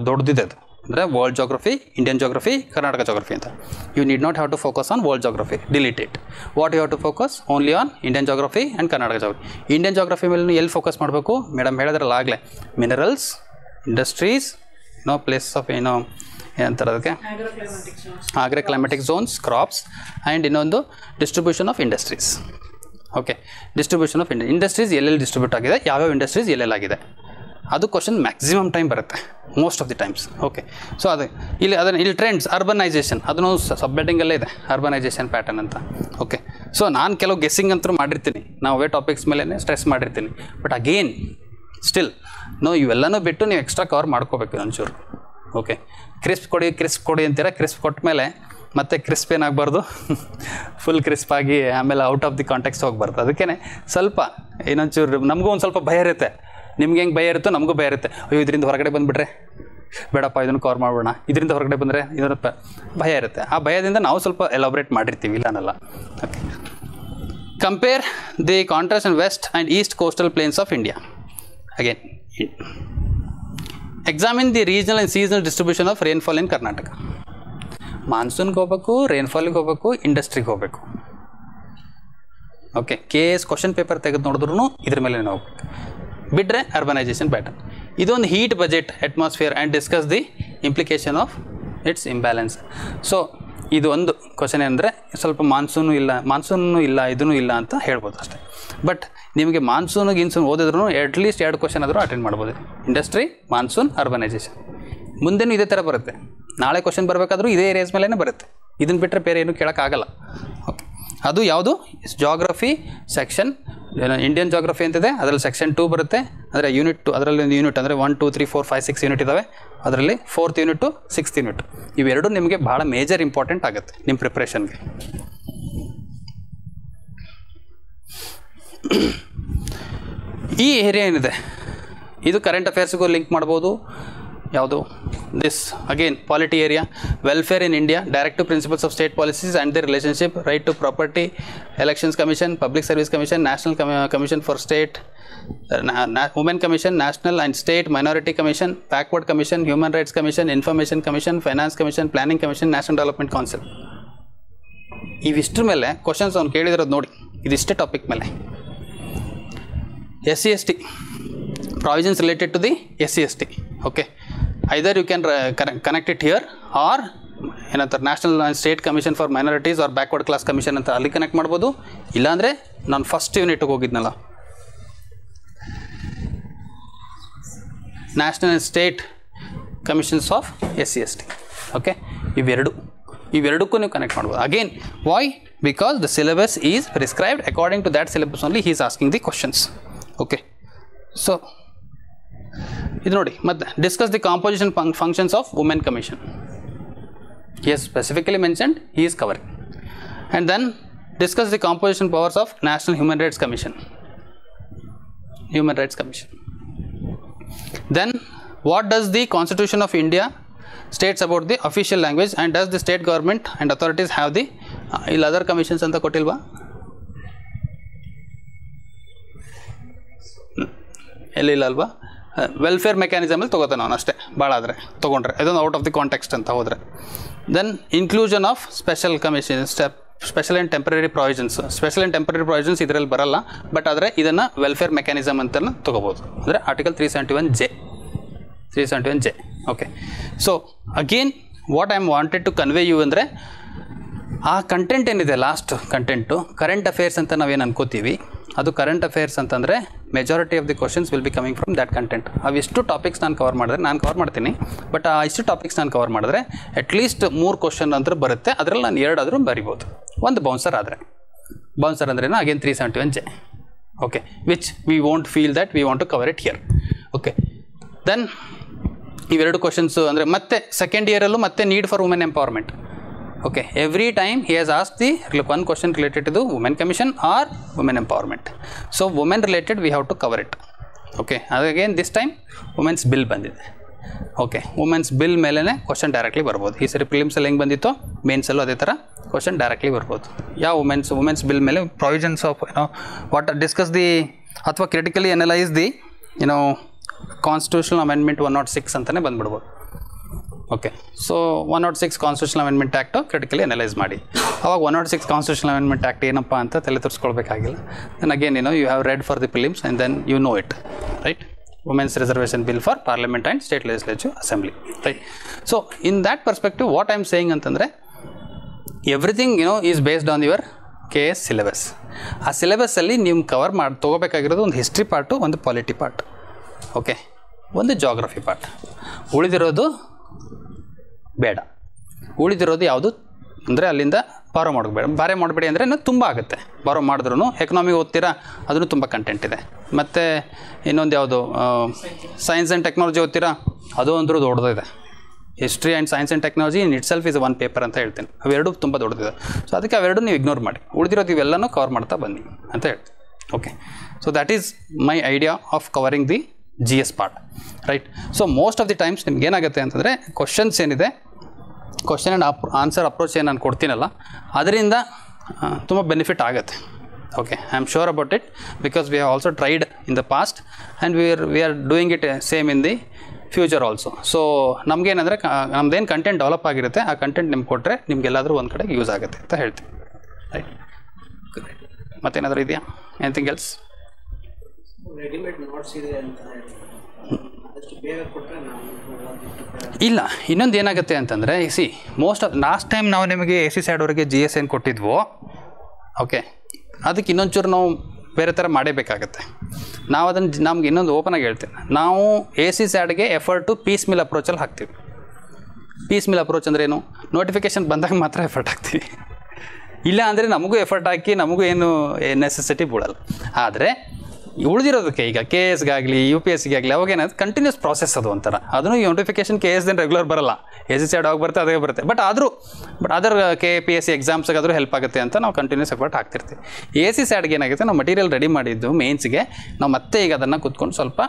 ದೊಡ್ಡದಿದೆ ಅದು, ಅಂದರೆ world geography, Indian geography, Karnataka geography ಅಂತ. You need not have to focus on world geography, delete it. What you have to focus only on Indian geography and Karnataka geography. Indian geography ಮೇಲೆ ಎಲ್ಲಿ ಫೋಕಸ್ ಮಾಡಬೇಕು ಮೇಡಮ್ ಹೇಳಿದ್ರಲ್ಲ ಆಗಲೇ, ಮಿನರಲ್ಸ್, ಇಂಡಸ್ಟ್ರೀಸ್, ಪ್ಲೇಸಸ್ ಆಫ್ ಏನಂತಾರೆ ಅದಕ್ಕೆ, agro climatic zones, crops, and ಇನ್ನೊಂದು distribution of industries. Okay, distribution of industries ಎಲ್ಲೆಲ್ಲಿ ಡಿಸ್ಟ್ರಿಬ್ಯೂಟ್ ಆಗಿದೆ, ಯಾವ್ಯಾವ ಇಂಡಸ್ಟ್ರೀಸ್ ಎಲ್ಲೆಲ್ಲಾಗಿದೆ, ಅದು ಕ್ವಶನ್ ಮ್ಯಾಕ್ಸಿಮಮ್ ಟೈಮ್ ಬರುತ್ತೆ, most of the times. Okay, so ಅದು ಇಲ್ಲಿ ಟ್ರೆಂಡ್ಸ್, ಅರ್ಬನೈಜೇಷನ್ ಅದನ್ನು ಸಬ್ಹೆಡಿಂಗಲ್ಲೇ ಇದೆ, ಅರ್ಬನೈಜೇಷನ್ ಪ್ಯಾಟರ್ನ್ ಅಂತ. ಓಕೆ, ಸೊ ನಾನು ಕೆಲವು ಗೆಸ್ಸಿಂಗ್ ಅಂತೂ ಮಾಡಿರ್ತೀನಿ, ನಾವು ಅವೇ ಟಾಪಿಕ್ಸ್ ಮೇಲೆ ಸ್ಟ್ರೆಸ್ ಮಾಡಿರ್ತೀನಿ. ಬಟ್ ಅಗೇನ್ ಸ್ಟಿಲ್ ಇವೆಲ್ಲನೂ ಬಿಟ್ಟು ನೀವು ಎಕ್ಸ್ಟ್ರಾ ಕವರ್ ಮಾಡ್ಕೋಬೇಕು ಒಂಚೂರು. ಓಕೆ, ಕ್ರಿಸ್ಪ್ ಕೊಡಿ ಅಂತೀರ, ಕ್ರಿಸ್ಪ್ ಕೊಟ್ಟ ಮೇಲೆ ಮತ್ತೆ ಕ್ರಿಸ್ಪ್ ಏನಾಗಬಾರ್ದು, ಫುಲ್ ಕ್ರಿಸ್ಪ್ ಆಗಿ ಆಮೇಲೆ ಔಟ್ ಆಫ್ ದಿ ಕಾಂಟೆಕ್ಸ್ಟ್ ಹೋಗ್ಬಾರ್ದು. ಅದಕ್ಕೇ ಸ್ವಲ್ಪ ಇನ್ನೊಂಚೂರು ನಮಗೂ ಒಂದು ಸ್ವಲ್ಪ ಭಯ ಇರುತ್ತೆ, ನಿಮ್ಗೆ ಹೆಂಗೆ ಭಯ ಇರುತ್ತೋ ನಮಗೂ ಭಯ ಇರುತ್ತೆ. ಅಯ್ಯೋ ಇದರಿಂದ ಹೊರಗಡೆ ಬಂದುಬಿಟ್ರೆ ಬೇಡಪ್ಪ, ಇದನ್ನು ಕವರ್ ಮಾಡೋಣ, ಇದರಿಂದ ಹೊರಗಡೆ ಬಂದರೆ ಇದರ ಭಯ ಇರುತ್ತೆ. ಆ ಭಯದಿಂದ ನಾವು ಸ್ವಲ್ಪ ಎಲಾಬ್ರೇಟ್ ಮಾಡಿರ್ತೀವಿ, ಇಲ್ಲ ಅನ್ನಲ್ಲ. Okay, compare the contrast and west and east coastal plains of India. Again examine the regional and seasonal distribution of rainfall in Karnataka. ಮಾನ್ಸೂನ್ಗೆ ಹೋಗಬೇಕು, ರೇನ್ಫಾಲಿಗೆ ಹೋಗಬೇಕು, ಇಂಡಸ್ಟ್ರಿಗೆ ಹೋಗಬೇಕು. ಓಕೆ, KS ಕ್ವಶನ್ ಪೇಪರ್ ತೆಗೆದು ನೋಡಿದ್ರೂ ಇದ್ರ ಮೇಲೆ ಹೋಗ್ಬೇಕು. ಬಿಟ್ಟರೆ ಅರ್ಬನೈಜೇಷನ್ ಪ್ಯಾಟರ್ನ್. ಇದೊಂದು heat budget atmosphere and discuss the implication of it's imbalance. So ಇದು ಒಂದು ಕ್ವಶನ್ ಏನಂದರೆ ಸ್ವಲ್ಪ ಮಾನ್ಸೂನು ಇಲ್ಲ ಇದೂ ಇಲ್ಲ ಅಂತ ಹೇಳ್ಬೋದು ಅಷ್ಟೇ. ಬಟ್ ನಿಮಗೆ ಗಿನ್ಸೂನ್ ಓದಿದ್ರೂ ಅಟ್ಲೀಸ್ಟ್ 2 ಕ್ವಶನ್ ಆದರೂ ಅಟೆಂಡ್ ಮಾಡ್ಬೋದು. Industry, monsoon, urbanisation. ಮುಂದೆನೂ ಇದೇ ಥರ ಬರುತ್ತೆ, ನಾಳೆ ಕ್ವಶನ್ ಬರಬೇಕಾದ್ರೂ ಇದೇ ಏರಿಯಾಸ್ ಮೇಲೇ ಬರುತ್ತೆ. ಇದನ್ನು ಬಿಟ್ಟರೆ ಬೇರೆ ಏನೂ ಕೇಳೋಕ್ಕಾಗಲ್ಲ. ಓಕೆ, ಅದು ಯಾವುದು ಜಾಗ್ರಫಿ ಸೆಕ್ಷನ್, ಇಂಡಿಯನ್ ಜಾಗ್ರಫಿ ಅಂತಿದೆ, ಅದರಲ್ಲಿ ಸೆಕ್ಷನ್ 2 ಬರುತ್ತೆ. ಅಂದರೆ ಯೂನಿಟ್ 2, ಅದರಲ್ಲಿ ಒಂದು ಯೂನಿಟ್ ಅಂದರೆ 1 2 3 4 5 6 ಯೂನಿಟ್ ಇದ್ದಾವೆ. ಅದರಲ್ಲಿ 4th ಯೂನಿಟು 6th ಯೂನಿಟ್, ಇವೆರಡು ನಿಮಗೆ ಭಾಳ ಮೇಜರ್ ಇಂಪಾರ್ಟೆಂಟ್ ಆಗುತ್ತೆ ನಿಮ್ಮ ಪ್ರಿಪ್ರೇಷನ್ಗೆ. ಈ ಏರಿಯಾ ಏನಿದೆ ಇದು ಕರೆಂಟ್ ಅಫೇರ್ಸ್ಗೂ ಲಿಂಕ್ ಮಾಡ್ಬೋದು. ಯಾವುದು this again polity area, welfare in India, directive principles of state policies and the relationship, right to property, elections commission, public service commission, national commission for state, women commission, national and state minority commission, backward commission, human rights commission, information commission, finance commission, planning commission, national development council. ಇವಿಷ್ಟ್ರ ಮೇಲೆ ಕ್ವಶನ್ಸ್ ಅವ್ನು ಕೇಳಿದಿರೋದು ನೋಡಿ, ಇದಿಷ್ಟೇ ಟಾಪಿಕ್ ಮೇಲೆ. SC/ST provisions related to the SC/ST. Okay, either you can connect it here or ಏನಂತಾರೆ national and state commission for minorities or backward class commission ಅಂತ ಅಲ್ಲಿ ಕನೆಕ್ಟ್ ಮಾಡ್ಬೋದು. ಇಲ್ಲಾಂದರೆ ನಾನು ಫಸ್ಟ್ ಯೂನಿಟ್ಗೆ ಹೋಗಿದ್ನಲ್ಲ national and state commissions of SC/ST. Okay, ಇವೆರಡಕ್ಕೂ ನೀವು ಕನೆಕ್ಟ್ ಮಾಡ್ಬೋದು. Again why? Because the syllabus is prescribed according to that syllabus only he is asking the questions. Okay, so ಇದು ನೋಡಿ. ಮತ್ತೆ discuss the composition functions of women commission. He has specifically mentioned, he is covering. And then discuss the composition powers of National Human Rights Commission. Then what does the Constitution of India states about the official language, and does the state government and authorities have the other commissions anta kotilva? ಇಲ್ಲ ಅಲ್ವಾ? ವೆಲ್ಫೇರ್ ಮೆಕ್ಯಾನಿಸಮಲ್ಲಿ ತೊಗೋತಾನೆ ಅವನು ಅಷ್ಟೇ, ಭಾಳ ಆದರೆ ತೊಗೊಂಡ್ರೆ ಇದೊಂದು ಔಟ್ ಆಫ್ ದಿ ಕಾಂಟೆಕ್ಸ್ಟ್ ಅಂತ ಹೋದರೆ. Then inclusion of special commission, special and temporary provisions ಇದರಲ್ಲಿ ಬರಲ್ಲ, ಬಟ್ ಆದರೆ ಇದನ್ನು ವೆಲ್ಫೇರ್ ಮೆಕ್ಯಾನಿಸಮ್ ಅಂತ ತೊಗೋಬೋದು. ಅಂದರೆ article 371J. Okay, so again what I am wanted to convey you ಅಂದರೆ, ಆ ಕಂಟೆಂಟ್ ಏನಿದೆ, ಲಾಸ್ಟ್ ಕಂಟೆಂಟು ಕರೆಂಟ್ ಅಫೇರ್ಸ್ ಅಂತ ನಾವೇನು ಅನ್ಕೋತೀವಿ, ಅದು ಕರೆಂಟ್ ಅಫೇರ್ಸ್ ಅಂತಂದರೆ majority of the questions will be coming from that content. ಅವಿಷ್ಟು ಟಾಪಿಕ್ಸ್ ನಾನು ಕವರ್ ಮಾಡ್ತೀನಿ, ಬಟ್ ಆ ಇಷ್ಟು ಟಾಪಿಕ್ಸ್ ನಾನು ಕವರ್ ಮಾಡಿದ್ರೆ ಅಟ್ಲೀಸ್ಟ್ 3 ಕ್ವಶನ್ ಅಂತ ಬರುತ್ತೆ. ಅದರಲ್ಲಿ ನಾನು 2 ಆದರೂ ಬರಿಬೋದು. ಒಂದು ಬೌನ್ಸರ್ ಅಂದ್ರೇನು? Again 371J. Okay, which we won't feel that we want to cover it here. Okay, then ಇವೆರಡು ಕ್ವಶನ್ಸು ಅಂದರೆ ಮತ್ತೆ ಸೆಕೆಂಡ್ ಇಯರಲ್ಲೂ ಮತ್ತೆ need for women empowerment. Okay, every time he has asked one question related to the women commission or women empowerment. So women related we have to cover it. Okay, again this time women's bill bandide. Okay, women's bill melene question directly barbodu. Ee sari prelims ಅಲ್ಲಿ ಹೆಂಗೆ ಬಂದಿತ್ತು, ಮೇನ್ಸ್ ಅಲ್ಲೂ ಅದೇ ಥರ question directly ಬರ್ಬೋದು. ಯಾವ women's bill ಮೇಲೆ provisions of what discuss the ಅಥವಾ critically analyze the constitutional amendment 106 ಅಂತಾನೆ ಬಂದ್ಬಿಡ್ಬೋದು. Okay, so 106 constitutional amendment act critically analyse ಮಾಡಿ. ಅವಾಗ 106 ಕಾನ್ಸ್ಟಿಟ್ಯೂಷನಲ್ ಅಮೆಂಡ್ಮೆಂಟ್ ಆ್ಯಕ್ಟ್ ಏನಪ್ಪ ಅಂತ ತಲೆ ತೋರಿಸ್ಕೊಳ್ಬೇಕಾಗಿಲ್ಲ. Then again you have read for the prelims and then you know it, right? Women's reservation bill for parliament and state legislative assembly, right? So in that perspective what I am saying ಅಂತಂದರೆ, everything is based on your KS syllabus. ಆ ಸಿಲೆಬಸ್ಸಲ್ಲಿ ನೀವು ಕವರ್ ತೊಗೋಬೇಕಾಗಿರೋದು ಒಂದು ಹಿಸ್ಟ್ರಿ ಪಾರ್ಟು, ಒಂದು ಪಾಲಿಟಿ ಪಾರ್ಟ್, ಓಕೆ, ಒಂದು ಜಾಗ್ರಫಿ ಪಾರ್ಟ್. ಉಳಿದಿರೋದು ಬೇಡ. ಉಳಿದಿರೋದು ಯಾವುದು ಅಂದರೆ ಅಲ್ಲಿಂದ ಬಾರೋ ಮಾಡಬೇಡಿ ಅಂದರೆ ತುಂಬ ಆಗುತ್ತೆ. ಬಾರೋ ಮಾಡಿದ್ರೂ ಎಕನಾಮಿ ಓದ್ತೀರಾ, ಅದನ್ನು ತುಂಬ ಕಂಟೆಂಟ್ ಇದೆ. ಮತ್ತು ಇನ್ನೊಂದು ಯಾವುದು ಸೈನ್ಸ್ ಆ್ಯಂಡ್ ಟೆಕ್ನಾಲಜಿ ಓದ್ತೀರಾ, ಅದು ಅಂದರೂ ದೊಡ್ಡದಿದೆ. History and science and technology in it self is 1 paper ಅಂತ ಹೇಳ್ತೀನಿ. ಅವೆರಡು ತುಂಬ ದೊಡ್ಡದಿದೆ. ಸೊ ಅದಕ್ಕೆ ಅವೆರಡು ನೀವು ಇಗ್ನೋರ್ ಮಾಡಿ, ಉಳಿದಿರೋದು ಇವೆಲ್ಲನೂ ಕವರ್ ಮಾಡ್ತಾ ಬನ್ನಿ ಅಂತ ಹೇಳ್ತೀನಿ. Okay, so that is my idea of covering the GS part, right? So most of the times ನಿಮ್ಗೆ ಏನಾಗುತ್ತೆ ಅಂತಂದರೆ, ಕ್ವಶನ್ಸ್ ಏನಿದೆ, ಕ್ವಶನ್ ಆ್ಯಂಡ್ ಆನ್ಸರ್ ಅಪ್ರೋಚ್ ಏನು ನಾನು ಕೊಡ್ತೀನಲ್ಲ, ಅದರಿಂದ ತುಂಬ ಬೆನಿಫಿಟ್ ಆಗುತ್ತೆ. Okay, I am sure about it, because we have also tried in the past and we are doing it same in the future also. So ನಮಗೇನಂದರೆ ನಮ್ದೇನು ಕಂಟೆಂಟ್ ಡೆವಲಪ್ ಆಗಿರುತ್ತೆ, ಆ ಕಂಟೆಂಟ್ ನಿಮ್ಗೆ ಕೊಟ್ಟರೆ ನಿಮ್ಗೆಲ್ಲಾದರೂ ಒಂದು ಕಡೆ ಯೂಸ್ ಆಗುತ್ತೆ ಅಂತ ಹೇಳ್ತೀನಿ, ರೈಟ್? ಮತ್ತೇನಾದರೂ ಇದೆಯಾ? Anything else? ಇಲ್ಲ, ಇನ್ನೊಂದು ಏನಾಗುತ್ತೆ ಅಂತಂದರೆ, ಮೋಸ್ಟ್ ಆಫ್ ಲಾಸ್ಟ್ ಟೈಮ್ ನಾವು ನಿಮಗೆ AC SAT ಅವರಿಗೆ GS ಏನು ಕೊಟ್ಟಿದ್ವೋ, ಓಕೆ, ಅದಕ್ಕೆ ಇನ್ನೊಂಚೂರು ನಾವು ಬೇರೆ ಥರ ಮಾಡೇಬೇಕಾಗತ್ತೆ. ನಾವು ಅದನ್ನು ನಮ್ಗೆ ಇನ್ನೊಂದು ಓಪನಾಗಿ ಹೇಳ್ತೀನಿ, ನಾವು AC SATಗೆ ಎಫರ್ಟು ಪೀಸ್ ಮಿಲ್ ಅಪ್ರೋಚಲ್ಲಿ ಹಾಕ್ತೀವಿ. ಪೀಸ್ ಮಿಲ್ ಅಪ್ರೋಚ್ ಅಂದರೆ ಏನು? ನೋಟಿಫಿಕೇಷನ್ ಬಂದಾಗ ಮಾತ್ರ ಎಫರ್ಟ್ ಹಾಕ್ತೀವಿ, ಇಲ್ಲ ಅಂದರೆ ನಮಗೂ ಎಫರ್ಟ್ ಹಾಕಿ ನಮಗೂ ಏನು ನೆಸೆಸಿಟಿ ಬೀಳಲ್ಲ. ಆದರೆ ಉಳಿದಿರೋದಕ್ಕೆ ಈಗ KSಗಾಗಲಿ UPSCಗಾಗಲಿ ಅವಾಗೇನಾದ್ರು ಕಂಟಿನ್ಯೂಸ್ ಪ್ರಾಸೆಸ್ ಅದು ಒಂಥರ. ಅದನ್ನು ಈ ನೋಟಿಫಿಕೇಷನ್ KSದೇನು ರೆಗ್ಯುಲರ್ ಬರಲ್ಲ, AC SAT ಆಗಿ ಬರುತ್ತೆ, ಅದೇ ಬರುತ್ತೆ. ಬಟ್ ಅದರ್ KPSC ಎಕ್ಸಾಮ್ಸ್ಗಾದರೂ ಹೆಲ್ಪ್ ಆಗುತ್ತೆ ಅಂತ ನಾವು ಕಂಟಿನ್ಯೂಸ್ ಎಫರ್ಟ್ ಹಾಕ್ತಿರ್ತೀವಿ. AC SATಗೆ ಏನಾಗುತ್ತೆ, ನಾವು ಮಟೀರಿಯಲ್ ರೆಡಿ ಮಾಡಿದ್ದು ಮೇನ್ಸ್ಗೆ ನಾವು ಮತ್ತೆ ಈಗ ಅದನ್ನು ಕೂತ್ಕೊಂಡು ಸ್ವಲ್ಪ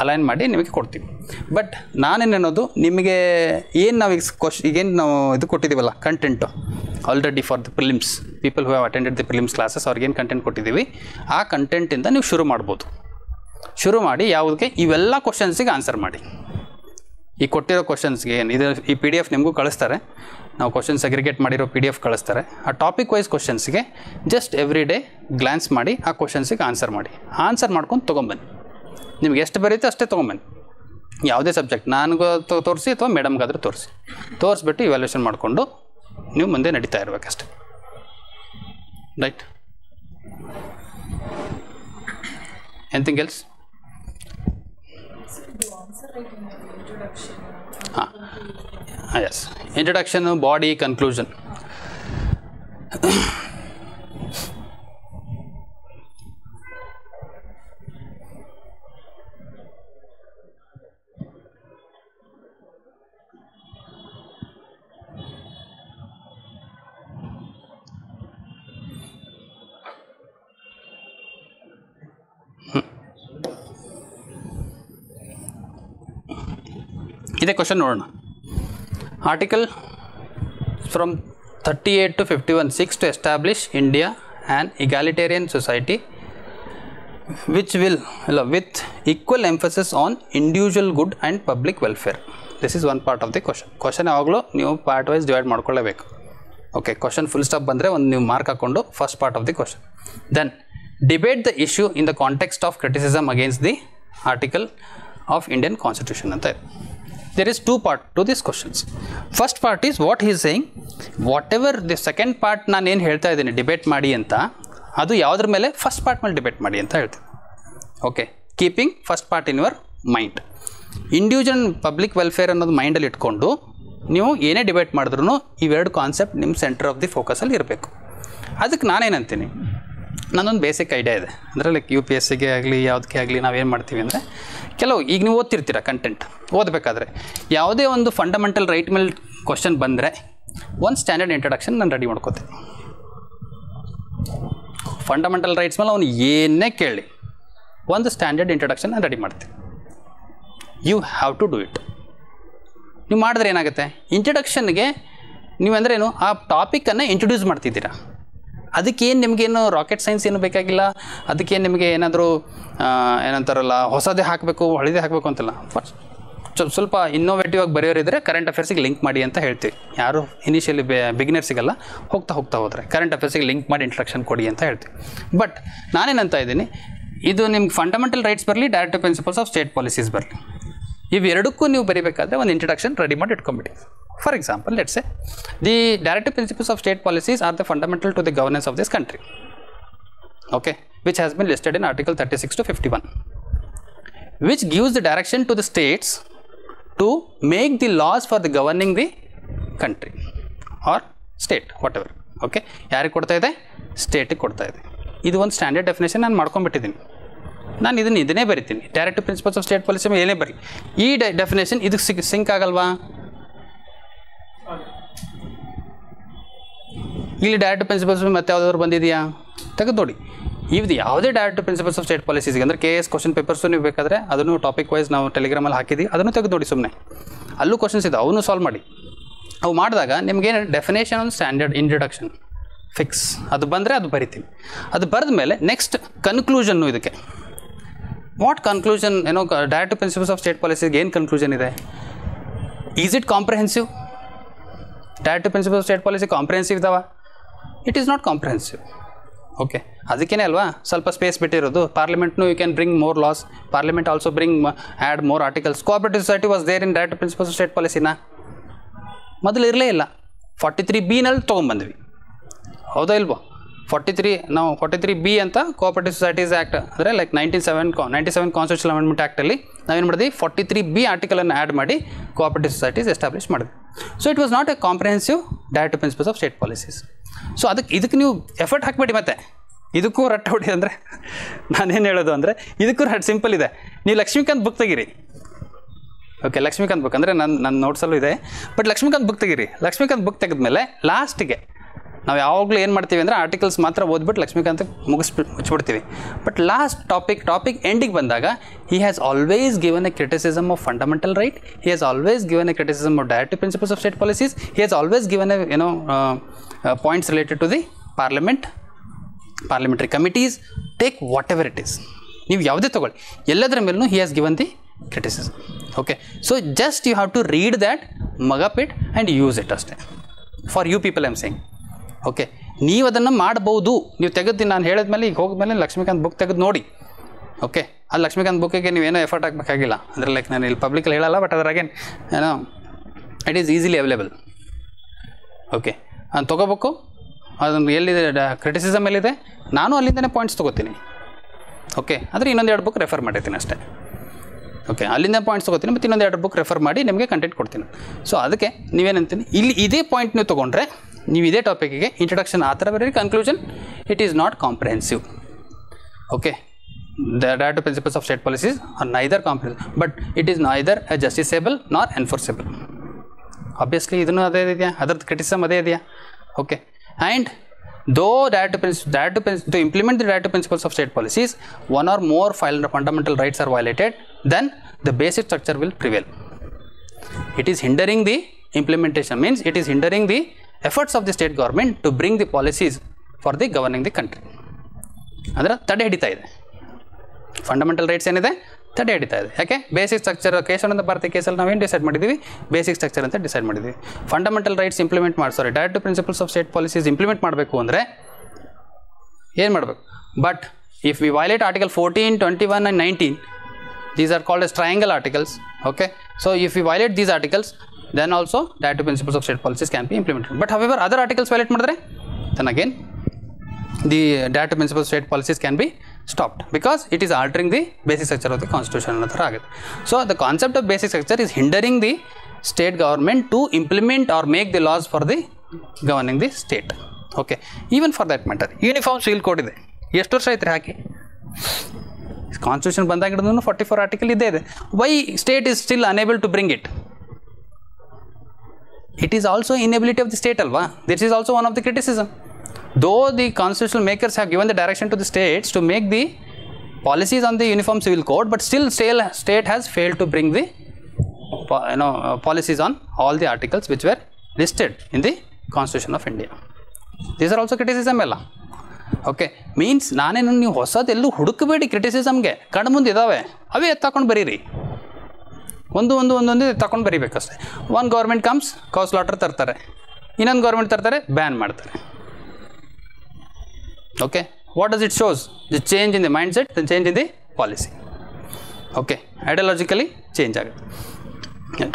ಅಲೈನ್ ಮಾಡಿ ನಿಮಗೆ ಕೊಡ್ತೀವಿ. ಬಟ್ ನಾನೇನನ್ನೋದು ನಿಮಗೆ ಏನು ನಾವು ಈಗೇನು ನಾವು ಇದು ಕೊಟ್ಟಿದ್ದೀವಲ್ಲ content already for the prelims, people who have attended the prelims classes, ಅವ್ರಿಗೇನು ಕಂಟೆಂಟ್ ಕೊಟ್ಟಿದ್ದೀವಿ ಆ ಕಂಟೆಂಟಿಂದ ನೀವು ಶುರು ಮಾಡ್ಬೋದು. ಶುರು ಮಾಡಿ ಯಾವುದಕ್ಕೆ ಇವೆಲ್ಲ ಕ್ವಶನ್ಸಿಗೆ ಆನ್ಸರ್ ಮಾಡಿ. ಈ ಕೊಟ್ಟಿರೋ ಕ್ವಶನ್ಸ್ಗೆ ಏನು ಇದು ಈ PDF ನಿಮಗೂ ಕಳಿಸ್ತಾರೆ, ನಾವು ಕ್ವಶನ್ಸ್ ಅಗ್ರಿಗೇಟ್ ಮಾಡಿರೋ PDF ಕಳಿಸ್ತಾರೆ. ಆ ಟಾಪಿಕ್ ವೈಸ್ ಕ್ವಶನ್ಸ್ಗೆ ಜಸ್ಟ್ ಎವ್ರಿ ಡೇ ಗ್ಲ್ಯಾನ್ಸ್ ಮಾಡಿ ಆ ಕ್ವಶನ್ಸಿಗೆ ಆನ್ಸರ್ ಮಾಡಿ. ಆನ್ಸರ್ ಮಾಡ್ಕೊಂಡು ತೊಗೊಂಬನ್ನಿ. ನಿಮ್ಗೆ ಎಷ್ಟು ಬರೀತೆ ಅಷ್ಟೇ ತೊಗೊಂಬನ್ನಿ. ಯಾವುದೇ ಸಬ್ಜೆಕ್ಟ್ ನನಗೂ ತೋರಿಸಿ ಅಥವಾ ಮೇಡಮ್ಗಾದರೂ ತೋರಿಸ್ಬಿಟ್ಟು ಇವ್ಯಾಲ್ಯೂಷನ್ ಮಾಡಿಕೊಂಡು ನೀವು ಮುಂದೆ ನಡೀತಾ ಇರಬೇಕಷ್ಟೆ, right? Anything else? Yes, introduction, body, conclusion. ಇದೇ ಕ್ವಶನ್ ನೋಡೋಣ. Article from 38 to 51 seeks to establish India an egalitarian society which will with equal emphasis on individual good and public welfare. This is one part of the question. Question ಯಾವಾಗಲೂ ನೀವು ಪಾರ್ಟ್ ವೈಸ್ ಡಿವೈಡ್ ಮಾಡ್ಕೊಳ್ಳೇಬೇಕು. ಓಕೆ, ಕ್ವಶನ್ ಫುಲ್ ಸ್ಟಾಪ್ ಬಂದರೆ ಒಂದು ನೀವು ಮಾರ್ಕ್ ಹಾಕ್ಕೊಂಡು first part of the question. Then debate the issue in the context of criticism against the article of Indian constitution ಅಂತ ಇದೆ. There is two parts to these questions. First part is what he is saying, whatever the second part ನಾನು ಏನು ಹೇಳ್ತಾ ಇದ್ದೀನಿ ಡಿಬೇಟ್ ಮಾಡಿ ಅಂತ, ಅದು ಯಾವುದ್ರ ಮೇಲೆ ಫಸ್ಟ್ ಪಾರ್ಟ್ ಮೇಲೆ ಡಿಬೇಟ್ ಮಾಡಿ ಅಂತ ಹೇಳ್ತೀನಿ. Okay, keeping first part in your mind. Individual public welfare ಅನ್ನೋದು ಮೈಂಡಲ್ಲಿ ಇಟ್ಕೊಂಡು ನೀವು ಏನೇ ಡಿಬೇಟ್ ಮಾಡಿದ್ರೂ ಇವೆರಡು ಕಾನ್ಸೆಪ್ಟ್ ನಿಮ್ಮ ಸೆಂಟರ್ ಆಫ್ ದಿ ಫೋಕಸಲ್ಲಿ ಇರಬೇಕು. ಅದಕ್ಕೆ ನಾನೇನಂತೀನಿ, ನನ್ನೊಂದು ಬೇಸಿಕ್ ಐಡಿಯಾ ಇದೆ. ಅಂದರೆ ಲೈಕ್ UPSCಗೆ ಆಗಲಿ ಯಾವುದಕ್ಕೆ ಆಗಲಿ ನಾವೇನು ಮಾಡ್ತೀವಿ ಅಂದರೆ, ಕೆಲವು ಈಗ ನೀವು ಓದ್ತಿರ್ತೀರ ಕಂಟೆಂಟ್, ಓದಬೇಕಾದ್ರೆ ಯಾವುದೇ ಒಂದು ಫಂಡಮೆಂಟಲ್ ರೈಟ್ ಮೇಲೆ ಕ್ವಶನ್ ಬಂದರೆ ಒಂದು ಸ್ಟ್ಯಾಂಡರ್ಡ್ ಇಂಟ್ರಡಕ್ಷನ್ ನಾನು ರೆಡಿ ಮಾಡ್ಕೋತೀನಿ. ಫಂಡಮೆಂಟಲ್ ರೈಟ್ಸ್ ಮೇಲೆ ಅವನು ಏನೇ ಕೇಳಿ ಒಂದು ಸ್ಟ್ಯಾಂಡರ್ಡ್ ಇಂಟ್ರಡಕ್ಷನ್ ನಾನು ರೆಡಿ ಮಾಡ್ತೀನಿ. You have to do it. ನೀವು ಮಾಡಿದ್ರೆ ಏನಾಗುತ್ತೆ, ಇಂಟ್ರಡಕ್ಷನ್ಗೆ ನೀವಂದ್ರೇನು ಆ ಟಾಪಿಕನ್ನು ಇಂಟ್ರೊಡ್ಯೂಸ್ ಮಾಡ್ತಿದ್ದೀರಾ. ಅದಕ್ಕೇನು ನಿಮಗೇನು ರಾಕೆಟ್ ಸೈನ್ಸ್ ಏನು ಬೇಕಾಗಿಲ್ಲ, ಅದಕ್ಕೇನು ನಿಮಗೆ ಏನಾದರೂ ಏನಂತಾರಲ್ಲ ಹೊಸದೇ ಹಾಕಬೇಕು ಹಳಿದೇ ಹಾಕಬೇಕು ಅಂತಲ್ಲ. ಸ್ವಲ್ಪ ಇನ್ನೋವೇಟಿವ್ ಆಗಿ ಬರೆಯೋರಿದ್ರೆ ಕರೆಂಟ್ ಅಫೇರ್ಸಿಗೆ ಲಿಂಕ್ ಮಾಡಿ ಅಂತ ಹೇಳ್ತೀವಿ. ಯಾರು ಇನಿಷಿಯಲಿ ಬಿಗಿನರ್ಸಿಗೆಲ್ಲ ಹೋಗ್ತಾ ಹೋದರೆ ಕರೆಂಟ್ ಅಫೇರ್ಸಿಗೆ ಲಿಂಕ್ ಮಾಡಿ ಇಂಟ್ರಡಕ್ಷನ್ ಕೊಡಿ ಅಂತ ಹೇಳ್ತೀವಿ. ಬಟ್ ನಾನೇನಂತ ಇದ್ದೀನಿ, ಇದು ನಿಮ್ಗೆ ಫಂಡಮೆಂಟಲ್ ರೈಟ್ಸ್ ಬರಲಿ, directive principles of state policies ಬರಲಿ, ಇವೆರಡಕ್ಕೂ ನೀವು ಬರೀಬೇಕಾದ್ರೆ ಒಂದು ಇಂಟ್ರಡಕ್ಷನ್ ರೆಡಿ ಮಾಡಿ ಇಟ್ಕೊಂಬಿಡಿ. For example, let's say the directive principles of state policies are the fundamental to the governance of this country, okay, which has been listed in Article 36 to 51, which gives the direction to the states to make the laws for the governing the country or state, whatever. Okay, ಯಾರಿಗೆ ಕೊಡ್ತಾ ಇದೆ, ಸ್ಟೇಟಿಗೆ ಕೊಡ್ತಾ ಇದೆ. ಇದು ಒಂದು ಸ್ಟ್ಯಾಂಡರ್ಡ್ ಡೆಫಿನೇಷನ್ ನಾನು ಮಾಡ್ಕೊಂಡ್ಬಿಟ್ಟಿದ್ದೀನಿ. ನಾನು ಇದನ್ನೇ ಬರಿತೀನಿ, directive principles of state policy ಏನೇ ಬರಿ. ಈ ಡೆಫಿನೇಷನ್ ಇದಕ್ಕೆ ಸಿಂಕ್ ಆಗಲ್ವಾ? ಇಲ್ಲಿ ಡೈರೆಕ್ಟಿವ್ ಪ್ರಿನ್ಸಿಪಲ್ಸ್ ಮತ್ತೆ ಯಾವುದಾದ್ರು ಬಂದಿದೆಯಾ ತೆಗೆದು ನೋಡಿ. ಇದು ಯಾವುದೇ ಡೈರೆಕ್ಟಿವ್ ಪ್ರಿನ್ಸಿಪಲ್ಸ್ ಆಫ್ ಸ್ಟೇಟ್ ಪಾಲಿಸೀಸ್ಗೆ ಅಂದರೆ KS ಕ್ವಶನ್ ಪೇಪರ್ಸು ನೀವು ಬೇಕಾದರೆ ಅದನ್ನು ಟಾಪಿಕ್ ವೈಸ್ ನಾವು ಟೆಲಿಗ್ರಾಮಲ್ಲಿ ಹಾಕಿದ್ದೀವಿ, ಅದನ್ನು ತೆಗೆದು ನೋಡಿ. ಸುಮ್ಮನೆ ಅಲ್ಲೂ ಕ್ವಶನ್ಸ್ ಇದೆ, ಅವನು ಸಾಲ್ವ್ ಮಾಡಿ. ಅವು ಮಾಡಿದಾಗ ನಿಮಗೇನು ಡೆಫಿನೇಷನ್ ಒಂದು ಸ್ಟ್ಯಾಂಡರ್ಡ್ ಇಂಟ್ರಡಕ್ಷನ್ ಫಿಕ್ಸ್, ಅದು ಬಂದರೆ ಅದು ಬರಿತೀವಿ. ಅದು ಬರೆದ ಮೇಲೆ ನೆಕ್ಸ್ಟ್ ಕನ್ಕ್ಲೂಷನ್ನು ಇದಕ್ಕೆ. ವಾಟ್ ಕನ್ಕ್ಲೂಷನ್, ಏನೋ ಡೈರೆಕ್ಟಿವ್ ಪ್ರಿನ್ಸಿಪಲ್ಸ್ ಆಫ್ ಸ್ಟೇಟ್ ಪಾಲಿಸಿಗೆ ಏನು ಕನ್ಕ್ಲೂಷನ್ ಇದೆ? Is it comprehensive? Directive principles of state policy comprehensive ಇದಾವ? It is not comprehensive. Okay, ಅದಕ್ಕೇ ಅಲ್ವಾ ಸ್ವಲ್ಪ ಸ್ಪೇಸ್ ಬಿಟ್ಟಿರೋದು. ಪಾರ್ಲಿಮೆಂಟ್ನು you can bring more laws, parliament also bring add more articles. Cooperative society was there in directive principles of state ಪಾಲಿಸಿನ ಮೊದಲು ಇರಲೇ ಇಲ್ಲ. 43B ತೊಗೊಂಬಂದ್ವಿ, ಹೌದಾ ಇಲ್ವೋ? 43B ಅಂತ ಕೋಆಪರೇಟಿವ್ ಸೊಸೈಟೀಸ್ ಆ್ಯಕ್ಟ್ ಅಂದರೆ ಲೈಕ್ 97 ಕಾನ್ಸ್ಟಿಟ್ಯೂಷನಲ್ ಅಮೆಂಡ್ಮೆಂಟ್ ಆ್ಯಕ್ಟಲ್ಲಿ ನಾವೇನು ಮಾಡಿದ್ವಿ, 43B ಆರ್ಟಿಕಲನ್ನು ಆ್ಯಡ್ ಮಾಡಿ ಕೋಆಪರೇಟಿವ್ ಸೊಸೈಟೀಸ್ ಎಸ್ಟಾಬ್ಲಿಷ್ ಮಾಡಿದ್ವಿ. So it was not A comprehensive directive principles of state policies. So ಇದಕ್ಕೆ ನೀವು ಎಫರ್ಟ್ ಹಾಕಬೇಡಿ. ಮತ್ತೆ ಇದಕ್ಕೂ ರಟ್ಟ ಹೊಡಿ ಅಂದರೆ ನಾನೇನು ಹೇಳೋದು ಅಂದರೆ ಇದಕ್ಕೂ ಸಿಂಪಲ್ ಇದೆ. ನೀವು ಲಕ್ಷ್ಮೀಕಾಂತ್ ಬುಕ್ ತೆಗೀರಿ. ಓಕೆ, ಲಕ್ಷ್ಮೀಕಾಂತ್ ಬುಕ್ ಅಂದರೆ ನನ್ನ ನೋಟ್ಸಲ್ಲೂ ಇದೆ. ಬಟ್ ಲಕ್ಷ್ಮೀಕಾಂತ್ ಬುಕ್ ತೆಗೀರಿ. ಲಕ್ಷ್ಮೀಕಾಂತ್ ಬುಕ್ ತೆಗೆದ್ಮೇಲೆ ಲಾಸ್ಟಿಗೆ ನಾವು ಯಾವಾಗಲೂ ಏನು ಮಾಡ್ತೀವಿ ಅಂದರೆ ಆರ್ಟಿಕಲ್ಸ್ ಮಾತ್ರ ಓದ್ಬಿಟ್ಟು ಲಕ್ಷ್ಮೀಕಾಂತ್ ಮುಚ್ಚಿಬಿಡ್ತೀವಿ. ಬಟ್ ಲಾಸ್ಟ್ ಟಾಪಿಕ್ ಎಂಡಿಗೆ ಬಂದಾಗ he has always given a criticism of fundamental right, he has always given a criticism of directive principles of state policies, he has always given a points related to the parliamentary committees, take whatever it is. ನೀವು ಯಾವುದೇ ತೊಗೊಳ್ಳಿ, ಎಲ್ಲದರ ಮೇಲೂ he has given the criticism. Okay, so just you have to read that, mug up it and use it ಅಷ್ಟೇ. For you people I am saying. Okay, ನೀವು ಅದನ್ನು ಮಾಡ್ಬೋದು. ನೀವು ತೆಗೆದು ನಾನು ಹೇಳಿದ್ಮೇಲೆ ಈಗ ಹೋಗಿದ್ಮೇಲೆ ಲಕ್ಷ್ಮೀಕಾಂತ್ ಬುಕ್ ತೆಗೆದು ನೋಡಿ. ಓಕೆ, ಅಲ್ಲಿ ಲಕ್ಷ್ಮೀಕಾಂತ್ ಬುಕ್ಕಿಗೆ ನೀವೇನೋ ಎಫರ್ಟ್ ಹಾಕಬೇಕಾಗಿಲ್ಲ. ಅಂದರೆ ಲೈಕ್ ನಾನು ಇಲ್ಲಿ ಪಬ್ಲಿಕಲ್ಲಿ ಹೇಳಲ್ಲ, ಬಟ್ ಅದ್ರಾಗೇನು ಏನೋ it is easily available. Okay, ನಾನು ತೊಗೋಬೇಕು. ಅದನ್ನು ಎಲ್ಲಿದೆ ಕ್ರಿಟಿಸಿಸಮ್ ಎಲ್ಲಿದೆ, ನಾನು ಅಲ್ಲಿಂದನೇ ಪಾಯಿಂಟ್ಸ್ ತೊಗೋತೀನಿ. ಓಕೆ, ಆದರೆ ಇನ್ನೊಂದು 2 ಬುಕ್ ರೆಫರ್ ಮಾಡಿರ್ತೀನಿ ಅಷ್ಟೇ. ಓಕೆ, ಅಲ್ಲಿಂದ ಪಾಯಿಂಟ್ಸ್ ತೊಗೋತೀನಿ, ಮತ್ತು ಇನ್ನೊಂದು 2 ಬುಕ್ ರೆಫರ್ ಮಾಡಿ ನಿಮಗೆ ಕಂಟೆಂಟ್ ಕೊಡ್ತೀನಿ. ಸೊ ಅದಕ್ಕೆ ನೀವೇನಂತೀನಿ, ಇಲ್ಲಿ ಇದೇ ಪಾಯಿಂಟ್ ನೀವು ತೊಗೊಂಡ್ರೆ ನೀವು ಇದೇ ಟಾಪಿಕ್ಗೆ ಇಂಟ್ರಡಕ್ಷನ್ ಆ ಥರ ಬರೀರಿ, conclusion it is not comprehensive. Okay, the data principles of state policies are neither comprehensive, but it is neither justiciable nor enforceable. Obviously ಇದನ್ನು ಅದೇ ಇದೆಯಾ, ಅದರದ್ದು ಕ್ರಿಟಿಸಿಸಮ್ ಅದೇ ಇದೆಯಾ. Okay, and to implement the data principles of state policies, one or more fundamental rights are violated, then the basic structure will prevail. It is hindering the implementation, means it is hindering the efforts of the state government to bring the policies for the governing the country. ಅದರ ತಡೆ ಹಿಡಿತಾ ಇದೆ. ಫಂಡಮೆಂಟಲ್ ರೈಟ್ಸ್ ಏನಿದೆ ತಡೆ ಹಿಡಿತಾ ಇದೆ. ಯಾಕೆ? ಬೇಸಿಕ್ ಸ್ಟ್ರಕ್ಚರ್ ಕೇಶವಾನಂದ ಭಾರತಿ ಕೇಸಲ್ಲಿ ನಾವೇನು ಡಿಸೈಡ್ ಮಾಡಿದ್ದೀವಿ, ಬೇಸಿಕ್ ಸ್ಟ್ರಕ್ಚರ್ ಅಂತ ಡಿಸೈಡ್ ಮಾಡಿದ್ದೀವಿ. Fundamental rights implement direct principles of state policies implement ಮಾಡಬೇಕು ಅಂದರೆ ಏನು ಮಾಡಬೇಕು? But if we violate article 14, 21 and 19, these are called as triangle articles. Okay, so if we violate these articles, then also directive principles of state policies can be implemented. But however other articles violate madre, then again the directive principles of state policies can be stopped, because it is altering the basic structure of the constitution. So the concept of basic structure is hindering the state government to implement or make the laws for the governing the state. Okay, even for that matter uniform civil code ಇದೆ, ಎಷ್ಟು ವರ್ಷ ಐತ್ರಿ ಹಾಕಿ? ಕಾನ್ಸ್ಟಿಟ್ಯೂಷನ್ ಬಂದಾಗಿರೋದು 44 ಆರ್ಟಿಕಲ್ ಇದ್ದೇ ಇದೆ. Why state is still unable to bring it? It is also inability of the state alva. This is also one of the criticism. Though the constitutional makers have given the direction to the states to make the policies on the uniform civil code, but still state has failed to bring the policies on all the articles which were listed in the Constitution of India. These are also criticism ಎಲ್ಲ. ಓಕೆ, ಮೀನ್ಸ್ ನಾನೇನು ನೀವು ಹೊಸದೆಲ್ಲೂ ಹುಡುಕಬೇಡಿ, ಕ್ರಿಟಿಸಿಸಮ್ಗೆ ಕಣ್ಣು ಮುಂದೆ ಇದ್ದಾವೆ, ಅವೇ ಎತ್ತಾಕೊಂಡು ಬರೀರಿ, ಒಂದೊಂದು ತಗೊಂಡು ಬರೀಬೇಕಷ್ಟೆ. ಒನ್ ಗೌರ್ಮೆಂಟ್ ಕಮ್ಸ್ ಕೌಸ್ ಲಾಟರ್ ತರ್ತಾರೆ, ಇನ್ನೊಂದು ಗೌರ್ಮೆಂಟ್ ತರ್ತಾರೆ, ಬ್ಯಾನ್ ಮಾಡ್ತಾರೆ. Okay, what does it shows? The change in the mind set, the change in the policy. Okay, ideologically change ಆಗುತ್ತೆ.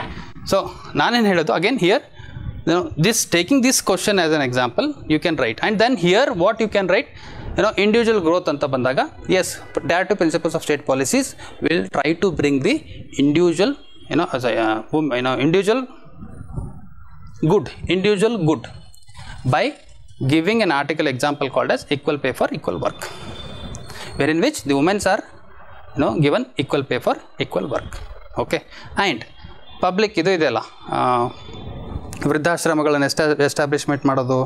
ಸೊ ನಾನೇನು ಹೇಳೋದು, again here taking this question as an example, you can write, and then here what you can write, individual growth anta bandaga, yes, directive principles of state policies will try to bring the individual individual good by giving an article example called as equal pay for equal work, wherein which the women are given equal pay for equal work. Okay, and public idu idella, ವೃದ್ಧಾಶ್ರಮಗಳನ್ನು ಎಸ್ಟಾಬ್ಲಿಷ್ಮೆಂಟ್ ಮಾಡೋದು,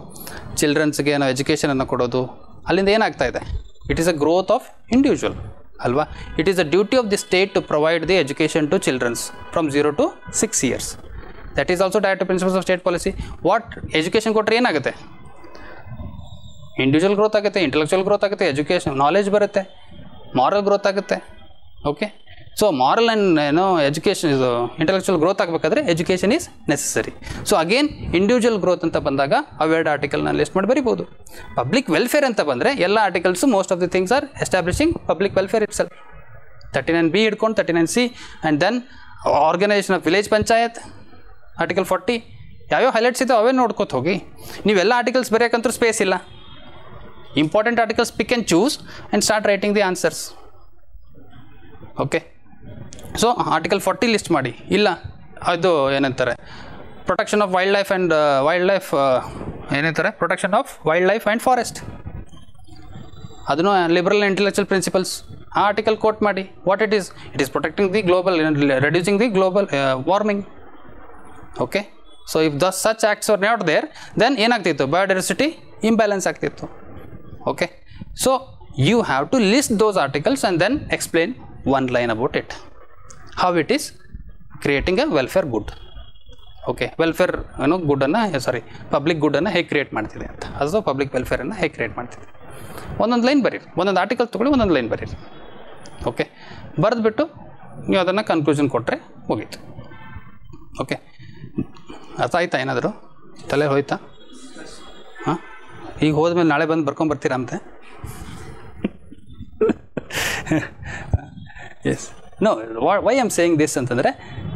ಚಿಲ್ಡ್ರನ್ಸ್ಗೆ ಎಜುಕೇಷನನ್ನು ಕೊಡೋದು, ಅಲ್ಲಿಂದ ಏನಾಗ್ತಾ ಇದೆ? It is a growth of individual ಅಲ್ವಾ? It is a duty of the state to provide the education to childrens from 0 to 6 years. That is also directive principles of state policy. What education ಕೊಟ್ಟರೆ ಏನಾಗುತ್ತೆ? ಇಂಡಿವಿಜುವಲ್ ಗ್ರೋತ್ ಆಗುತ್ತೆ, ಇಂಟೆಲೆಕ್ಚುವಲ್ ಗ್ರೋತ್ ಆಗುತ್ತೆ, ಎಜುಕೇಷನ್ ನಾಲೆಜ್ ಬರುತ್ತೆ, ಮಾರಲ್ ಗ್ರೋತ್ ಆಗುತ್ತೆ. Okay, so moral and education ಇದು ಇಂಟೆಲೆಕ್ಚುವಲ್ ಗ್ರೋತ್ ಆಗಬೇಕಾದ್ರೆ education is necessary. So again individual growth ಅಂತ ಬಂದಾಗ ಅವೆರಡು ಆರ್ಟಿಕಲ್ನ ಲಿಸ್ಟ್ ಮಾಡಿ ಬರಿಬೋದು. ಪಬ್ಲಿಕ್ ವೆಲ್ಫೇರ್ ಅಂತ ಬಂದರೆ ಎಲ್ಲ articles most of the things are establishing public welfare itself. 39B ಹಿಡ್ಕೊಂಡು 39C, and then organisation of village panchayat article 40. ಯಾವ್ಯಾವ ಹೈಲೈಟ್ಸ್ ಇದೆ ಅವೇ ನೋಡ್ಕೋತ ಹೋಗಿ. ನೀವೆಲ್ಲ ಆರ್ಟಿಕಲ್ಸ್ ಬರೆಯೋಕ್ಕಂತೂ ಸ್ಪೇಸ್ ಇಲ್ಲ. Important articles pick and choose and start writing the answers. Okay, so article 40 list ಮಾಡಿ. ಇಲ್ಲ ಅದು ಏನಂತಾರೆ, ಪ್ರೊಟೆಕ್ಷನ್ ಆಫ್ ವೈಲ್ಡ್ ಲೈಫ್ ಏನಂತಾರೆ, protection of wildlife and forest, ಅದನ್ನು ಲಿಬರಲ್ ಇಂಟೆಲೆಕ್ಚುವಲ್ ಪ್ರಿನ್ಸಿಪಲ್ಸ್ ಆ ಆರ್ಟಿಕಲ್ ಕೋಟ್ ಮಾಡಿ. What it is protecting the global, reducing the global warming. Okay, so if such acts are not there, then ಏನಾಗ್ತಿತ್ತು? ಬಯೋಡೈವರ್ಸಿಟಿ ಇಂಬ್ಯಾಲೆನ್ಸ್ ಆಗ್ತಿತ್ತು. Okay, so you have to list those articles and then explain one line about it, how it is creating a welfare good. Okay, welfare good anna, sorry, public good anna ಹೇಗೆ ಕ್ರಿಯೇಟ್ ಮಾಡ್ತಿದೆ ಅಂತ, ಅದು ಪಬ್ಲಿಕ್ ವೆಲ್ಫೇರ್ ಅನ್ನು ಹೇಗೆ ಕ್ರಿಯೇಟ್ ಮಾಡ್ತಿದೆ. ಒಂದೊಂದು ಲೈನ್ ಬರೀರಿ, ಒಂದೊಂದು ಆರ್ಟಿಕಲ್ ತೊಗೊಳ್ಳಿ, ಒಂದೊಂದು ಲೈನ್ ಬರೀರಿ. ಓಕೆ, ಬರೆದ್ಬಿಟ್ಟು ನೀವು ಅದನ್ನು ಕನ್ಕ್ಲೂಷನ್ ಕೊಟ್ಟರೆ ಮುಗೀತು. ಓಕೆ, ಅರ್ಥ ಆಯ್ತಾ? ಏನಾದರೂ ತಲೆ ಹೋಯ್ತಾ? ಹಾಂ, ಈಗ ಹೋದ್ಮೇಲೆ ನಾಳೆ ಬಂದು ಬರ್ಕೊಂಬರ್ತೀರಾ ಅಂತೆ? Yes, no, why am saying this ಅಂತಂದರೆ,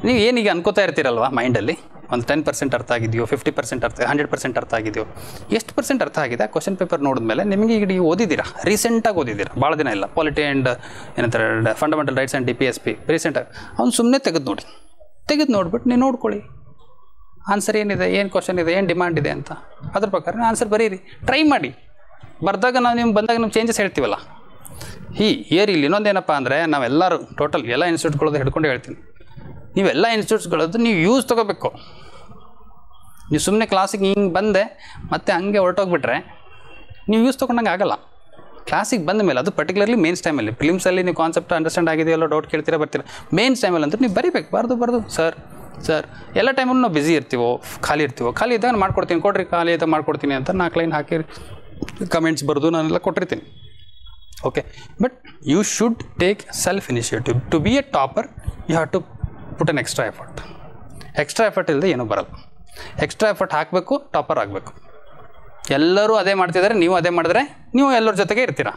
ನೀವು ಏನೀಗ ಅನ್ಕೋತಾ ಇರ್ತೀರಲ್ವ ಮೈಂಡಲ್ಲಿ, ಒಂದು 10% ಅರ್ಥ ಆಗಿದೆಯೋ, 50% ಅರ್ಥ, 100% ಅರ್ಥ ಆಗಿದೆಯೋ, ಎಷ್ಟು ಪರ್ಸೆಂಟ್ ಅರ್ಥ ಆಗಿದೆ ಆ ಕ್ವಶನ್ ಪೇಪರ್ ನೋಡಿದ್ಮೇಲೆ ನಿಮಗೆ ಈಗ ನೀವು ಓದಿದ್ದೀರಾ, ರೀಸೆಂಟಾಗಿ ಓದಿದ್ದೀರಾ, ಭಾಳ ದಿನ ಇಲ್ಲ, ಪಾಲಿಟಿ ಆ್ಯಂಡ್ ಏನಂತಾರೆ ಫಂಡಮೆಂಟಲ್ ರೈಟ್ಸ್ ಆ್ಯಂಡ್ DPSP ರೀಸೆಂಟಾಗಿ ಅವ್ನು ಸುಮ್ಮನೆ ತೆಗೆದು ನೋಡ್ಬಿಟ್ಟು ನೀವು ನೋಡ್ಕೊಳ್ಳಿ ಆನ್ಸರ್ ಏನಿದೆ, ಏನು ಕ್ವಶನ್ ಇದೆ, ಏನು ಡಿಮಾಂಡ್ ಇದೆ ಅಂತ, ಅದ್ರ ಪ್ರಕಾರ ಆನ್ಸರ್ ಬರೀರಿ, ಟ್ರೈ ಮಾಡಿ. ಬರ್ದಾಗ ನಾವು ನಿಮ್ಗೆ ಬಂದಾಗ ನಾವು ಚೇಂಜಸ್ ಹೇಳ್ತೀವಲ್ಲ. ಇಲ್ಲಿ ಇನ್ನೊಂದೇನಪ್ಪ ಅಂದರೆ ನಾವೆಲ್ಲರೂ ಟೋಟಲ್ ಎಲ್ಲ ಇನ್ಸ್ಟಿಟ್ಯೂಟ್ಗಳದ್ದು ಹಿಡ್ಕೊಂಡು ಹೇಳ್ತೀನಿ, ನೀವೆಲ್ಲ ಇನ್ಸ್ಟಿಟ್ಯೂಟ್ಸ್ಗಳದ್ದು ನೀವು ಯೂಸ್ ತೊಗೋಬೇಕು. ನೀವು ಸುಮ್ಮನೆ ಕ್ಲಾಸಿಗೆ ಹಿಂಗೆ ಬಂದೆ ಮತ್ತು ಹಂಗೆ ಹೊರಟೋಗ್ಬಿಟ್ರೆ ನೀವು ಯೂಸ್ ತೊಗೊಂಡಂಗೆ ಆಗಲ್ಲ. ಕ್ಲಾಸಿಗೆ ಬಂದ ಮೇಲೆ ಅದು ಪರ್ಟಿಕ್ಯುಲರ್ಲಿ ಮೇನ್ಸ್ ಟೈಮಲ್ಲಿ, ಫಿಲಿಮ್ಸಲ್ಲಿ ನೀವು ಕಾನ್ಸೆಪ್ಟ್ ಅಂಡರ್ಸ್ಟ್ಯಾಂಡ್ ಆಗಿದೆಯಲ್ಲೋ ಡೌಟ್ ಕೇಳ್ತೀರಾ ಬರ್ತೀರಾ, ಮೇನ್ಸ್ ಟೈಮಲ್ಲಿ ಅಂತೂ ನೀವು ಬರೀಬೇಕು. ಬರ್ದು ಸರ್ ಎಲ್ಲ ಟೈಮಲ್ಲೂ ನಾವು ಬ್ಯುಸಿ ಇರ್ತೀವೋ, ಖಾಲಿ ಇದ್ದಾಗ ಮಾಡ್ಕೊಡ್ತೀನಿ, ಕೊಡ್ರಿ ಖಾಲಿ ಇದ್ದಾಗ ಮಾಡ್ಕೊಡ್ತೀನಿ ಅಂತ 4 ಲೈನ್ ಹಾಕಿ ಕಮೆಂಟ್ಸ್ ಬರೆದು ನಾನೆಲ್ಲ ಕೊಟ್ಟಿರ್ತೀನಿ. Okay, but you should take self initiative. To be a topper you have to put an extra effort ಇಲ್ಲದೆ ಏನೂ ಬರಲ್ಲ. ಎಕ್ಸ್ಟ್ರಾ ಎಫರ್ಟ್ ಹಾಕಬೇಕು, ಟಾಪರ್ ಆಗಬೇಕು. ಎಲ್ಲರೂ ಅದೇ ಮಾಡ್ತಿದ್ದಾರೆ, ನೀವು ಅದೇ ಮಾಡಿದ್ರೆ ನೀವು ಎಲ್ಲರ ಜೊತೆಗೆ ಇರ್ತೀರಾ.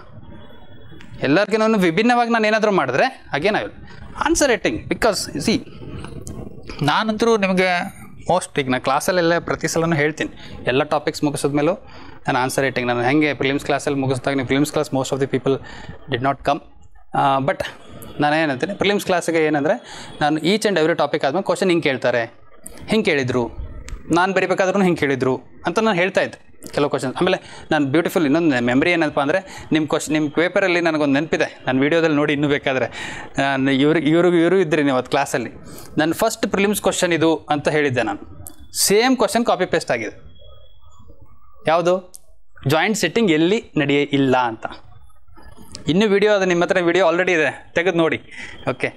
ಎಲ್ಲರಿಗಿನ್ನೂ ವಿಭಿನ್ನವಾಗಿ ನಾನು ಏನಾದರೂ ಮಾಡಿದ್ರೆ ಅಗೇನ್ ಆನ್ಸರ್ ರೈಟಿಂಗ್. ಬಿಕಾಸ್ ನಾನಂತರೂ ನಿಮಗೆ ಮೋಸ್ಟ್ ಈಗ ನಾನು ಕ್ಲಾಸಲ್ಲೆಲ್ಲ ಪ್ರತಿ ಸಲನೂ ಹೇಳ್ತೀನಿ, ಎಲ್ಲ ಟಾಪಿಕ್ಸ್ ಮುಗಿಸಿದ್ಮೇಲೂ ನಾನು ಆನ್ಸರ್ ರೈಟಿಂಗ್, ನಾನು ಹೆಂಗೆ ಪ್ರಿಲಿಮ್ಸ್ ಕ್ಲಾಸಲ್ಲಿ ಮುಗಿಸಿದಾಗ ನೀವು prelims class most of the people did not come, but ನಾನು ಏನಂತೀನಿ ಪ್ರಿಲಿಮ್ಸ್ ಕ್ಲಾಸಿಗೆ ಏನಂದರೆ ನಾನು ಈಚ್ ಆ್ಯಂಡ್ ಎವ್ರಿ ಟಾಪಿಕ್ ಆದಮೇಲೆ ಕ್ವಶನ್ ಹಿಂಗೆ ಕೇಳ್ತಾರೆ, ಹಿಂಗೆ ಕೇಳಿದರು, ನಾನು ಬರಿಬೇಕಾದ್ರೂ ಹಿಂಗೆ ಕೇಳಿದರು ಅಂತ ನಾನು ಹೇಳ್ತಾಯಿದ್ದೆ ಕೆಲವು ಕ್ವಶನ್ಸ್. ಆಮೇಲೆ ನಾನು ಬ್ಯೂಟಿಫುಲ್ ಇನ್ನೊಂದು ಮೆಮರಿ ಏನಪ್ಪ ಅಂದರೆ ನಿಮ್ಮ ಪೇಪರಲ್ಲಿ ನನಗೊಂದು ನೆನಪಿದೆ, ನಾನು ವೀಡಿಯೋದಲ್ಲಿ ನೋಡಿ ಇನ್ನೂ ಬೇಕಾದರೆ ಇವರು ಇದ್ರಿ ನೀವು ಅದು ಕ್ಲಾಸಲ್ಲಿ. ನನ್ನ ಫಸ್ಟ್ ಪ್ರಿಲಿಮ್ಸ್ ಕ್ವಶನ್ ಇದು ಅಂತ ಹೇಳಿದ್ದೆ ನಾನು, ಸೇಮ್ ಕ್ವಶನ್ ಕಾಪಿ ಪೇಸ್ಟ್ ಆಗಿದೆ. ಯಾವುದು? ಜಾಯಿಂಟ್ ಸೆಟ್ಟಿಂಗ್ ಎಲ್ಲಿ ಇಲ್ಲ ಅಂತ. ಇನ್ನೂ ವಿಡಿಯೋ ಅದು ನಿಮ್ಮ ಹತ್ರ ವಿಡಿಯೋ ಆಲ್ರೆಡಿ ಇದೆ, ತೆಗೆದು ನೋಡಿ. ಓಕೆ,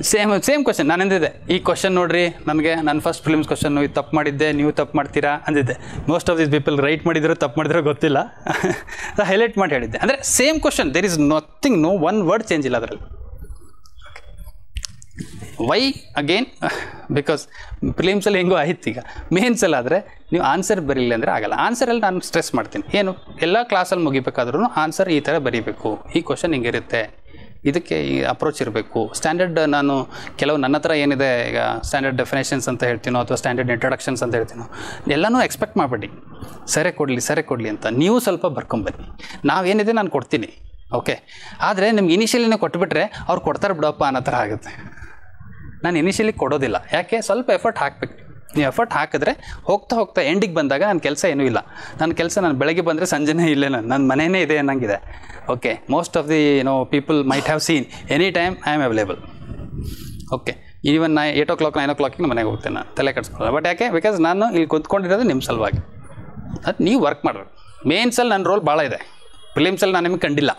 ಸೇಮ್ ಕ್ವಶನ್ ನಾನು ಅಂದಿದ್ದೆ, ಈ ಕ್ವಶನ್ ನೋಡಿರಿ ನನಗೆ ನನ್ನ ಫಸ್ಟ್ ಪ್ರಿಲಿಮ್ಸ್ ಕ್ವಶನ್ನು, ಇದು ತಪ್ಪು ಮಾಡಿದ್ದೆ, ನೀವು ತಪ್ಪು ಮಾಡ್ತೀರಾ ಅಂದಿದ್ದೆ. Most of these people write ಮಾಡಿದ್ರು ತಪ್ಪು ಮಾಡಿದ್ರು ಗೊತ್ತಿಲ್ಲ, ಹೈಲೈಟ್ ಮಾಡಿ ಹೇಳಿದ್ದೆ. ಅಂದರೆ same question, there is nothing, no one word change ಇಲ್ಲ ಅದರಲ್ಲಿ. Y again? ಬಿಕಾಸ್ ಪ್ರಿಲಿಮ್ಸಲ್ಲಿ ಹೆಂಗೋ ಆಯ್ತು, ಈಗ ಮೇನ್ಸಲ್ಲಾದರೆ ನೀವು ಆನ್ಸರ್ ಬರೀಲಿ ಅಂದರೆ ಆಗಲ್ಲ. ಆನ್ಸರಲ್ಲಿ ನಾನು ಸ್ಟ್ರೆಸ್ ಮಾಡ್ತೀನಿ, ಏನು ಎಲ್ಲ ಕ್ಲಾಸಲ್ಲಿ ಮುಗಿಬೇಕಾದ್ರೂ ಆನ್ಸರ್ ಈ ಥರ ಬರೀಬೇಕು, ಈ ಕ್ವಶನ್ ಹಿಂಗಿರುತ್ತೆ, ಇದಕ್ಕೆ ಈ ಅಪ್ರೋಚ್ ಇರಬೇಕು. ಸ್ಟ್ಯಾಂಡರ್ಡ್ ನಾನು ಕೆಲವು ನನ್ನ ಹತ್ರ ಏನಿದೆ ಈಗ ಸ್ಟ್ಯಾಂಡರ್ಡ್ ಡೆಫಿನೇಷನ್ಸ್ ಅಂತ ಹೇಳ್ತೀನೋ ಅಥವಾ ಸ್ಟ್ಯಾಂಡರ್ಡ್ ಇಂಟ್ರೊಡಕ್ಷನ್ಸ್ ಅಂತ ಹೇಳ್ತೀನೋ, ಎಲ್ಲನೂ ಎಕ್ಸ್ಪೆಕ್ಟ್ ಮಾಡಬೇಡಿ ಸರಿ ಕೊಡಲಿ ಅಂತ. ನೀವು ಸ್ವಲ್ಪ ಬರ್ಕೊಂಬನ್ನಿ, ನಾವೇನಿದೆ ನಾನು ಕೊಡ್ತೀನಿ. ಓಕೆ, ಆದರೆ ನಿಮ್ಗೆ ಇನಿಷಿಯಲಿನೇ ಕೊಟ್ಬಿಟ್ರೆ ಅವ್ರು ಕೊಡ್ತಾರೆ ಬಿಡಪ್ಪ ಅನ್ನೋ ಥರ ಆಗುತ್ತೆ. ನಾನು ಇನಿಷಿಯಲಿ ಕೊಡೋದಿಲ್ಲ, ಯಾಕೆ? ಸ್ವಲ್ಪ ಎಫರ್ಟ್ ಹಾಕಬೇಕು. ನೀವು ಎಫರ್ಟ್ ಹಾಕಿದ್ರೆ ಹೋಗ್ತಾ ಎಂಡಿಗೆ ಬಂದಾಗ ನನ್ನ ಕೆಲಸ ಏನೂ ಇಲ್ಲ. ನನ್ನ ಕೆಲಸ ನಾನು ಬೆಳಗ್ಗೆ ಬಂದರೆ ಸಂಜೆನೇ ಇಲ್ಲೇ ನನ್ನ ಮನೆಯೇ ಇದೆ ಅನ್ನಂಗಿದೆ. Okay, most of the people might have seen any time I am available. Okay, even 8 o'clock 9 o'clock ಮನೆಗೆ ಹೋಗ್ತೇನೆ, ನಾನು ತಲೆ ಕೆಡಿಸ್ಕೊಳ್ಳಲ್ಲ. ಬಟ್ ಯಾಕೆ? ಬಿಕಾಸ್ ನಾನು ಇಲ್ಲಿ ಕೂತ್ಕೊಂಡಿರೋದು ನಿಮ್ಮ ಸಲುವಾಗಿ. ಅದು ನೀವು ವರ್ಕ್ ಮಾಡಬೇಕು. ಮೇನ್ಸಲ್ಲಿ ನನ್ನ ರೋಲ್ ಭಾಳ ಇದೆ, ಪ್ರಿಲಿಮ್ಸಲ್ಲಿ ನಾನು ನಿಮಗೆ ಕಂಡಿಲ್ಲ.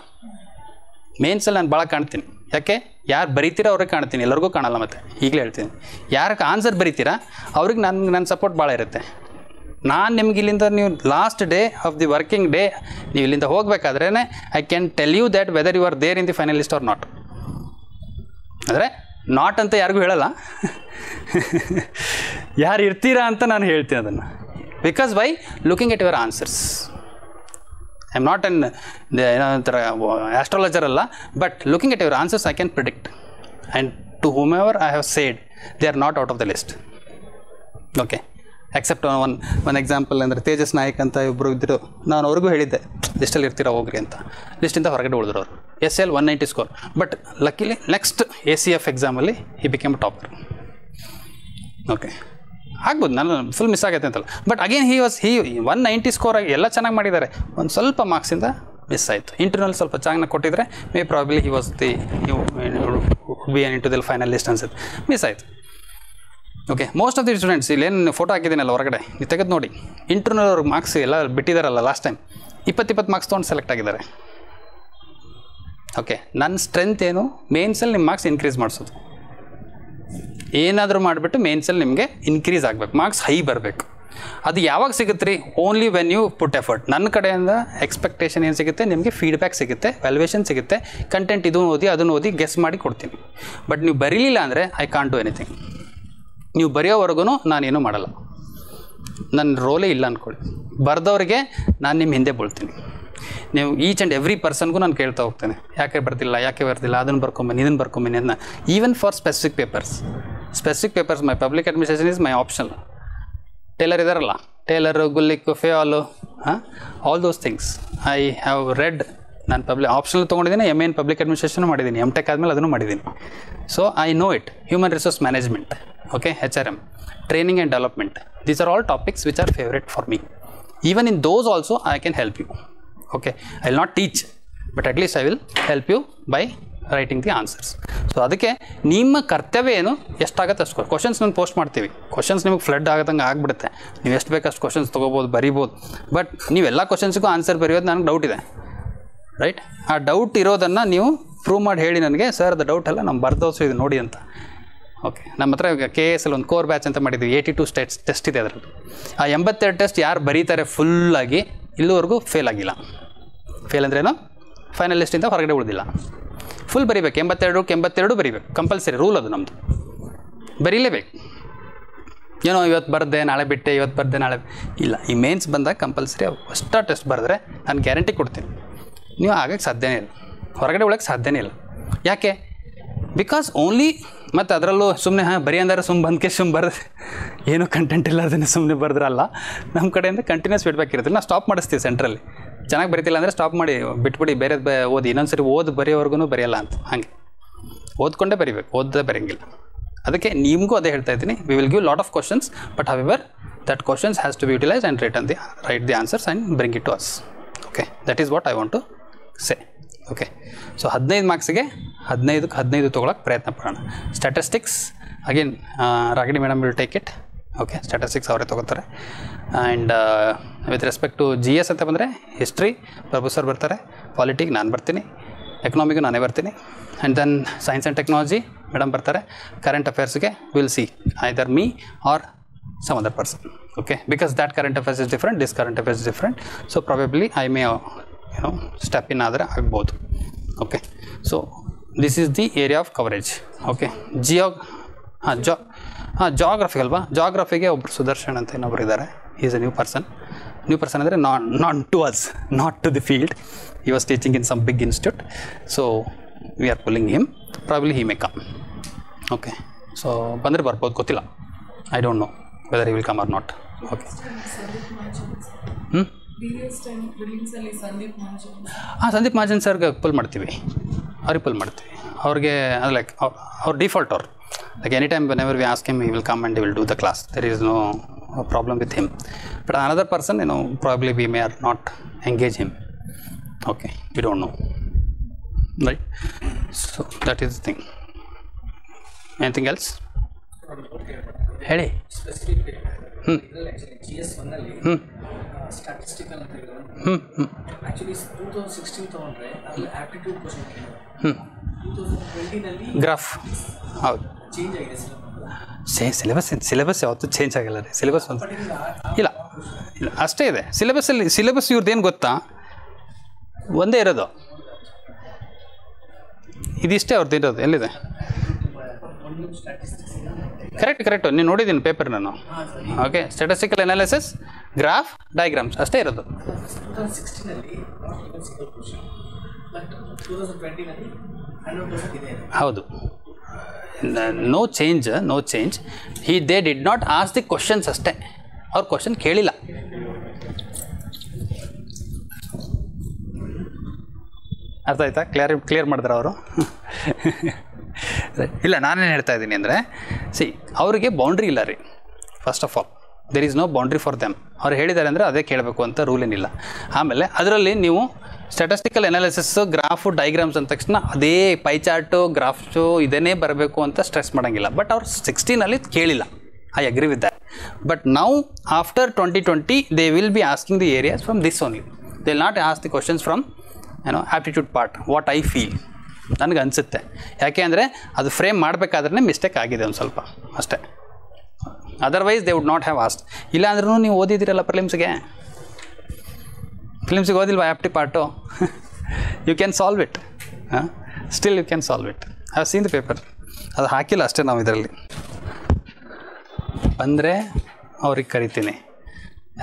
ಮೇನ್ಸಲ್ಲಿ ನಾನು ಭಾಳ ಕಾಣ್ತೀನಿ. ಯಾಕೆ? ಯಾರು ಬರೀತೀರಾ ಅವ್ರಿಗೆ ಕಾಣ್ತೀನಿ, ಎಲ್ಲರಿಗೂ ಕಾಣಲ್ಲ. ಮತ್ತು ಈಗಲೇ ಹೇಳ್ತೀನಿ, ಯಾರಿಗೆ ಆನ್ಸರ್ ಬರೀತೀರಾ ಅವ್ರಿಗೆ ನನ್ನ ಸಪೋರ್ಟ್ ಭಾಳ ಇರುತ್ತೆ. ನಾನು ನಿಮ್ಗೆ ಇಲ್ಲಿಂದ ನೀವು last day of the working day ನೀವು ಇಲ್ಲಿಂದ ಹೋಗಬೇಕಾದ್ರೇ I can tell you that whether you are there in the final list or not. ಅಂದರೆ ನಾಟ್ ಅಂತ ಯಾರಿಗೂ ಹೇಳಲ್ಲ, ಯಾರು ಇರ್ತೀರಾ ಅಂತ ನಾನು ಹೇಳ್ತೀನಿ ಅದನ್ನು. Because by looking at your answers, I am not ಏನಂತರ ಆಸ್ಟ್ರಾಲಜರ್ ಅಲ್ಲ, but looking at your answers I can predict. And to whomever I have said they are not out of the list. Okay, accept one example ಅಂದರೆ ತೇಜಸ್ ನಾಯಕ್ ಅಂತ ಇಬ್ಬರು ಇದ್ದರು, ನಾನು ಅವ್ರಿಗೂ ಹೇಳಿದ್ದೆ ಲಿಸ್ಟಲ್ಲಿ ಇರ್ತೀರಾ ಹೋಗ್ರಿ ಅಂತ. ಲಿಸ್ಟಿಂದ ಹೊರಗಡೆ ಉಳಿದ್ರು ಅವರು. SL 190 score, but luckily next ACF ಎಕ್ಸಾಮಲ್ಲಿ ಹಿ ಬಿಕೇಮ್ ಟಾಪರ್. ಓಕೆ, ಆಗ್ಬೋದು, ನಾನು ಫುಲ್ ಮಿಸ್ ಆಗೈತೆ ಅಂತಲ್ಲ. ಬಟ್ ಅಗೇನ್ ಹಿ 190 ಸ್ಕೋರ್ ಆಗಿ ಎಲ್ಲ ಚೆನ್ನಾಗಿ ಮಾಡಿದ್ದಾರೆ, ಒಂದು ಸ್ವಲ್ಪ ಮಾರ್ಕ್ಸಿಂದ ಮಿಸ್ ಆಯಿತು. ಇಂಟರ್ನಲ್ ಸ್ವಲ್ಪ ಚೆನ್ನಾಗಿ ಕೊಟ್ಟಿದ್ರೆ May probably he was the B N into the final list ಅನ್ಸುತ್ತೆ, ಮಿಸ್ ಆಯಿತು. Okay, most of the students ಇಲ್ಲೇನು ಫೋಟೋ ಹಾಕಿದ್ದೀನಲ್ಲ ಹೊರಗಡೆ, ನೀವು ತೆಗೆದು ನೋಡಿ, ಇಂಟರ್ನಲ್ ಅವ್ರಿಗೆ ಮಾರ್ಕ್ಸ್ ಎಲ್ಲ ಬಿಟ್ಟಿದ್ದಾರಲ್ಲ ಲಾಸ್ಟ್ ಟೈಮ್, 20 ಮಾರ್ಕ್ಸ್ ತೊಗೊಂಡು ಸೆಲೆಕ್ಟ್ ಆಗಿದ್ದಾರೆ. ಓಕೆ, ನನ್ನ ಸ್ಟ್ರೆಂತ್ ಏನು? ಮೇನ್ಸಲ್ಲಿ ನಿಮ್ಮ ಮಾರ್ಕ್ಸ್ ಇನ್ಕ್ರೀಸ್ ಮಾಡಿಸೋದು. ಏನಾದರೂ ಮಾಡಿಬಿಟ್ಟು ಮೇನ್ಸಲ್ಲಿ ನಿಮಗೆ ಇನ್ಕ್ರೀಸ್ ಆಗಬೇಕು, ಮಾರ್ಕ್ಸ್ ಹೈ ಬರಬೇಕು. ಅದು ಯಾವಾಗ ಸಿಗುತ್ತೆ ರೀ? Only when you put effort. ನನ್ನ ಕಡೆಯಿಂದ ಎಕ್ಸ್ಪೆಕ್ಟೇಷನ್ ಏನು ಸಿಗುತ್ತೆ, ನಿಮಗೆ ಫೀಡ್ಬ್ಯಾಕ್ ಸಿಗುತ್ತೆ, ವ್ಯಾಲ್ಯೂಯೇಷನ್ ಸಿಗುತ್ತೆ, ಕಂಟೆಂಟ್ ಇದನ್ನು ಓದಿ ಅದನ್ನು ಓದಿ ಗೆಸ್ ಮಾಡಿ ಕೊಡ್ತೀನಿ. ಬಟ್ ನೀವು ಬರೀಲಿಲ್ಲ ಅಂದರೆ ಐ ಕಾಂಟ್ ಡೂ ಎನಿಥಿಂಗ್. ನೀವು ಬರೆಯೋವರೆಗೂ ನಾನೇನು ಮಾಡಲ್ಲ, ನನ್ನ ರೋಲೇ ಇಲ್ಲ ಅಂದ್ಕೊಳ್ಳಿ. ಬರೆದವ್ರಿಗೆ ನಾನು ನಿಮ್ಮ ಹಿಂದೆ ಬೀಳ್ತೀನಿ. ನೀವು ಈಚ್ ಆ್ಯಂಡ್ ಎವ್ರಿ ಪರ್ಸನ್ಗೂ ನಾನು ಕೇಳ್ತಾ ಹೋಗ್ತೇನೆ, ಯಾಕೆ ಬರ್ತಿಲ್ಲ, ಅದನ್ನು ಬರ್ಕೊಂಬನ್ನಿ, ಇದನ್ನು ಬರ್ಕೊಂಬನ್ನಿ ಅಂತ. Even for specific papers specific papers my public administration is my optional. Taylor ಇದಾರಲ್ಲ, Taylor, Gulick, Fayol, all those things I have read. ನಾನು ಆಪ್ಷನಲ್ ತೊಗೊಂಡಿದ್ದೀನಿ, MA ಪಬ್ಲಿಕ್ ಅಡ್ಮಿನಿಸ್ಟ್ರೇಷನ್ ಮಾಡಿದ್ದೀನಿ, MTech ಆದಮೇಲೆ ಅದನ್ನು ಮಾಡಿದ್ದೀನಿ. So I know it. Human resource management, okay, HRM, training and development, these are all topics which are favourite for me. Even in those also I can help you. Okay, I will not teach, but at least I will help you by writing the answers. So ಅದಕ್ಕೆ ನಿಮ್ಮ ಕರ್ತವ್ಯ ಏನು, ಎಷ್ಟಾಗುತ್ತೆ ಅಷ್ಟು ಕ್ವಶನ್ಸ್ ನಾನು ಪೋಸ್ಟ್ ಮಾಡ್ತೀವಿ. ಕ್ವಶನ್ಸ್ ನಿಮಗೆ ಫ್ಲಡ್ ಆಗದಂಗೆ ಆಗಿಬಿಡುತ್ತೆ. ನೀವು ಎಷ್ಟು ಬೇಕಷ್ಟು ಕ್ವಶನ್ಸ್ ತೊಗೋಬೋದು, ಬರಿಬೋದು. ಬಟ್ ನೀವೆಲ್ಲ ಕ್ವಶನ್ಸ್ಗೂ ಆನ್ಸರ್ ಬರೆಯೋದು ನನಗೆ ಡೌಟ್ ಇದೆ, ರೈಟ್? ಆ ಡೌಟ್ ಇರೋದನ್ನು ನೀವು ಪ್ರೂವ್ ಮಾಡಿ ಹೇಳಿ ನನಗೆ, ಸರ್ ಅದು ಡೌಟ್ ಅಲ್ಲ, ನಮ್ಮ ಬರ್ದೋಸು ಇದು ನೋಡಿ ಅಂತ. ಓಕೆ, ನಮ್ಮ ಹತ್ರ ಈಗ KS ಒಂದು ಕೋರ್ ಬ್ಯಾಚ್ ಅಂತ ಮಾಡಿದ್ವಿ, 82 ಸ್ಟೇಟ್ಸ್ ಟೆಸ್ಟ್ ಇದೆ ಅದರದ್ದು. ಆ 82 ಟೆಸ್ಟ್ ಯಾರು ಬರೀತಾರೆ ಫುಲ್ಲಾಗಿ, ಇಲ್ಲಿವರೆಗೂ ಫೇಲ್ ಆಗಿಲ್ಲ. ಫೇಲ್ ಅಂದ್ರೇನು, ಫೈನಲ್ ಲಿಸ್ಟಿಂದ ಹೊರಗಡೆ ಉಳಿದಿಲ್ಲ. ಫುಲ್ ಬರೀಬೇಕು, 82 ಬರೀಬೇಕು, ಕಂಪಲ್ಸರಿ ರೂಲ್ ಅದು ನಮ್ಮದು, ಬರೀಲೇಬೇಕು. ಏನೋ ಇವತ್ತು ಬರೆದೆ ನಾಳೆ ಬಿಟ್ಟೆ, ಇವತ್ತು ಬರೆದೆ ನಾಳೆ ಇಲ್ಲ. ಈ ಮೇನ್ಸ್ ಬಂದಾಗ ಕಂಪಲ್ಸರಿ ಅಷ್ಟು ಟೆಸ್ಟ್ ಬರೆದ್ರೆ ನಾನು ಗ್ಯಾರಂಟಿ ಕೊಡ್ತೀನಿ ನೀವು ಆಗಕ್ಕೆ ಸಾಧ್ಯನೇ ಇಲ್ಲ, ಹೊರಗಡೆ ಉಳಕ್ಕೆ ಸಾಧ್ಯನೇ ಇಲ್ಲ. ಯಾಕೆ? ಬಿಕಾಸ್ ಓನ್ಲಿ, ಮತ್ತು ಅದರಲ್ಲೂ ಸುಮ್ಮನೆ ಬರೀ ಅಂದರೆ ಸುಮ್ಮನೆ ಬರೆದ್ರೆ ಏನೂ ಕಂಟೆಂಟ್ ಇಲ್ಲ, ಅದನ್ನೇ ಸುಮ್ಮನೆ ಬರೆದ್ರಲ್ಲ. ನಮ್ಮ ಕಡೆಯಿಂದ ಕಂಟಿನ್ಯೂಸ್ ಫೀಡ್ಬ್ಯಾಕ್ ಇರುತ್ತೆ. ನಾವು ಸ್ಟಾಪ್ ಮಾಡಿಸ್ತೀವಿ ಸೆಂಟ್ರಲ್ಲಿ. ಚೆನ್ನಾಗಿ ಬರೀತಿಲ್ಲ ಅಂದರೆ ಸ್ಟಾಪ್ ಮಾಡಿ ಬಿಟ್ಬಿಡಿ, ಬೇರೆದು ಓದಿ, ಇನ್ನೊಂದು ಸರಿ ಬರೆಯೋವರೆಗೂ ಬರೆಯಲ್ಲ ಅಂತ. ಹಾಗೆ ಓದ್ಕೊಂಡೇ ಬರೀಬೇಕು, ಓದದೇ ಬರೆಯಂಗಿಲ್ಲ. ಅದಕ್ಕೆ ನಿಮಗೂ ಅದೇ ಹೇಳ್ತಾ ಇದ್ದೀನಿ, we will give lot of questions, but however that questions has to be utilise and write the answers and bring it to us. Okay, that is what I want to say. Okay, so 15 ಮಾರ್ಕ್ಸಿಗೆ 15 ತೊಗೊಳಕ್ಕೆ ಪ್ರಯತ್ನ ಪಡೋಣ. Statistics again Ragini madam will take it. Okay, statistics ಅವರೇ ತೊಗೋತಾರೆ. And with respect to GS ಅಂತ ಬಂದರೆ ಹಿಸ್ಟ್ರಿ ಪ್ರಭು ಸರ್ ಬರ್ತಾರೆ, ಪಾಲಿಟಿಕ್ ನಾನು ಬರ್ತೀನಿ, ಎಕನಾಮಿಗೂ ನಾನೇ ಬರ್ತೀನಿ, and then science and technology madam ಬರ್ತಾರೆ. ಕರೆಂಟ್ ಅಫೇರ್ಸ್ಗೆ will see either me or some other person. Okay, because that current affairs is different, this current affairs is different, so probably I may step in ಆದರೆ ಆಗ್ಬೋದು. Okay, so this is the area of coverage. Okay, geography ಅಲ್ವಾ, ಜಾಗ್ರಫಿಗೆ ಒಬ್ಬರು ಸುದರ್ಶನ್ ಅಂತ ಇನ್ನೊಬ್ರು ಇದ್ದಾರೆ. ಈಸ್ ಎ ನ್ಯೂ ಪರ್ಸನ್ ಅಂದರೆ not to us, not to the field. He was teaching in some big institute, so we are pulling him. Probably he may come. Okay, so ಬಂದರೆ ಬರ್ಬೋದು, ಗೊತ್ತಿಲ್ಲ. I don't know whether he will come or not. Okay. Sandeep Mahajan ಸರ್ಗೆ ಪುಲ್ ಮಾಡ್ತೀವಿ, ಅವ್ರಿಗೆ ಪುಲ್ ಮಾಡ್ತೀವಿ. ಅವ್ರಿಗೆ ಅದು ಲೈಕ್ ಅವ್ರ ಡಿಫಾಲ್ಟ್ ಅವ್ರು, like any time whenever we ask him he will come and he will do the class. There is no problem with him. But another person probably we may are not engage him. Okay, we don't know, right? So that is the thing. Anything else ಹೇಳಿ. ಗ್ರಾಫ್ ಹೌದು, ಸಿಲೆಬಸ್ ಯಾವತ್ತೂ ಚೇಂಜ್ ಆಗಿಲ್ಲ ರೀ. ಸಿಲೆಬಸ್ ಒಂದು ಇಲ್ಲ ಅಷ್ಟೇ ಇದೆ. ಸಿಲೆಬಸ್ ಇವ್ರದ್ದೇನು ಗೊತ್ತಾ, ಒಂದೇ ಇರೋದು, ಇದಿಷ್ಟೇ ಅವ್ರದ್ದು ಇರೋದು. ಎಲ್ಲಿದೆ? ಕರೆಕ್ಟು, ನೀವು ನೋಡಿದ್ದೀನಿ ಪೇಪರ್ ನಾನು. Okay, statistical analysis, graph, diagrams ಅಷ್ಟೇ ಇರೋದು. ಹೌದು, no change. They did not ask the questions ಅಷ್ಟೇ, ಅವ್ರು ಕ್ವಶನ್ ಕೇಳಿಲ್ಲ. ಅರ್ಥ ಆಯ್ತಾ? ಕ್ಲಿಯರ್ ಮಾಡಿದ್ರೆ ಅವರು. ಇಲ್ಲ, ನಾನೇನು ಹೇಳ್ತಾ ಇದ್ದೀನಿ ಅಂದರೆ, ಅವರಿಗೆ ಬೌಂಡ್ರಿ ಇಲ್ಲ ರೀ. First of all there is no boundary for them. ಅವ್ರು ಹೇಳಿದ್ದಾರೆ ಅಂದರೆ ಅದೇ ಕೇಳಬೇಕು ಅಂತ ರೂಲ್ ಏನಿಲ್ಲ. ಆಮೇಲೆ ಅದರಲ್ಲಿ ನೀವು ಸ್ಟ್ಯಾಟಿಸ್ಟಿಕಲ್ ಅನಾಲಿಸಿಸ್ಸು, ಗ್ರಾಫು, ಡಯಾಗ್ರಾಮ್ಸ್ ಅಂದ ತಕ್ಷಣ ಅದೇ ಪೈ ಚಾರ್ಟು, ಗ್ರಾಫ್ಸು ಇದನ್ನೇ ಬರಬೇಕು ಅಂತ ಸ್ಟ್ರೆಸ್ ಮಾಡೋಂಗಿಲ್ಲ. ಬಟ್ ಅವ್ರು 16 ಕೇಳಿಲ್ಲ. I agree with that. But now after 2020 they will be asking the areas from this only. They will not ask the questions from aptitude part, what I feel. ನನಗೆ ಅನಿಸುತ್ತೆ, ಯಾಕೆ ಅಂದರೆ ಅದು ಫ್ರೇಮ್ ಮಾಡಬೇಕಾದ್ರೆ ಮಿಸ್ಟೇಕ್ ಆಗಿದೆ ಒಂದು ಸ್ವಲ್ಪ ಅಷ್ಟೇ. Otherwise they would not have asked. ಇಲ್ಲಾಂದ್ರೂ ನೀವು ಓದಿದ್ದೀರಲ್ಲ ಪ್ರಿಲಿಮ್ಸ್ಗೆ ಓದಿಲ್ವಾ ಆಪ್ಟಿ part? You can solve it. Still you can solve it. I have seen the paper. ಅದು ಹಾಕಿಲ್ಲ ಅಷ್ಟೇ ನಾವು ಇದರಲ್ಲಿ. ಬಂದರೆ ಅವ್ರಿಗೆ ಕರಿತೀನಿ.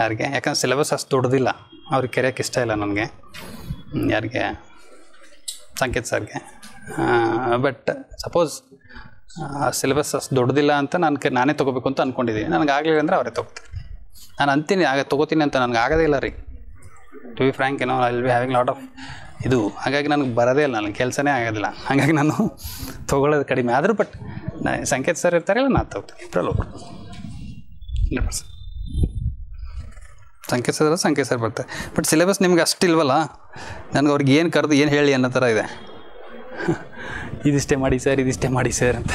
ಯಾರಿಗೆ? ಯಾಕಂದ್ರೆ ಸಿಲೆಬಸ್ ಅಷ್ಟು ದೊಡ್ಡದಿಲ್ಲ, ಅವ್ರಿಗೆ ಕರೆಯೋಕ್ಕೆ ಇಷ್ಟ ಇಲ್ಲ ನನಗೆ. ಯಾರಿಗೆ? ಸಂಕೇತ್ ಸರ್ಗೆ. ಬಟ್ ಸಪೋಸ್ ಸಿಲೆಬಸ್ ಅಷ್ಟು ದೊಡ್ಡದಿಲ್ಲ ಅಂತ ನಾನೇ ತೊಗೋಬೇಕು ಅಂತ ಅಂದ್ಕೊಂಡಿದ್ದೀನಿ. ನನಗೆ ಆಗಲಿಲ್ಲ ಅಂದರೆ ಅವರೇ ತೊಗೋತಾರೆ. ನಾನು ಅಂತೀನಿ ತೊಗೋತೀನಿ ಅಂತ, ನನಗೆ ಆಗೋದೇ ಇಲ್ಲ ರೀ. ಟು ಬಿ ಫ್ರ್ಯಾಂಕ್ ಏನೋ I will be having lot of ಇದು, ಹಾಗಾಗಿ ನನಗೆ ಬರೋದೇ ಇಲ್ಲ, ನನಗೆ ಕೆಲಸನೇ ಆಗೋದಿಲ್ಲ. ಹಾಗಾಗಿ ನಾನು ತೊಗೊಳ್ಳೋದು ಕಡಿಮೆ. ಆದರೂ ಬಟ್ ಸಂಕೇತ್ ಸರ್ ಇರ್ತಾರಲ್ಲ, ನಾನು ತೊಗೋತೀನಿ. ಇಬ್ಬರಲ್ಲಿ ಒಬ್ಬರು 100%. ಸಂಕೇತ್ ಸರ್ ಬರ್ತಾರೆ. ಬಟ್ ಸಿಲೆಬಸ್ ನಿಮ್ಗೆ ಅಷ್ಟಿಲ್ವಲ್ಲ, ನನಗೆ ಅವ್ರಿಗೆ ಏನು ಕರೆದು ಏನು ಹೇಳಿ ಅನ್ನೋ ಥರ ಇದೆ. ಇದಿಷ್ಟೇ ಮಾಡಿ ಸರ್ ಅಂತ.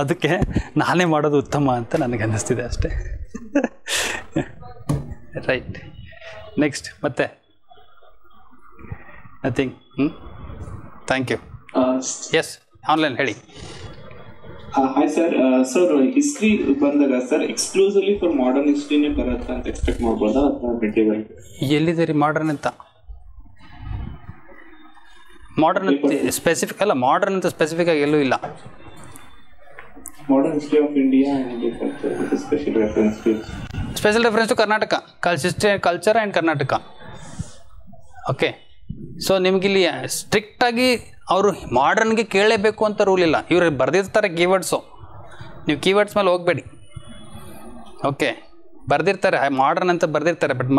ಅದಕ್ಕೆ ನಾನೇ ಮಾಡೋದು ಉತ್ತಮ ಅಂತ ನನಗೆ ಅನ್ನಿಸ್ತಿದೆ ಅಷ್ಟೇ. ರೈಟ್, ನೆಕ್ಸ್ಟ್ ಮತ್ತೆ nothing. Thank you. Yes, online ಹೇಳಿ. Hi sir. ಸರ್ ಹಿಸ್ಟ್ರಿ ಬಂದಾಗ ಸರ್ ಎಕ್ಸ್ಕ್ಲೂಸಿವ್ಲಿ ಫಾರ್ ಮಾಡರ್ನ್ ಹಿಸ್ಟ್ರಿನೇ ಬರುತ್ತೆ ಅಂತ ಎಕ್ಸ್ಪೆಕ್ಟ್ ಮಾಡ್ಬೋದಾ ಅಥವಾ ಮೆಟೀರಿಯಲ್ ಎಲ್ಲಿದೆ ರೀ ಮಾಡರ್ನ್ ಅಂತ? ಮಾಡರ್ನ್ ಸ್ಪೆಸಿಫಿಕ್ ಅಲ್ಲ, ಮಾಡರ್ನ್ ಅಂತ ಸ್ಪೆಸಿಫಿಕ್ ಆಗಿ ಎಲ್ಲೂ ಇಲ್ಲ. Modern history of India special reference to Karnataka, history culture and Karnataka. Okay, so ನಿಮಗಿಲ್ಲಿ ಸ್ಟ್ರಿಕ್ಟಾಗಿ ಅವರು ಮಾಡರ್ನ್ಗೆ ಕೇಳಲೇಬೇಕು ಅಂತ ರೂಲ್ ಇಲ್ಲ. ಇವರು ಬರೆದಿರ್ತಾರೆ ಕೀವರ್ಡ್ಸು, ನೀವು ಕೀವರ್ಡ್ಸ್ ಮೇಲೆ ಹೋಗಬೇಡಿ. ಓಕೆ, ಬರೆದಿರ್ತಾರೆ ಮಾಡರ್ನ್ ಅಂತ ಬರೆದಿರ್ತಾರೆ, ಬಟ್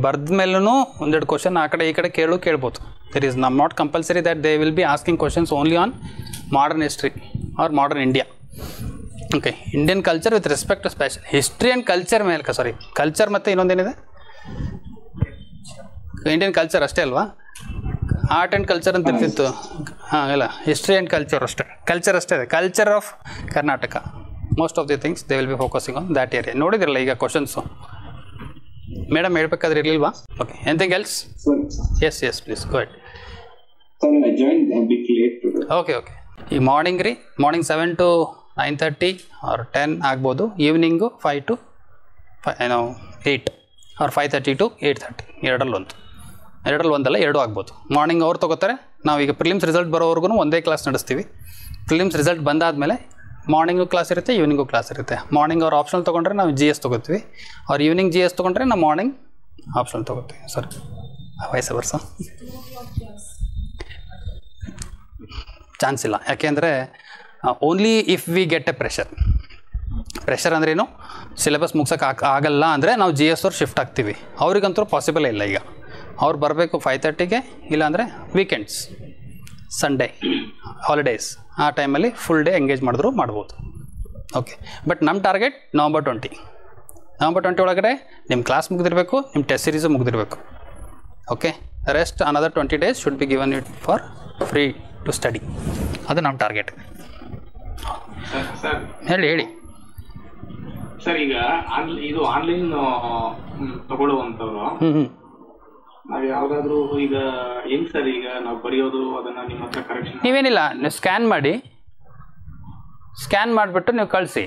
ಬರೆದ ಮೇಲೂ ಒಂದೆರಡು ಕ್ವಶನ್ ಆ ಕಡೆ ಈ ಕಡೆ ಕೇಳ್ಬೋದು. There is not compulsory that they will be asking questions only on modern history or modern India. Okay, Indian culture with respect to special history and culture ಮೇಲೆ ಕಲ್ಚರ್ ಮತ್ತು ಇನ್ನೊಂದೇನಿದೆ, ಇಂಡಿಯನ್ ಕಲ್ಚರ್ ಅಷ್ಟೇ ಅಲ್ವಾ? ಆರ್ಟ್ ಆ್ಯಂಡ್ ಕಲ್ಚರ್ ಅಂತ ಇರ್ತಿತ್ತು. ಹಾಂ, ಇಲ್ಲ, ಹಿಸ್ಟ್ರಿ ಆ್ಯಂಡ್ ಕಲ್ಚರ್ ಅಷ್ಟೇ, ಇದೆ. Culture of Karnataka, most of the things they will be focusing on that area. ನೋಡಿದ್ರಲ್ಲ ಈಗ ಕ್ವಶನ್ಸು, ಮೇಡಮ್ ಹೇಳ್ಬೇಕಾದ್ರೆ ಇರಲಿಲ್ವಾ? Okay, anything else? Yes please go ahead. Okay, ಈ ಮಾರ್ನಿಂಗ್ 7 to 9:30 ಆರ್ 10 ಆಗ್ಬೋದು. ಈವ್ನಿಂಗು 5 to 8 ಆರ್ 5:30 to 8:30, ಎರಡರಲ್ಲಿ ಒಂದಲ್ಲ, ಎರಡು ಆಗ್ಬೋದು. ಮಾರ್ನಿಂಗ್ ಅವ್ರು ತೊಗೋತಾರೆ. ನಾವೀಗ ಪ್ರಿಲಿಮ್ಸ್ ರಿಸಲ್ಟ್ ಬರೋವರೆಗೂ ಒಂದೇ ಕ್ಲಾಸ್ ನಡೆಸ್ತೀವಿ. ಪ್ರಿಲಿಮ್ಸ್ ರಿಸಲ್ಟ್ ಬಂದಾದಮೇಲೆ ಮಾರ್ನಿಂಗು ಕ್ಲಾಸ್ ಇರುತ್ತೆ, ಈವ್ನಿಂಗು ಕ್ಲಾಸ್ ಇರುತ್ತೆ. ಮಾರ್ನಿಂಗ್ ಅವ್ರು ಆಪ್ಷನಲ್ ತೊಗೊಂಡ್ರೆ ನಾವು GS ತೊಗೋತೀವಿ, ಅವ್ರು ಈವ್ನಿಂಗ್ GS ತೊಗೊಂಡ್ರೆ ನಾವು ಮಾರ್ನಿಂಗ್ ಆಪ್ಷನಲ್ ತೊಗೋತೀವಿ. ಸರ್ ವಯಸ್ಸು ವರ್ಷ ಚಾನ್ಸ್ ಇಲ್ಲ. ಯಾಕೆಂದರೆ only if we get A pressure ಅಂದ್ರೇನು, ಸಿಲೆಬಸ್ ಮುಗ್ಸೋಕೆ ಆಗಲ್ಲ ಅಂದರೆ ನಾವು GS ಅವ್ರು ಶಿಫ್ಟ್ ಆಗ್ತೀವಿ. ಅವ್ರಿಗಂತೂ ಪಾಸಿಬಲೇ ಇಲ್ಲ. ಈಗ ಅವ್ರು ಬರಬೇಕು 5:30ಗೆ, ಇಲ್ಲಾಂದರೆ ವೀಕೆಂಡ್ಸ್, ಸಂಡೇ, ಹಾಲಿಡೇಸ್, ಆ ಟೈಮಲ್ಲಿ ಫುಲ್ ಡೇ ಎಂಗೇಜ್ ಮಾಡಿದ್ರು ಮಾಡ್ಬೋದು. ಓಕೆ, ಬಟ್ ನಮ್ಮ ಟಾರ್ಗೆಟ್ November 20 ಒಳಗಡೆ ನಿಮ್ಮ ಕ್ಲಾಸ್ ಮುಗಿದಿರಬೇಕು, ನಿಮ್ಮ ಟೆಸ್ಟ್ ಸೀರೀಸು ಮುಗಿದಿರಬೇಕು. Okay, rest another 20 days should be given it for free to study. ಅದು ನಮ್ಮ ಟಾರ್ಗೆಟ್. ಹೇಳಿ ಸರ್. ಈಗ ಇದು ಆನ್ಲೈನ್ ತಗೊಳ್ಳುವಂಥವ್ರು ನಾವು ಯಾವ್ದಾದ್ರು ಈಗ ಹೆಂಗ್ ಸರ್, ಈಗ ನಾವು ಬರೆಯೋದು ಅದನ್ನ ನಿಮ್ಮ ಹತ್ರ ಕರೆಕ್ಷನ್? ನೀವೇನಿಲ್ಲ, ನೀವು ಸ್ಕ್ಯಾನ್ ಮಾಡಿಬಿಟ್ಟು ನೀವು ಕಳಿಸಿ.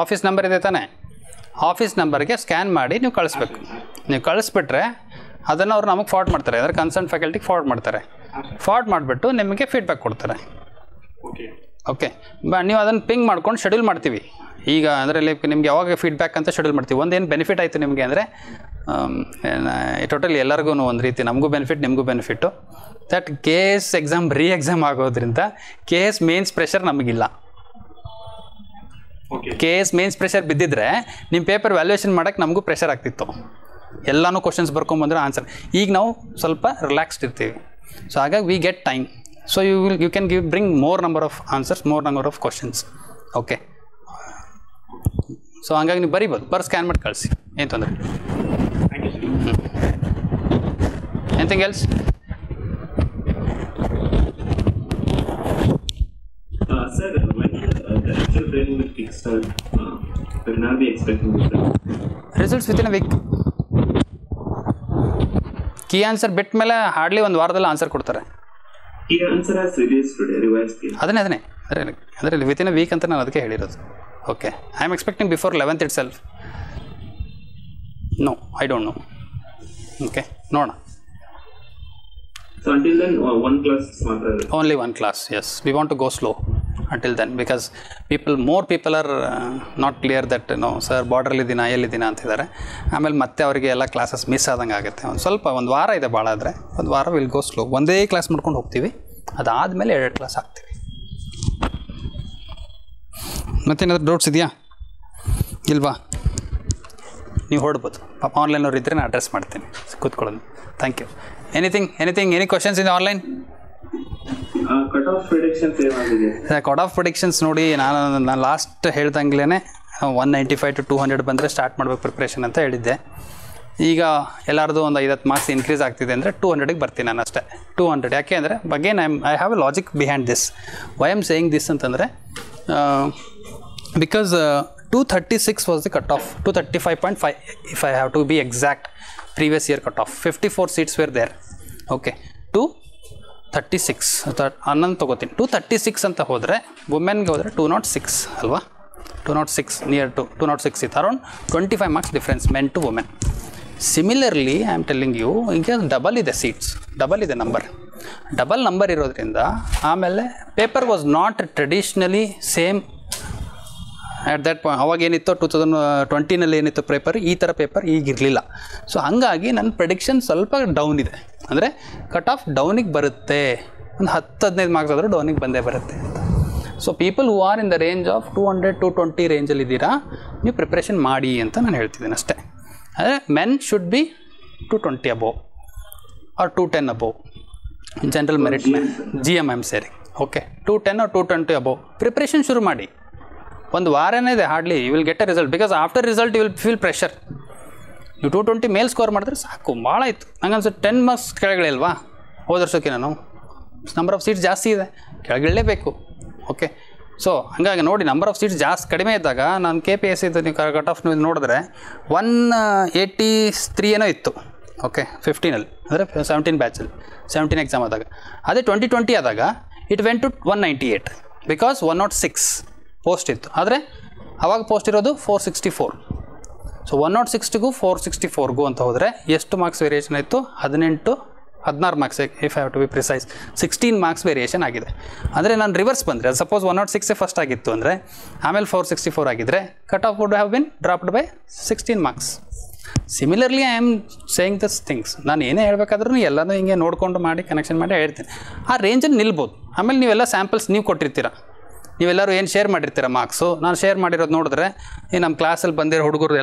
ಆಫೀಸ್ ನಂಬರ್ ಇದೆ ತಾನೇ, ಆಫೀಸ್ ನಂಬರ್ಗೆ ಸ್ಕ್ಯಾನ್ ಮಾಡಿ ನೀವು ಕಳಿಸ್ಬೇಕು. ನೀವು ಕಳಿಸ್ಬಿಟ್ರೆ ಅದನ್ನು ಅವ್ರು ನಮಗೆ ಫಾರ್ವರ್ಡ್ ಮಾಡ್ತಾರೆ, ಅಂದರೆ ಕನ್ಸರ್ನ್ ಫ್ಯಾಕಲ್ಟಿಗೆ ಫಾರ್ವರ್ಡ್ ಮಾಡ್ತಾರೆ. ಫಾರ್ವರ್ಡ್ ಮಾಡಿಬಿಟ್ಟು ನಿಮಗೆ ಫೀಡ್ಬ್ಯಾಕ್ ಕೊಡ್ತಾರೆ. ಓಕೆ, ನೀವು ಅದನ್ನು ಪಿಂಗ್ ಮಾಡ್ಕೊಂಡು ಶೆಡ್ಯೂಲ್ ಮಾಡ್ತೀವಿ. ಈಗ ಅದರಲ್ಲಿ ನಿಮ್ಗೆ ಯಾವಾಗ ಫೀಡ್ಬ್ಯಾಕ್ ಅಂತ ಶೆಡ್ಯೂಲ್ ಮಾಡ್ತೀವಿ. ಒಂದೇನು ಬೆನಿಫಿಟ್ ಆಯಿತು ನಿಮಗೆ ಅಂದರೆ, ಟೋಟಲಿ ಎಲ್ಲರಿಗೂ ಒಂದು ರೀತಿ, ನಮಗೂ ಬೆನಿಫಿಟ್, ನಿಮಗೂ benefit. That KS exam exam ಆಗೋದ್ರಿಂದ KS ಮೇನ್ಸ್ ಪ್ರೆಷರ್ ನಮಗಿಲ್ಲ. KS ಮೇನ್ಸ್ ಪ್ರೆಷರ್ ಬಿದ್ದಿದ್ರೆ ನಿಮ್ಮ ಪೇಪರ್ ವ್ಯಾಲ್ಯೂಯೇಷನ್ ಮಾಡೋಕ್ಕೆ ನಮಗೂ ಪ್ರೆಷರ್ ಆಗ್ತಿತ್ತು. ಎಲ್ಲನೂ ಕ್ವಶನ್ಸ್ ಬರ್ಕೊಂಬಂದ್ರೆ ಆನ್ಸರ್. ಈಗ ನಾವು ಸ್ವಲ್ಪ ರಿಲ್ಯಾಕ್ಸ್ಡ್ ಇರ್ತೀವಿ. ಸೊ ಹಾಗಾಗಿ we get time. So you can bring more number of answers, more number of questions. Okay, so ಹಂಗಾಗಿ ನೀವು ಬರೀಬೋದು, ಸ್ಕ್ಯಾನ್ ಮಾಡಿ ಕಳಿಸಿ, ಏನು ತೊಂದರೆ. Anything else? Sir, when the actual training will kickstart, when are we expecting this? Results within a week. Key answer ಬಿಟ್ಟ ಮೇಲೆ ಹಾರ್ಡ್ಲಿ ಒಂದು ವಾರದಲ್ಲಿ ಆನ್ಸರ್ ಕೊಡ್ತಾರೆ. Key answer has released today, revised key. ಅದರಲ್ಲಿ ವಿತಿನ್ ಅ ವೀಕ್ ಅಂತ ನಾನು ಅದಕ್ಕೆ ಹೇಳಿರೋದು. Okay, I am expecting before 11th itself. No, I don't know. Okay, ನೋಡೋಣ. So until then, one class ಮಾತ್ರ? Only one class, yes. We want to go slow until then, because more people are not clear that sir ಬಾರ್ಡ್ರಲ್ಲಿದ್ದೀನ ಎಲ್ಲಿದ್ದೀನ ಅಂತಿದ್ದಾರೆ. ಆಮೇಲೆ ಮತ್ತೆ ಅವರಿಗೆ ಎಲ್ಲ ಕ್ಲಾಸಸ್ ಮಿಸ್ ಆದಂಗೆ ಆಗುತ್ತೆ. ಒಂದು ವಾರ ಇದೆ ಭಾಳ ಆದರೆ, ಒಂದು ವಾರ ವಿಲ್ ಗೋ ಸ್ಲೋ. ಒಂದೇ ಕ್ಲಾಸ್ ಮಾಡ್ಕೊಂಡು ಹೋಗ್ತೀವಿ, ಅದಾದಮೇಲೆ 2 ಕ್ಲಾಸ್ ಹಾಕ್ತೀವಿ. ಮತ್ತೇನಾದರೂ ಡೌಟ್ಸ್ ಇದೆಯಾ? ಇಲ್ವಾ? ನೀವು ಹೊಡ್ಬೋದು. ಪಾಪ ಆನ್ಲೈನವ್ರು ಇದ್ದರೆ ನಾನು ಅಡ್ರೆಸ್ ಮಾಡ್ತೀನಿ, ಕೂತ್ಕೊಳ್ಳೋದು. Thank you. Any questions in online? Cut off predictions ನೋಡಿ, ನಾನು ಲಾಸ್ಟ್ ಹೇಳ್ದಂಗ್ಲೇ 195 to 200 ಬಂದರೆ ಸ್ಟಾರ್ಟ್ ಮಾಡ್ಬೇಕು ಪ್ರಿಪ್ರೇಷನ್ ಅಂತ ಹೇಳಿದ್ದೆ. ಈಗ ಎಲ್ಲರದು ಒಂದು 50 ಮಾರ್ಕ್ಸ್ ಇನ್ಕ್ರೀಸ್ ಆಗ್ತಿದೆ ಅಂದರೆ 200ಗೆ ಬರ್ತೀನಿ ನಾನು ಅಷ್ಟೇ. 200 ಯಾಕೆ ಅಂದರೆ again I have A logic behind this. Y am saying this ಅಂತಂದರೆ because 236 was the cutoff, 235.5 if I have to be exact, previous year cutoff. 54 seats were there. Okay, 236 ಅನ್ನೊಂದು ತೊಗೋತೀನಿ. 236 ಅಂತ ಹೋದರೆ ವುಮೆನ್ಗೆ ಹೋದರೆ 206 ಅಲ್ವಾ? 206 ನಿಯರ್ ಟು 206 ಇತ್ತು. Around 25 marks difference men to women. Similarly I am telling you, ಈಗ ಡಬಲ್ ಇದೆ ಸೀಟ್ಸ್, ಡಬಲ್ ಇದೆ ನಂಬರ್. ಡಬಲ್ ನಂಬರ್ ಇರೋದ್ರಿಂದ ಆಮೇಲೆ paper was not traditionally same at that point. ಅವಾಗೇನಿತ್ತು 2020ನಲ್ಲಿ ಏನಿತ್ತು ಪೇಪರ್, ಈ ಥರ ಪೇಪರ್ ಈಗಿರಲಿಲ್ಲ. ಸೊ ಹಾಗಾಗಿ ನನ್ನ ಪ್ರೆಡಿಕ್ಷನ್ ಸ್ವಲ್ಪ ಡೌನ್ ಇದೆ. ಅಂದರೆ ಕಟ್ ಆಫ್ ಡೌನಿಗೆ ಬರುತ್ತೆ, ಒಂದು 10-15 ಮಾರ್ಕ್ಸ್ ಆದರೂ ಡೌನಿಗೆ ಬಂದೇ ಬರುತ್ತೆ ಅಂತ. So people who R in the range of 200-220 ರೇಂಜಲ್ಲಿ ಇದ್ದೀರಾ, ನೀವು ಪ್ರಿಪ್ರೇಷನ್ ಮಾಡಿ ಅಂತ ನಾನು ಹೇಳ್ತಿದ್ದೀನಿ ಅಷ್ಟೇ. ಅಂದರೆ men should be 220 above or 210 above general merit GM I am saying. Okay, 210 or 220 above preparation ಶುರು ಮಾಡಿ. ಒಂದು ವಾರನೇ ಇದೆ hardly, you will get a result. Because after result you will feel pressure. ನೀವು 220 ಮೇಲೆ ಸ್ಕೋರ್ ಮಾಡಿದ್ರೆ ಸಾಕು, ಭಾಳ ಆಯಿತು. ನಂಗೆ ಅನ್ಸುತ್ತೆ 10 ಮಾರ್ಕ್ಸ್ ಕೆಳಗಿಳಿಲ್ವಾ ಹೋದ ವರ್ಷಕ್ಕೆ? ನಾನು ನಂಬರ್ ಆಫ್ ಸೀಟ್ಸ್ ಜಾಸ್ತಿ ಇದೆ, ಕೆಳಗಿಳಲೇಬೇಕು. ಓಕೆ, ಸೊ ಹಾಗಾಗಿ ನೋಡಿ, ನಂಬರ್ ಆಫ್ ಸೀಟ್ಸ್ ಜಾಸ್ತಿ ಕಡಿಮೆ ಇದ್ದಾಗ ನಾನು KPSC ಇದ್ದು ನೀವು ಕಟ್ ಆಫ್ ನೀವು ನೋಡಿದ್ರೆ 183 ಏನೋ ಇತ್ತು. ಓಕೆ, 15ಅಲ್ಲಿ ಅಂದರೆ 17 ಬ್ಯಾಚಲ್ಲಿ 17 ಎಕ್ಸಾಮ್ ಆದಾಗ. ಅದೇ 2020 ಆದಾಗ it went to 198 because 106 post ಇತ್ತು. ಆದರೆ ಅವಾಗ ಪೋಸ್ಟ್ ಇರೋದು 464. ಸೊ 106ಗೂ 464ಗೂ ಅಂತ ಹೋದರೆ ಎಷ್ಟು ಮಾರ್ಕ್ಸ್ ವೇರಿಯೇಷನ್ ಆಯಿತು? 16 marks. If I have to be precise 16 marks variation ಆಗಿದೆ. ಅಂದರೆ ನಾನು ರಿವರ್ಸ್ ಬಂದರೆ, ಸಪೋಸ್ 106 ಫಸ್ಟ್ ಆಗಿತ್ತು ಅಂದರೆ ಆಮೇಲೆ 464 ಆಗಿದ್ದರೆ cut off would have been dropped by 16 marks. Similarly I am saying this things. ನಾನು ಏನೇ ಹೇಳಬೇಕಾದ್ರೂ ಎಲ್ಲನೂ ಹಿಂಗೆ ನೋಡಿಕೊಂಡು ಮಾಡಿ ಕನೆಕ್ಷನ್ ಮಾಡಿ ಹೇಳ್ತೀನಿ. ಆ ರೇಂಜಲ್ಲಿ ನಿಲ್ಬೋದು. ಆಮೇಲೆ ನೀವೆಲ್ಲ ಸ್ಯಾಂಪಲ್ಸ್ ನೀವು ಕೊಟ್ಟಿರ್ತೀರ, ನೀವೆಲ್ಲರೂ ಏನು ಶೇರ್ ಮಾಡಿರ್ತೀರ ಮಾರ್ಕ್ಸು. ನಾನು ಶೇರ್ ಮಾಡಿರೋದು ನೋಡಿದ್ರೆ ಈ ನಮ್ಮ ಕ್ಲಾಸಲ್ಲಿ ಬಂದಿರೋ ಹುಡುಗರು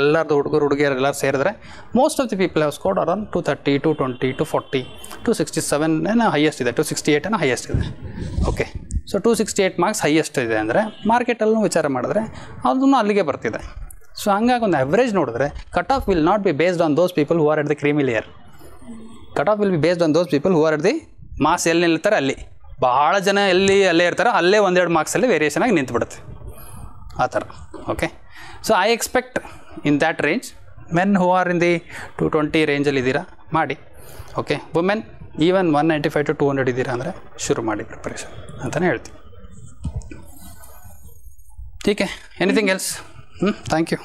ಹುಡುಗಿಯರು ಎಲ್ಲರೂ ಸೇರಿದ್ರೆ most of the people have scored around 230, 220, 240, 267 ಏನೋ ಹೈಯೆಸ್ಟ್ ಇದೆ, 268 ಏನೋ ಹೈಯೆಸ್ಟ್ ಇದೆ. ಓಕೆ, ಸೊ 268 ಮಾರ್ಕ್ಸ್ ಹೈಯೆಸ್ಟ್ ಇದೆ ಅಂದರೆ ಮಾರ್ಕೆಟಲ್ಲೂ ವಿಚಾರ ಮಾಡಿದ್ರೆ ಅದನ್ನು ಅಲ್ಲಿಗೆ ಬರ್ತಿದೆ. ಸೊ ಹಂಗಾಗಿ ಒಂದು ಆವ್ರೇಜ್ ನೋಡಿದ್ರೆ cut off will not be based on those people who are at the creamy layer. Cut off will be based on those people who are at the mass. ಎಲ್ಲಿ ನಿಲ್ತಾರೆ ಅಲ್ಲಿ ಭಾಳ ಜನ ಅಲ್ಲೇ ಇರ್ತಾರೆ, ಅಲ್ಲೇ 1-2 ಮಾರ್ಕ್ಸಲ್ಲಿ ವೇರಿಯೇಷನ್ ಆಗಿ ನಿಂತುಬಿಡುತ್ತೆ ಆ ಥರ. Okay, so I expect in that range men who are in the 220 ರೇಂಜಲ್ಲಿ ಇದ್ದೀರಾ ಮಾಡಿ. ಓಕೆ, ವುಮೆನ್ ಈವನ್ 195 to 200 ಇದ್ದೀರಾ ಅಂದರೆ ಶುರು ಮಾಡಿ ಪ್ರಿಪ್ರೇಷನ್ ಅಂತಲೇ ಹೇಳ್ತೀನಿ. ಟೀಕೆ, ಎನಿಥಿಂಗ್ ಎಲ್ಸ್? Thank you.